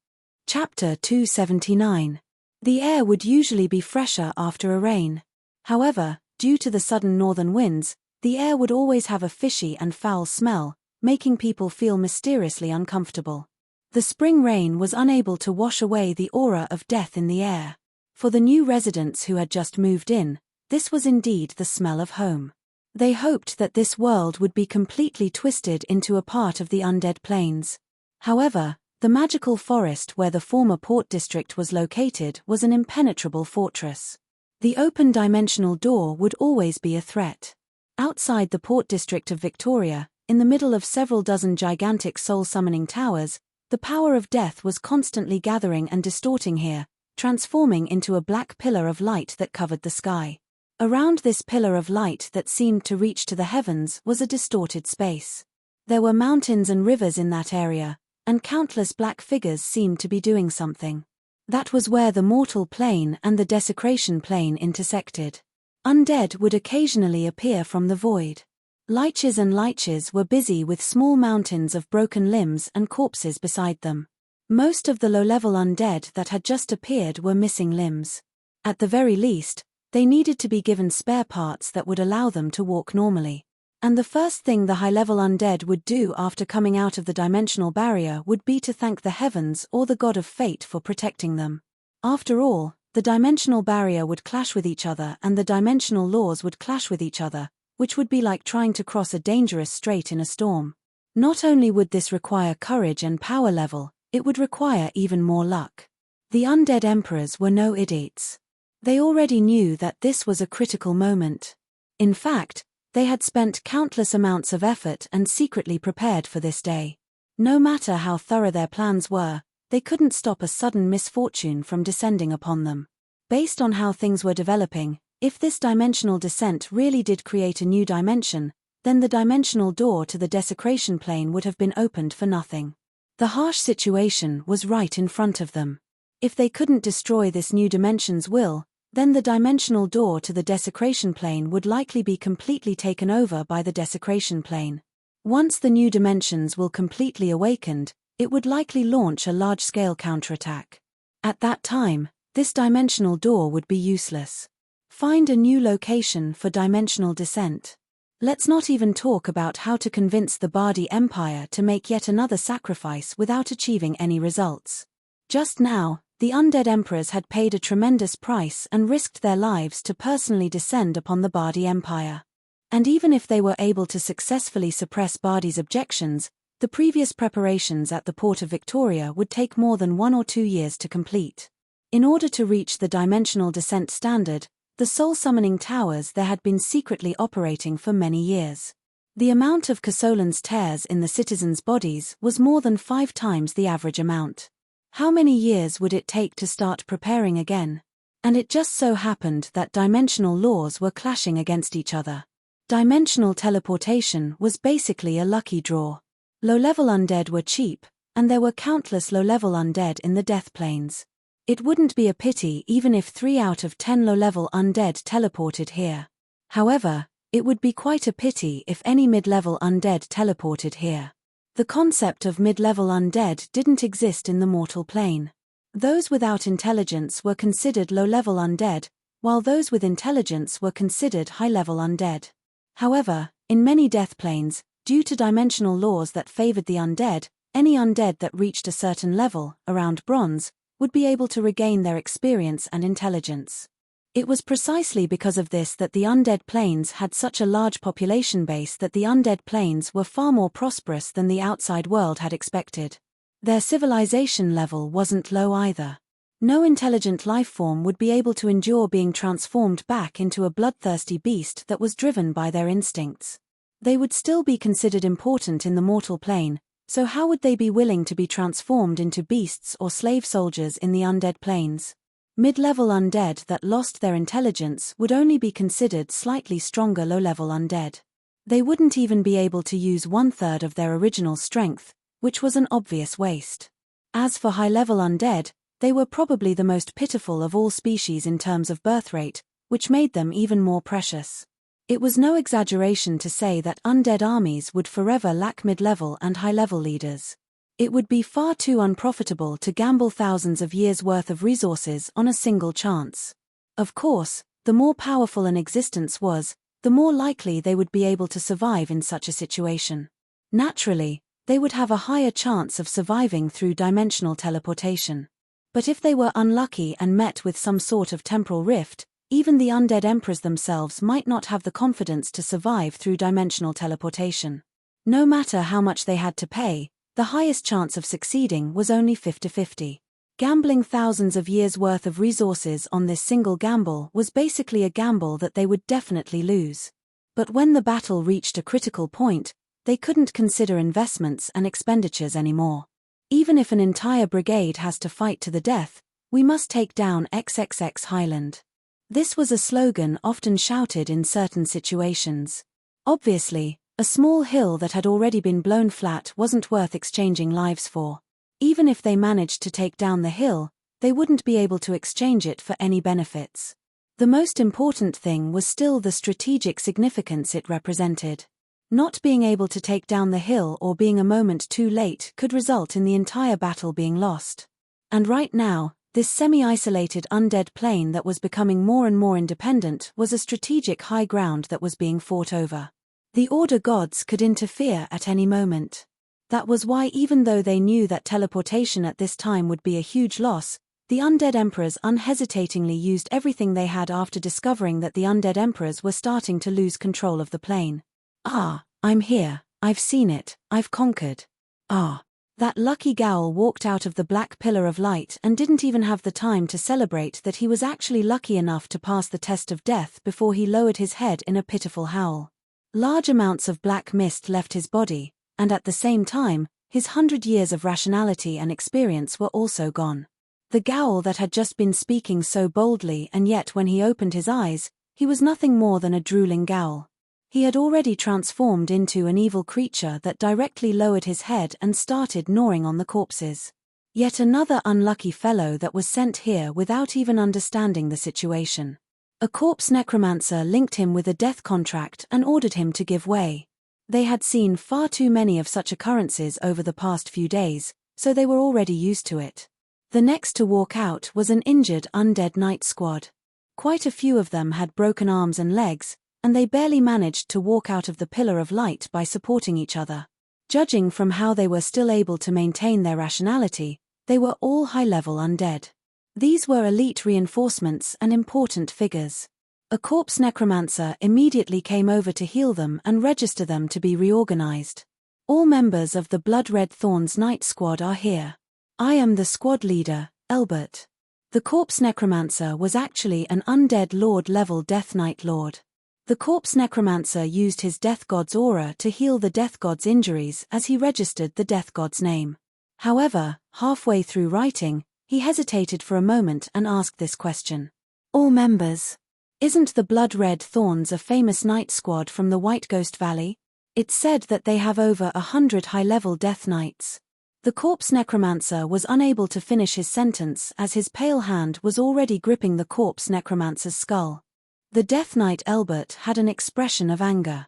Chapter 279. The air would usually be fresher after a rain. However, due to the sudden northern winds, the air would always have a fishy and foul smell, making people feel mysteriously uncomfortable. The spring rain was unable to wash away the aura of death in the air. For the new residents who had just moved in, this was indeed the smell of home. They hoped that this world would be completely twisted into a part of the undead plains. However, the magical forest where the former port district was located was an impenetrable fortress. The open dimensional door would always be a threat. Outside the port district of Victoria, in the middle of several dozen gigantic soul-summoning towers, the power of death was constantly gathering and distorting here, transforming into a black pillar of light that covered the sky. Around this pillar of light that seemed to reach to the heavens was a distorted space. There were mountains and rivers in that area, and countless black figures seemed to be doing something. That was where the mortal plane and the desecration plane intersected. Undead would occasionally appear from the void. Liches and liches were busy with small mountains of broken limbs and corpses beside them. Most of the low-level undead that had just appeared were missing limbs. At the very least, they needed to be given spare parts that would allow them to walk normally. And the first thing the high-level undead would do after coming out of the dimensional barrier would be to thank the heavens or the god of fate for protecting them. After all, the dimensional barrier would clash with each other and the dimensional laws would clash with each other, which would be like trying to cross a dangerous strait in a storm. Not only would this require courage and power level, it would require even more luck. The undead emperors were no idiots. They already knew that this was a critical moment. In fact, they had spent countless amounts of effort and secretly prepared for this day. No matter how thorough their plans were, they couldn't stop a sudden misfortune from descending upon them. Based on how things were developing, if this dimensional descent really did create a new dimension, then the dimensional door to the desecration plane would have been opened for nothing. The harsh situation was right in front of them. If they couldn't destroy this new dimension's will, then the dimensional door to the desecration plane would likely be completely taken over by the desecration plane. Once the new dimension's will completely awakened, it would likely launch a large-scale counterattack. At that time, this dimensional door would be useless. Find a new location for dimensional descent. Let's not even talk about how to convince the Bardi Empire to make yet another sacrifice without achieving any results. Just now, the undead emperors had paid a tremendous price and risked their lives to personally descend upon the Bardi Empire. And even if they were able to successfully suppress Bardi's objections, the previous preparations at the port of Victoria would take more than 1 or 2 years to complete. In order to reach the dimensional descent standard, the soul-summoning towers there had been secretly operating for many years. The amount of Casolan's tears in the citizens' bodies was more than 5 times the average amount. How many years would it take to start preparing again? And it just so happened that dimensional laws were clashing against each other. Dimensional teleportation was basically a lucky draw. Low-level undead were cheap, and there were countless low-level undead in the death planes. It wouldn't be a pity even if 3 out of 10 low-level undead teleported here. However, it would be quite a pity if any mid-level undead teleported here. The concept of mid-level undead didn't exist in the mortal plane. Those without intelligence were considered low-level undead, while those with intelligence were considered high-level undead. However, in many death planes, due to dimensional laws that favored the undead, any undead that reached a certain level, around bronze, would be able to regain their experience and intelligence. It was precisely because of this that the undead planes had such a large population base that the undead planes were far more prosperous than the outside world had expected. Their civilization level wasn't low either. No intelligent lifeform would be able to endure being transformed back into a bloodthirsty beast that was driven by their instincts. They would still be considered important in the mortal plane, so how would they be willing to be transformed into beasts or slave soldiers in the undead planes? Mid-level undead that lost their intelligence would only be considered slightly stronger low-level undead. They wouldn't even be able to use 1/3 of their original strength, which was an obvious waste. As for high-level undead, they were probably the most pitiful of all species in terms of birth rate, which made them even more precious. It was no exaggeration to say that undead armies would forever lack mid-level and high-level leaders. It would be far too unprofitable to gamble thousands of years' worth of resources on a single chance. Of course, the more powerful an existence was, the more likely they would be able to survive in such a situation. Naturally, they would have a higher chance of surviving through dimensional teleportation. But if they were unlucky and met with some sort of temporal rift, even the undead emperors themselves might not have the confidence to survive through dimensional teleportation. No matter how much they had to pay, the highest chance of succeeding was only 50-50. Gambling thousands of years' worth of resources on this single gamble was basically a gamble that they would definitely lose. But when the battle reached a critical point, they couldn't consider investments and expenditures anymore. Even if an entire brigade has to fight to the death, we must take down XXX Highland. This was a slogan often shouted in certain situations. Obviously, a small hill that had already been blown flat wasn't worth exchanging lives for. Even if they managed to take down the hill, they wouldn't be able to exchange it for any benefits. The most important thing was still the strategic significance it represented. Not being able to take down the hill or being a moment too late could result in the entire battle being lost. And right now, this semi-isolated undead plane that was becoming more and more independent was a strategic high ground that was being fought over. The Order gods could interfere at any moment. That was why, even though they knew that teleportation at this time would be a huge loss, the undead emperors unhesitatingly used everything they had after discovering that the undead emperors were starting to lose control of the plane. "Ah, I'm here, I've seen it, I've conquered. Ah." That lucky Gowl walked out of the black pillar of light and didn't even have the time to celebrate that he was actually lucky enough to pass the test of death before he lowered his head in a pitiful howl. Large amounts of black mist left his body, and at the same time, His 100 years of rationality and experience were also gone. The Gowl that had just been speaking so boldly, and yet when he opened his eyes, he was nothing more than a drooling Gowl. He had already transformed into an evil creature that directly lowered his head and started gnawing on the corpses. Yet another unlucky fellow that was sent here without even understanding the situation. A corpse necromancer linked him with a death contract and ordered him to give way. They had seen far too many of such occurrences over the past few days, so they were already used to it. The next to walk out was an injured undead knight squad. Quite a few of them had broken arms and legs, and they barely managed to walk out of the pillar of light by supporting each other. Judging from how they were still able to maintain their rationality, they were all high-level undead. These were elite reinforcements and important figures. A corpse necromancer immediately came over to heal them and register them to be reorganized. All members of the Blood Red Thorns Knight Squad are here. I am the squad leader, Albert. The corpse necromancer was actually an undead lord-level Death Knight Lord. The corpse necromancer used his Death God's aura to heal the Death God's injuries as he registered the Death God's name. However, halfway through writing, he hesitated for a moment and asked this question. All members. Isn't the Blood Red Thorns a famous knight squad from the White Ghost Valley? It's said that they have over 100 high-level Death Knights. The corpse necromancer was unable to finish his sentence as his pale hand was already gripping the corpse necromancer's skull. The Death Knight Albert had an expression of anger.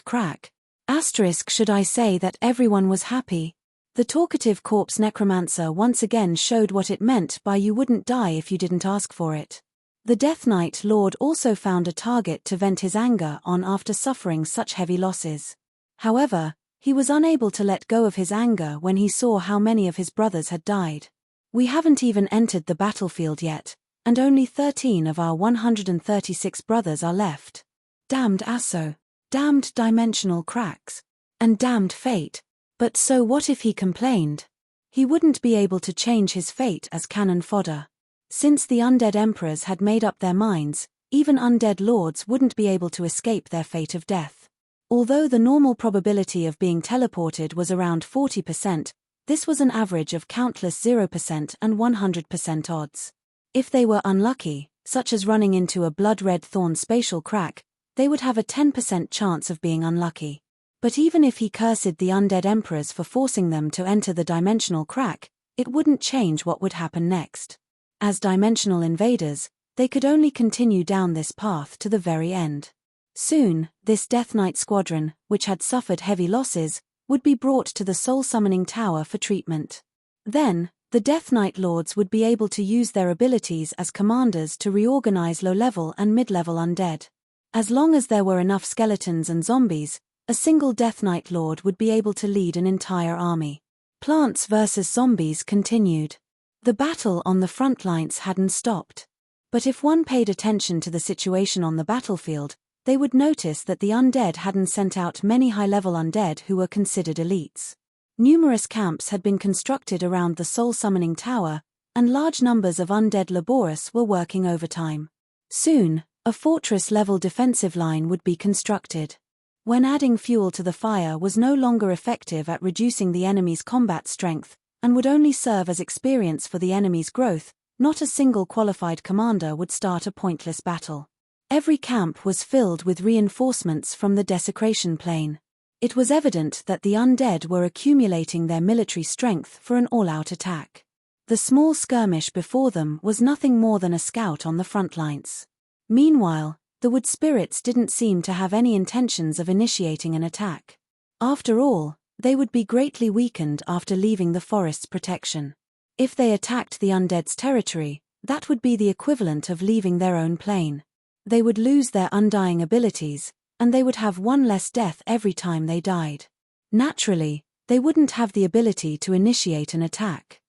Crack. Should I say that everyone was happy? The talkative corpse necromancer once again showed what it meant by you wouldn't die if you didn't ask for it. The Death Knight Lord also found a target to vent his anger on after suffering such heavy losses. However, he was unable to let go of his anger when he saw how many of his brothers had died. We haven't even entered the battlefield yet, and only 13 of our 136 brothers are left. Damned Asso. Damned dimensional cracks. And damned fate. But so what if he complained? He wouldn't be able to change his fate as cannon fodder. Since the undead emperors had made up their minds, even undead lords wouldn't be able to escape their fate of death. Although the normal probability of being teleported was around 40%, this was an average of countless 0% and 100% odds. If they were unlucky, such as running into a blood-red thorn spatial crack, they would have a 10% chance of being unlucky. But even if he cursed the undead emperors for forcing them to enter the dimensional crack, it wouldn't change what would happen next. As dimensional invaders, they could only continue down this path to the very end. Soon, this Death Knight squadron, which had suffered heavy losses, would be brought to the Soul Summoning Tower for treatment. Then, the Death Knight Lords would be able to use their abilities as commanders to reorganize low-level and mid-level undead. As long as there were enough skeletons and zombies, a single Death Knight Lord would be able to lead an entire army. Plants versus zombies continued. The battle on the front lines hadn't stopped. But if one paid attention to the situation on the battlefield, they would notice that the undead hadn't sent out many high-level undead who were considered elites. Numerous camps had been constructed around the Soul Summoning Tower, and large numbers of undead laborers were working overtime. Soon, a fortress-level defensive line would be constructed. When adding fuel to the fire was no longer effective at reducing the enemy's combat strength, and would only serve as experience for the enemy's growth, not a single qualified commander would start a pointless battle. Every camp was filled with reinforcements from the desecration plane. It was evident that the undead were accumulating their military strength for an all-out attack. The small skirmish before them was nothing more than a scout on the front lines. Meanwhile, the wood spirits didn't seem to have any intentions of initiating an attack. After all, they would be greatly weakened after leaving the forest's protection. If they attacked the undead's territory, that would be the equivalent of leaving their own plane. They would lose their undying abilities, and they would have one less death every time they died. Naturally, they wouldn't have the ability to initiate an attack.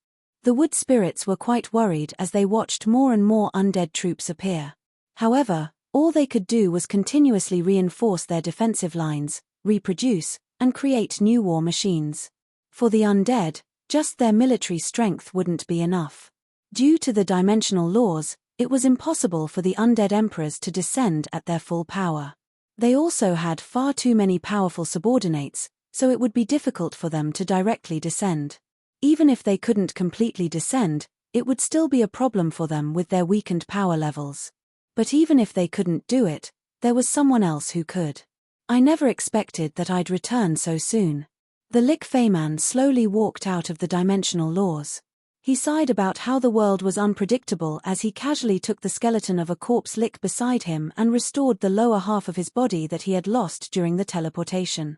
The wood spirits were quite worried as they watched more and more undead troops appear. However, all they could do was continuously reinforce their defensive lines, reproduce, and create new war machines. For the undead, just their military strength wouldn't be enough. Due to the dimensional laws, it was impossible for the undead emperors to descend at their full power. They also had far too many powerful subordinates, so it would be difficult for them to directly descend. Even if they couldn't completely descend, it would still be a problem for them with their weakened power levels. But even if they couldn't do it, there was someone else who could. I never expected that I'd return so soon. The Lich Feyman slowly walked out of the dimensional laws. He sighed about how the world was unpredictable as he casually took the skeleton of a corpse Lich beside him and restored the lower half of his body that he had lost during the teleportation.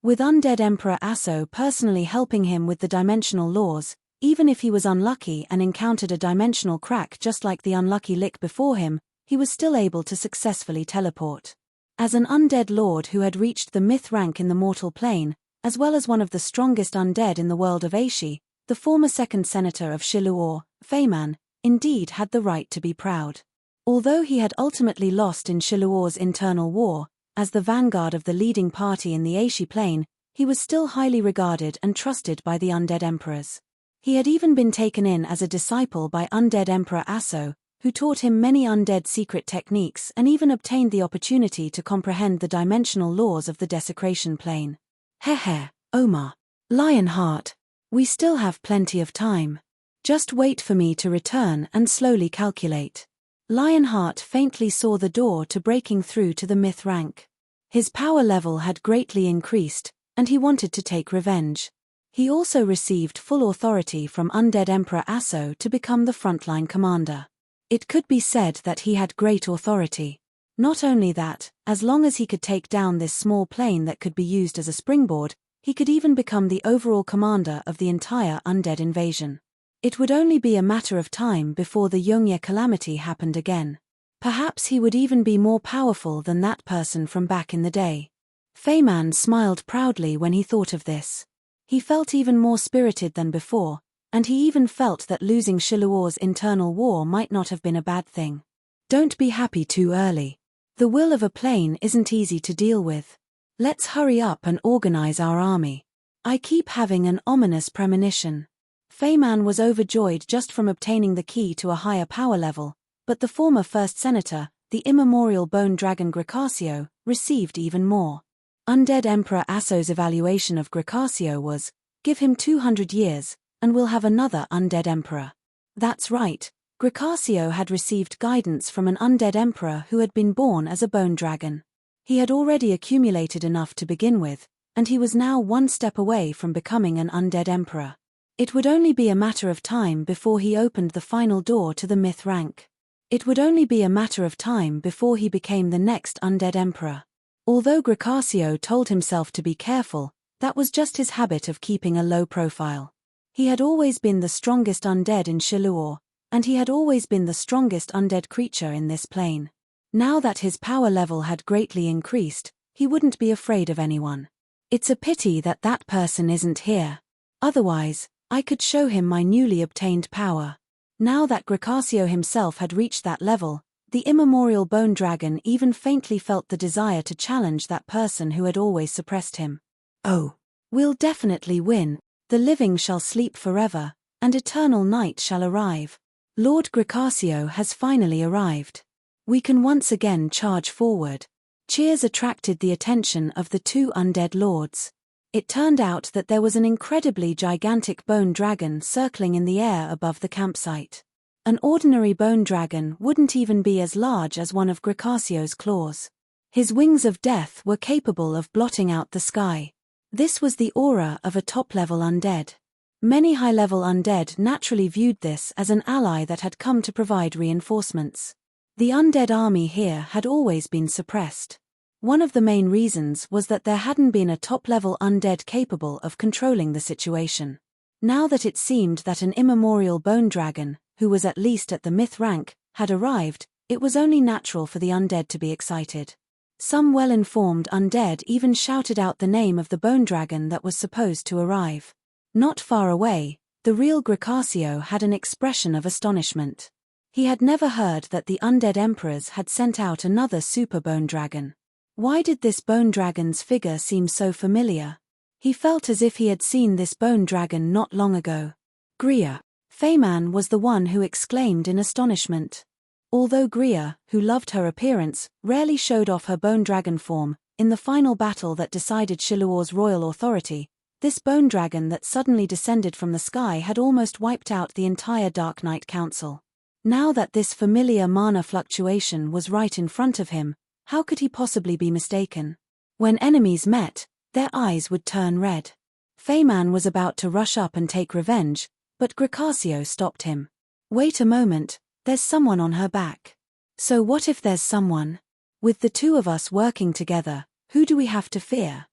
With Undead Emperor Asso personally helping him with the dimensional laws, even if he was unlucky and encountered a dimensional crack just like the unlucky Lich before him, he was still able to successfully teleport. As an undead lord who had reached the myth rank in the mortal plane, as well as one of the strongest undead in the world of Aishi, the former second senator of Shiluor, Feyman, indeed had the right to be proud. Although he had ultimately lost in Shiluor's internal war, as the vanguard of the leading party in the Aishi plane, he was still highly regarded and trusted by the undead emperors. He had even been taken in as a disciple by Undead Emperor Asso, who taught him many undead secret techniques and even obtained the opportunity to comprehend the dimensional laws of the desecration plane. Hehe, Omar. Lionheart. We still have plenty of time. Just wait for me to return and slowly calculate. Lionheart faintly saw the door to breaking through to the myth rank. His power level had greatly increased, and he wanted to take revenge. He also received full authority from Undead Emperor Asso to become the frontline commander. It could be said that he had great authority. Not only that, as long as he could take down this small plane that could be used as a springboard, he could even become the overall commander of the entire undead invasion. It would only be a matter of time before the Yongye calamity happened again. Perhaps he would even be more powerful than that person from back in the day. Feyman smiled proudly when he thought of this. He felt even more spirited than before, and he even felt that losing Shiluor's internal war might not have been a bad thing. Don't be happy too early. The will of a plane isn't easy to deal with. Let's hurry up and organize our army. I keep having an ominous premonition. Feyman was overjoyed just from obtaining the key to a higher power level, but the former first senator, the immemorial bone dragon Gricasio, received even more. Undead Emperor Asso's evaluation of Gricasio was, give him 200 years, and we'll have another undead emperor. That's right, Gricasio had received guidance from an undead emperor who had been born as a bone dragon. He had already accumulated enough to begin with, and he was now one step away from becoming an undead emperor. It would only be a matter of time before he opened the final door to the myth rank. It would only be a matter of time before he became the next undead emperor. Although Gricasio told himself to be careful, that was just his habit of keeping a low profile. He had always been the strongest undead in Shiluor, and he had always been the strongest undead creature in this plane. Now that his power level had greatly increased, he wouldn't be afraid of anyone. It's a pity that that person isn't here. Otherwise, I could show him my newly obtained power. Now that Gricasio himself had reached that level, the immemorial bone dragon even faintly felt the desire to challenge that person who had always suppressed him. Oh, we'll definitely win. The living shall sleep forever, and eternal night shall arrive. Lord Gricasio has finally arrived. We can once again charge forward. Cheers attracted the attention of the two undead lords. It turned out that there was an incredibly gigantic bone dragon circling in the air above the campsite. An ordinary bone dragon wouldn't even be as large as one of Gricasio's claws. His wings of death were capable of blotting out the sky. This was the aura of a top-level undead. Many high-level undead naturally viewed this as an ally that had come to provide reinforcements. The undead army here had always been suppressed. One of the main reasons was that there hadn't been a top-level undead capable of controlling the situation. Now that it seemed that an immemorial bone dragon, who was at least at the myth rank, had arrived, it was only natural for the undead to be excited. Some well-informed undead even shouted out the name of the bone dragon that was supposed to arrive. Not far away, the real Gricasio had an expression of astonishment. He had never heard that the undead emperors had sent out another super bone dragon. Why did this bone dragon's figure seem so familiar? He felt as if he had seen this bone dragon not long ago. Gria. Feyman was the one who exclaimed in astonishment. Although Gria, who loved her appearance, rarely showed off her bone dragon form, in the final battle that decided Shiluor's royal authority, this bone dragon that suddenly descended from the sky had almost wiped out the entire Dark Knight Council. Now that this familiar mana fluctuation was right in front of him, how could he possibly be mistaken? When enemies met, their eyes would turn red. Feyman was about to rush up and take revenge, but Gricasio stopped him. Wait a moment, there's someone on her back. So what if there's someone? With the two of us working together, who do we have to fear?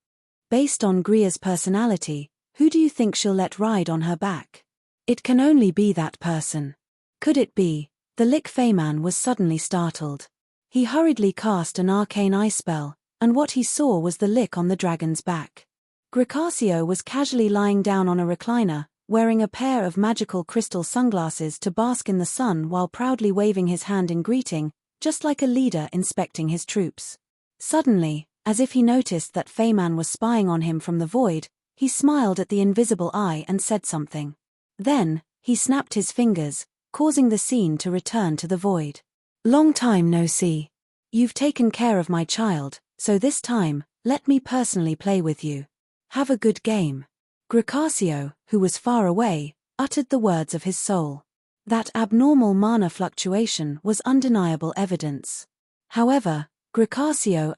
Based on Gria's personality, who do you think she'll let ride on her back? It can only be that person. Could it be? The Lich Feyman was suddenly startled. He hurriedly cast an arcane eye spell, and what he saw was the Lich on the dragon's back. Gricasio was casually lying down on a recliner, wearing a pair of magical crystal sunglasses to bask in the sun while proudly waving his hand in greeting, just like a leader inspecting his troops. Suddenly, as if he noticed that Feyman was spying on him from the void, he smiled at the invisible eye and said something. Then, he snapped his fingers, causing the scene to return to the void. Long time no see. You've taken care of my child, so this time, let me personally play with you. Have a good game. Gricasio, who was far away, uttered the words of his soul. That abnormal mana fluctuation was undeniable evidence. However, Gricasio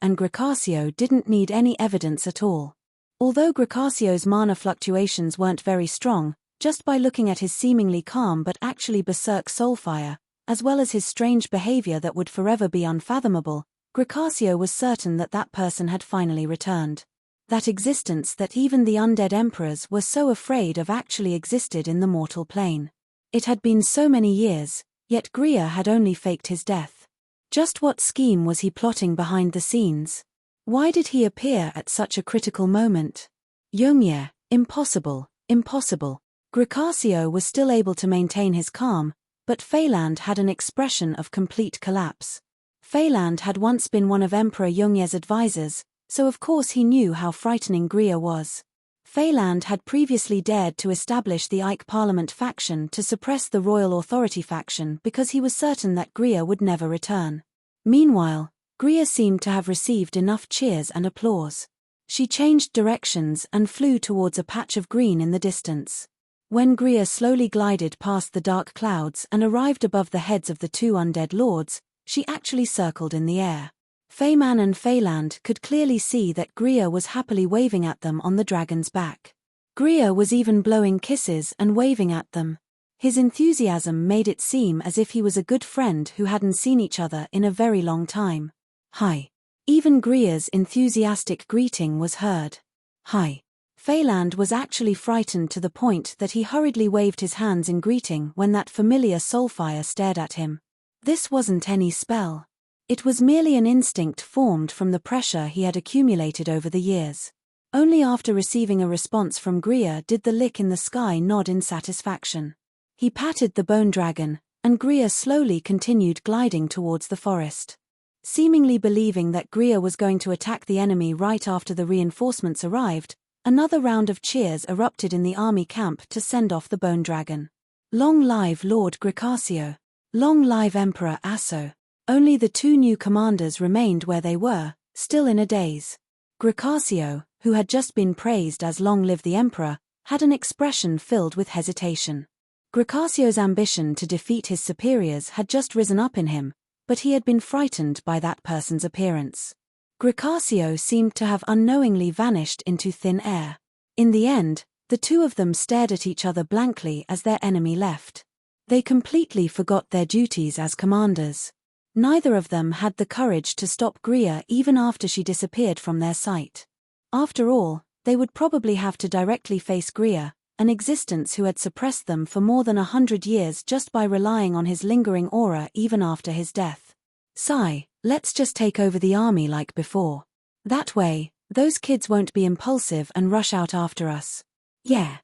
didn't need any evidence at all. Although Gricasio's mana fluctuations weren't very strong, just by looking at his seemingly calm but actually berserk soulfire, as well as his strange behavior that would forever be unfathomable, Gricasio was certain that that person had finally returned. That existence that even the undead emperors were so afraid of actually existed in the mortal plane. It had been so many years, yet Gria had only faked his death. Just what scheme was he plotting behind the scenes? Why did he appear at such a critical moment? Yongye, impossible, impossible. Gricasio was still able to maintain his calm, but Feyland had an expression of complete collapse. Feyland had once been one of Emperor Yongye's advisors, so of course he knew how frightening Gria was. Feyland had previously dared to establish the Ike Parliament faction to suppress the Royal Authority faction because he was certain that Gria would never return. Meanwhile, Gria seemed to have received enough cheers and applause. She changed directions and flew towards a patch of green in the distance. When Gria slowly glided past the dark clouds and arrived above the heads of the two undead lords, she actually circled in the air. Feyman and Feyland could clearly see that Gria was happily waving at them on the dragon's back. Gria was even blowing kisses and waving at them. His enthusiasm made it seem as if he was a good friend who hadn't seen each other in a very long time. Hi. Even Gria's enthusiastic greeting was heard. Hi. Feyland was actually frightened to the point that he hurriedly waved his hands in greeting when that familiar soulfire stared at him. This wasn't any spell. It was merely an instinct formed from the pressure he had accumulated over the years. Only after receiving a response from Gria did the Lich in the sky nod in satisfaction. He patted the bone dragon, and Gria slowly continued gliding towards the forest. Seemingly believing that Gria was going to attack the enemy right after the reinforcements arrived, another round of cheers erupted in the army camp to send off the bone dragon. Long live Lord Gricasio! Long live Emperor Asso! Only the two new commanders remained where they were, still in a daze. Gricasio, who had just been praised as Long Live the Emperor, had an expression filled with hesitation. Gricasio's ambition to defeat his superiors had just risen up in him, but he had been frightened by that person's appearance. Gricasio seemed to have unknowingly vanished into thin air. In the end, the two of them stared at each other blankly as their enemy left. They completely forgot their duties as commanders. Neither of them had the courage to stop Gria even after she disappeared from their sight. After all, they would probably have to directly face Gria, an existence who had suppressed them for more than 100 years just by relying on his lingering aura even after his death. Sigh, let's just take over the army like before. That way, those kids won't be impulsive and rush out after us. Yeah,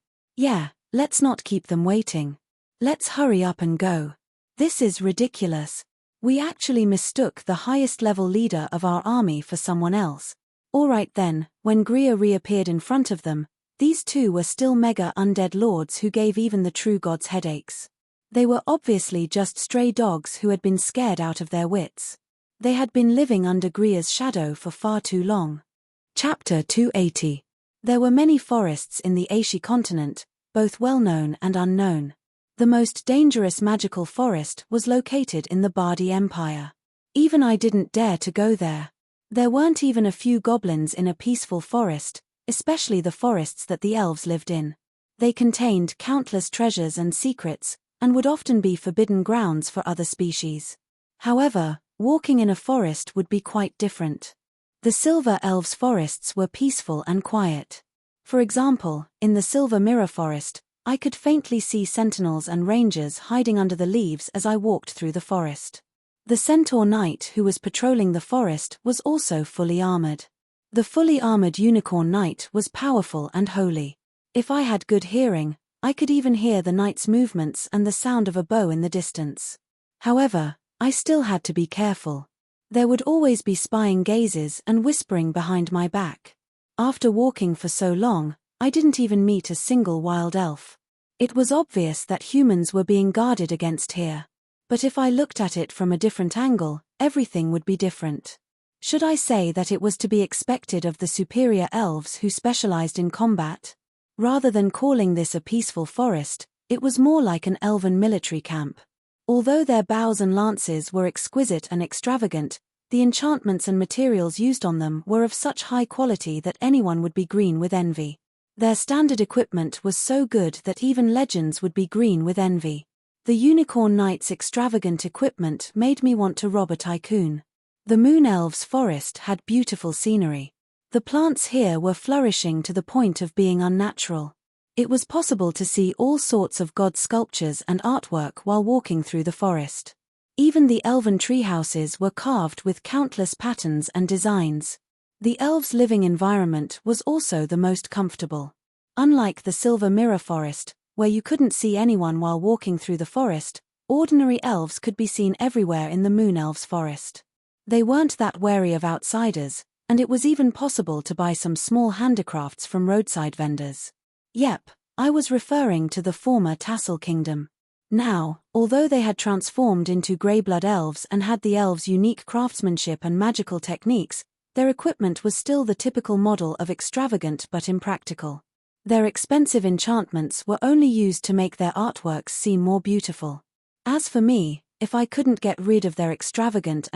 let's not keep them waiting. Let's hurry up and go. This is ridiculous. We actually mistook the highest level leader of our army for someone else. Alright then, when Gria reappeared in front of them, these two were still mega undead lords who gave even the true gods headaches. They were obviously just stray dogs who had been scared out of their wits. They had been living under Gria's shadow for far too long. Chapter 280. There were many forests in the Asia continent, both well-known and unknown. The most dangerous magical forest was located in the Bardi Empire. Even I didn't dare to go there. There weren't even a few goblins in a peaceful forest, especially the forests that the elves lived in. They contained countless treasures and secrets, and would often be forbidden grounds for other species. However, walking in a forest would be quite different. The Silver Elves' forests were peaceful and quiet. For example, in the Silver Mirror Forest, I could faintly see sentinels and rangers hiding under the leaves as I walked through the forest. The Centaur Knight who was patrolling the forest was also fully armored. The fully armored Unicorn Knight was powerful and holy. If I had good hearing, I could even hear the knight's movements and the sound of a bow in the distance. However, I still had to be careful. There would always be spying gazes and whispering behind my back. After walking for so long, I didn't even meet a single wild elf. It was obvious that humans were being guarded against here. But if I looked at it from a different angle, everything would be different. Should I say that it was to be expected of the superior elves who specialized in combat? Rather than calling this a peaceful forest, it was more like an elven military camp. Although their bows and lances were exquisite and extravagant, the enchantments and materials used on them were of such high quality that anyone would be green with envy. Their standard equipment was so good that even legends would be green with envy. The Unicorn Knight's extravagant equipment made me want to rob a tycoon. The Moon Elves' forest had beautiful scenery. The plants here were flourishing to the point of being unnatural. It was possible to see all sorts of god sculptures and artwork while walking through the forest. Even the elven treehouses were carved with countless patterns and designs. The elves' living environment was also the most comfortable. Unlike the Silver Mirror Forest, where you couldn't see anyone while walking through the forest, ordinary elves could be seen everywhere in the Moon Elves' forest. They weren't that wary of outsiders, and it was even possible to buy some small handicrafts from roadside vendors. Yep, I was referring to the former Tassel Kingdom. Now, although they had transformed into Greyblood elves and had the elves' unique craftsmanship and magical techniques, their equipment was still the typical model of extravagant but impractical. Their expensive enchantments were only used to make their artworks seem more beautiful. As for me, if I couldn't get rid of their extravagant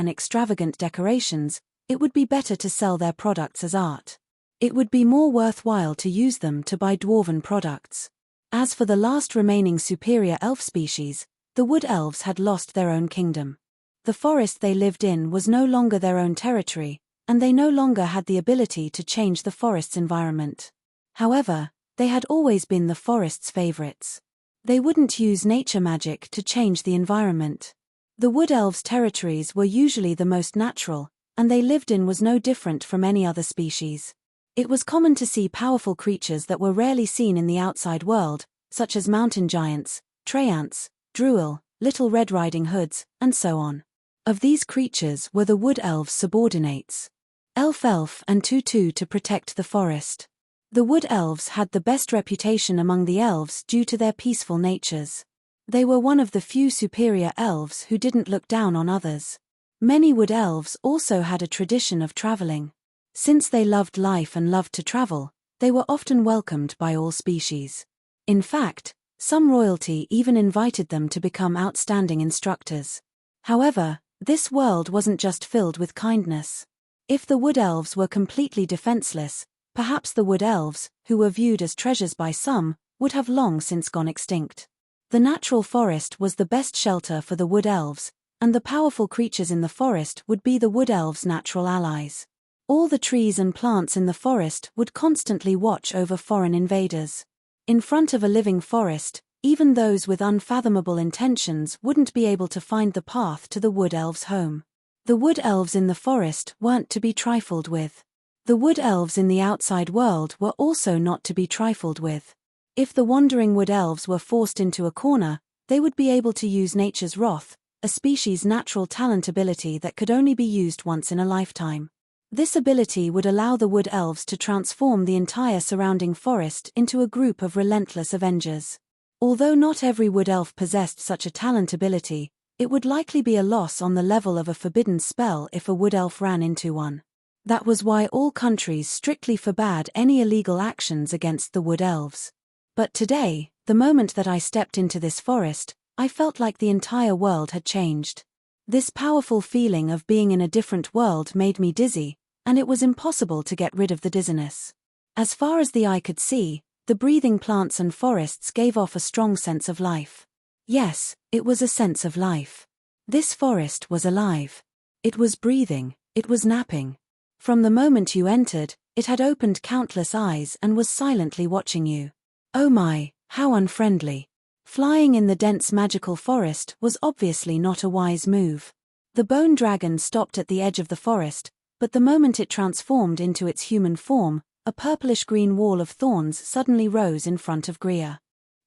decorations, it would be better to sell their products as art. It would be more worthwhile to use them to buy dwarven products. As for the last remaining superior elf species, the Wood Elves had lost their own kingdom. The forest they lived in was no longer their own territory, and they no longer had the ability to change the forest's environment. However, they had always been the forest's favorites. They wouldn't use nature magic to change the environment. The Wood Elves' territories were usually the most natural, and they lived in was no different from any other species. It was common to see powerful creatures that were rarely seen in the outside world, such as mountain giants, treants, druil, little Red Riding Hoods, and so on. Of these creatures were the Wood Elves' subordinates. Elf and Tutu to protect the forest. The Wood Elves had the best reputation among the elves due to their peaceful natures. They were one of the few superior elves who didn't look down on others. Many Wood Elves also had a tradition of traveling. Since they loved life and loved to travel, they were often welcomed by all species. In fact, some royalty even invited them to become outstanding instructors. However, this world wasn't just filled with kindness. If the Wood Elves were completely defenseless, perhaps the Wood Elves, who were viewed as treasures by some, would have long since gone extinct. The natural forest was the best shelter for the Wood Elves, and the powerful creatures in the forest would be the Wood Elves' natural allies. All the trees and plants in the forest would constantly watch over foreign invaders. In front of a living forest, even those with unfathomable intentions wouldn't be able to find the path to the Wood Elves' home. The Wood Elves in the forest weren't to be trifled with. The Wood Elves in the outside world were also not to be trifled with. If the wandering Wood Elves were forced into a corner, they would be able to use nature's wrath, a species' natural talent ability that could only be used once in a lifetime. This ability would allow the Wood Elves to transform the entire surrounding forest into a group of relentless avengers. Although not every Wood Elf possessed such a talent ability, it would likely be a loss on the level of a forbidden spell if a Wood Elf ran into one. That was why all countries strictly forbade any illegal actions against the wood elves. But today, the moment that I stepped into this forest, I felt like the entire world had changed. This powerful feeling of being in a different world made me dizzy, and it was impossible to get rid of the dizziness. As far as the eye could see, the breathing plants and forests gave off a strong sense of life. Yes, it was a sense of life. This forest was alive. It was breathing, it was napping. From the moment you entered, it had opened countless eyes and was silently watching you. Oh my, how unfriendly. Flying in the dense magical forest was obviously not a wise move. The bone dragon stopped at the edge of the forest, but the moment it transformed into its human form, a purplish-green wall of thorns suddenly rose in front of Grier.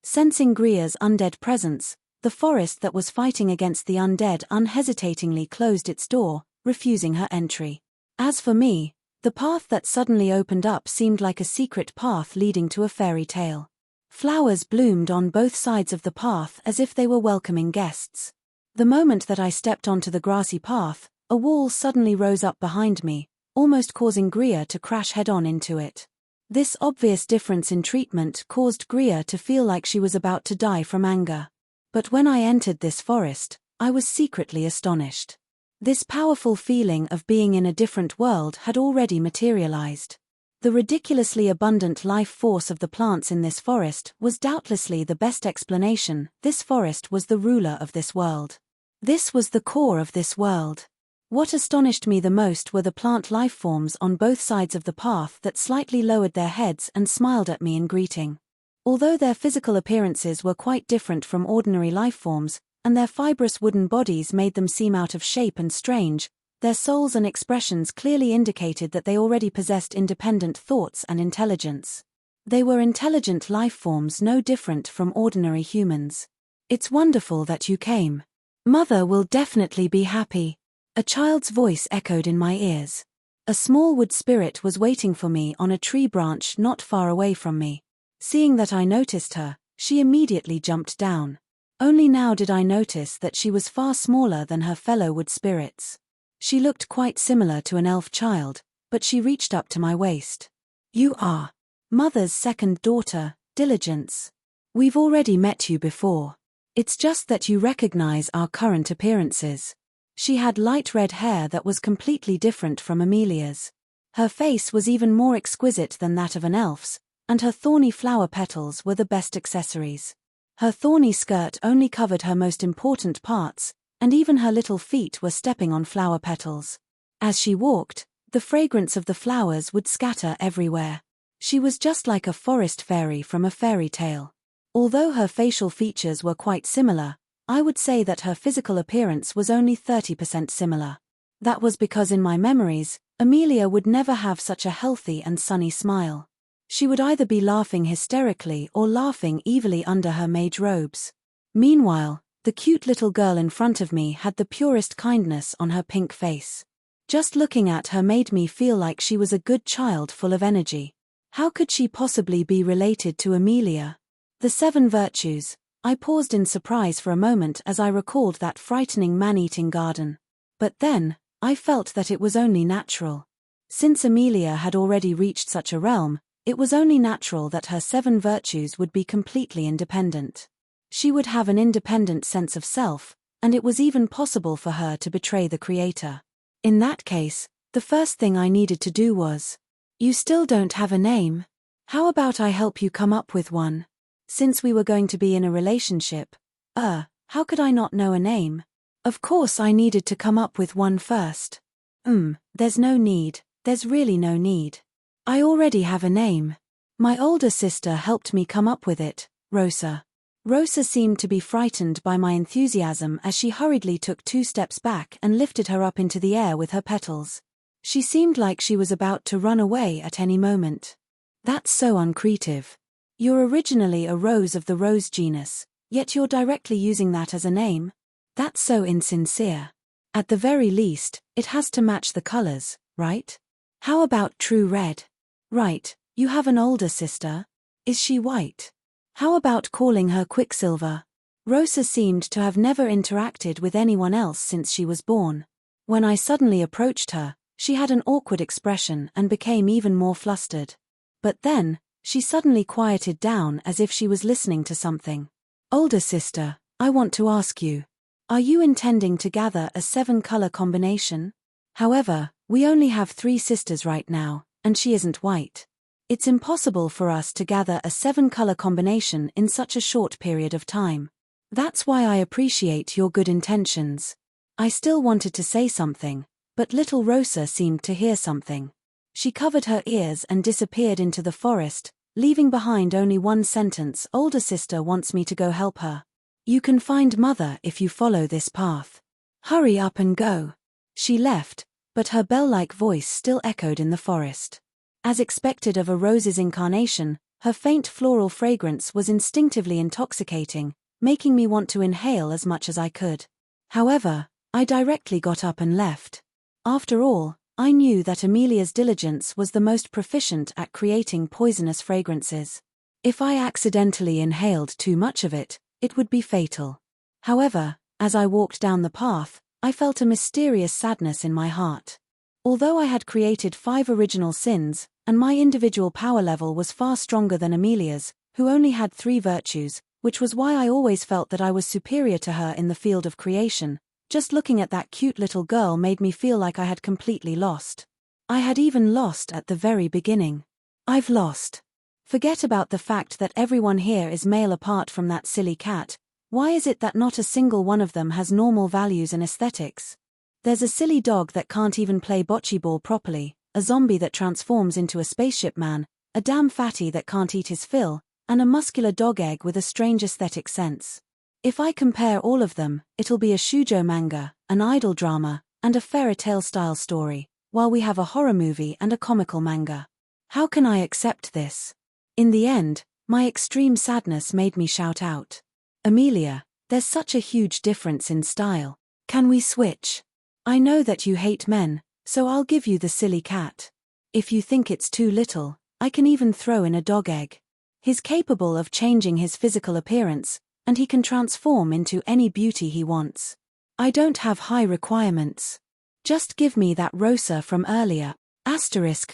Sensing Grier's undead presence, the forest that was fighting against the undead unhesitatingly closed its door, refusing her entry. As for me, the path that suddenly opened up seemed like a secret path leading to a fairy tale. Flowers bloomed on both sides of the path as if they were welcoming guests. The moment that I stepped onto the grassy path, a wall suddenly rose up behind me, almost causing Grier to crash head-on into it. This obvious difference in treatment caused Grier to feel like she was about to die from anger. But when I entered this forest, I was secretly astonished. This powerful feeling of being in a different world had already materialized. The ridiculously abundant life force of the plants in this forest was doubtlessly the best explanation. This forest was the ruler of this world. This was the core of this world. What astonished me the most were the plant life forms on both sides of the path that slightly lowered their heads and smiled at me in greeting. Although their physical appearances were quite different from ordinary life forms, and their fibrous wooden bodies made them seem out of shape and strange, their souls and expressions clearly indicated that they already possessed independent thoughts and intelligence. They were intelligent life forms no different from ordinary humans. It's wonderful that you came. Mother will definitely be happy. A child's voice echoed in my ears. A small wood spirit was waiting for me on a tree branch not far away from me. Seeing that I noticed her, she immediately jumped down. Only now did I notice that she was far smaller than her fellow wood spirits. She looked quite similar to an elf child, but she reached up to my waist. You are Mother's second daughter, Diligence. We've already met you before. It's just that you recognize our current appearances. She had light red hair that was completely different from Amelia's. Her face was even more exquisite than that of an elf's, and her thorny flower petals were the best accessories. Her thorny skirt only covered her most important parts, and even her little feet were stepping on flower petals. As she walked, the fragrance of the flowers would scatter everywhere. She was just like a forest fairy from a fairy tale. Although her facial features were quite similar, I would say that her physical appearance was only 30% similar. That was because in my memories, Amelia would never have such a healthy and sunny smile. She would either be laughing hysterically or laughing evilly under her mage robes. Meanwhile, the cute little girl in front of me had the purest kindness on her pink face. Just looking at her made me feel like she was a good child full of energy. How could she possibly be related to Amelia? The 7 virtues. I paused in surprise for a moment as I recalled that frightening man-eating garden. But then, I felt that it was only natural. Since Amelia had already reached such a realm, it was only natural that her 7 virtues would be completely independent. She would have an independent sense of self, and it was even possible for her to betray the Creator. In that case, the first thing I needed to do was, you still don't have a name? How about I help you come up with one? Since we were going to be in a relationship, how could I not know a name? Of course I needed to come up with one first. There's no need, there's really no need. I already have a name. My older sister helped me come up with it, Rosa. Rosa seemed to be frightened by my enthusiasm as she hurriedly took 2 steps back and lifted her up into the air with her petals. She seemed like she was about to run away at any moment. That's so uncreative. You're originally a rose of the rose genus, yet you're directly using that as a name? That's so insincere. At the very least, it has to match the colors, right? How about true red? Right, you have an older sister. Is she white? How about calling her Quicksilver? Rosa seemed to have never interacted with anyone else since she was born. When I suddenly approached her, She had an awkward expression and became even more flustered. But then, she suddenly quieted down as if she was listening to something. "Older sister, I want to ask you. Are you intending to gather a 7-color combination? However, we only have 3 sisters right now, and she isn't white. It's impossible for us to gather a 7-color combination in such a short period of time. That's why I appreciate your good intentions." I still wanted to say something, but little Rosa seemed to hear something. She covered her ears and disappeared into the forest, leaving behind only one sentence: "Older sister wants me to go help her. You can find mother if you follow this path. Hurry up and go." She left, but her bell-like voice still echoed in the forest. As expected of a rose's incarnation, her faint floral fragrance was instinctively intoxicating, making me want to inhale as much as I could. However, I directly got up and left. After all, I knew that Amelia's diligence was the most proficient at creating poisonous fragrances. If I accidentally inhaled too much of it, it would be fatal. However, as I walked down the path, I felt a mysterious sadness in my heart. Although I had created 5 original sins, and my individual power level was far stronger than Amelia's, who only had 3 virtues, which was why I always felt that I was superior to her in the field of creation, just looking at that cute little girl made me feel like I had completely lost. I had even lost at the very beginning. I've lost. Forget about the fact that everyone here is male apart from that silly cat. Why is it that not a single one of them has normal values and aesthetics? There's a silly dog that can't even play bocce ball properly, a zombie that transforms into a spaceship man, a damn fatty that can't eat his fill, and a muscular dog egg with a strange aesthetic sense. If I compare all of them, it'll be a shoujo manga, an idol drama, and a fairy tale style story, while we have a horror movie and a comical manga. How can I accept this? In the end, my extreme sadness made me shout out, "Amelia, there's such a huge difference in style. Can we switch? I know that you hate men, so I'll give you the silly cat. If you think it's too little, I can even throw in a dog egg. He's capable of changing his physical appearance, and he can transform into any beauty he wants. I don't have high requirements. Just give me that Rosa from earlier."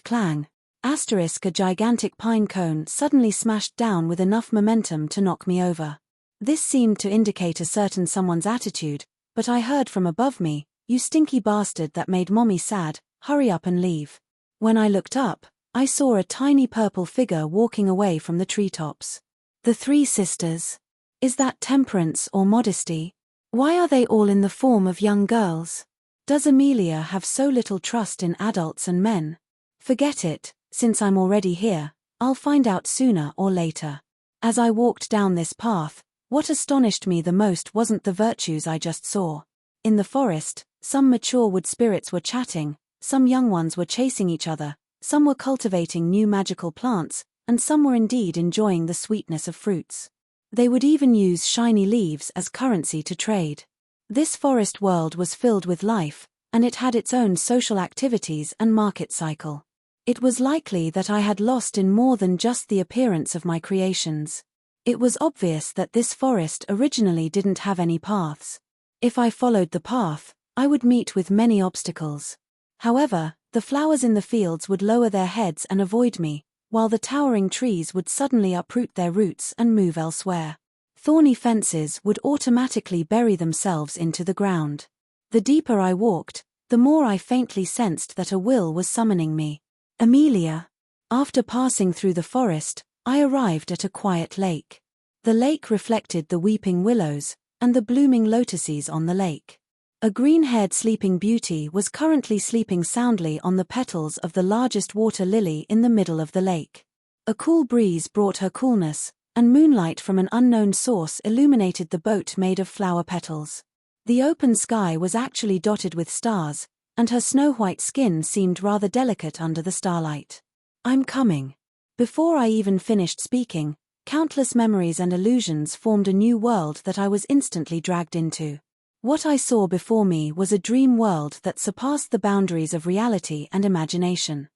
Clang. A gigantic pine cone suddenly smashed down with enough momentum to knock me over. This seemed to indicate a certain someone's attitude, but I heard from above me, "You stinky bastard that made mommy sad, hurry up and leave." When I looked up, I saw a tiny purple figure walking away from the treetops. The 3 sisters. Is that temperance or modesty? Why are they all in the form of young girls? Does Amelia have so little trust in adults and men? Forget it, since I'm already here, I'll find out sooner or later. As I walked down this path, what astonished me the most wasn't the virtues I just saw. In the forest, some mature wood spirits were chatting, some young ones were chasing each other, some were cultivating new magical plants, and some were indeed enjoying the sweetness of fruits. They would even use shiny leaves as currency to trade. This forest world was filled with life, and it had its own social activities and market cycle. It was likely that I had lost in more than just the appearance of my creations. It was obvious that this forest originally didn't have any paths. If I followed the path, I would meet with many obstacles. However, the flowers in the fields would lower their heads and avoid me, while the towering trees would suddenly uproot their roots and move elsewhere. Thorny fences would automatically bury themselves into the ground. The deeper I walked, the more I faintly sensed that a will was summoning me. "Amelia." After passing through the forest, I arrived at a quiet lake. The lake reflected the weeping willows and the blooming lotuses on the lake. A green-haired sleeping beauty was currently sleeping soundly on the petals of the largest water lily in the middle of the lake. A cool breeze brought her coolness, and moonlight from an unknown source illuminated the boat made of flower petals. The open sky was actually dotted with stars, and her snow-white skin seemed rather delicate under the starlight. "I'm coming." Before I even finished speaking, countless memories and illusions formed a new world that I was instantly dragged into. What I saw before me was a dream world that surpassed the boundaries of reality and imagination.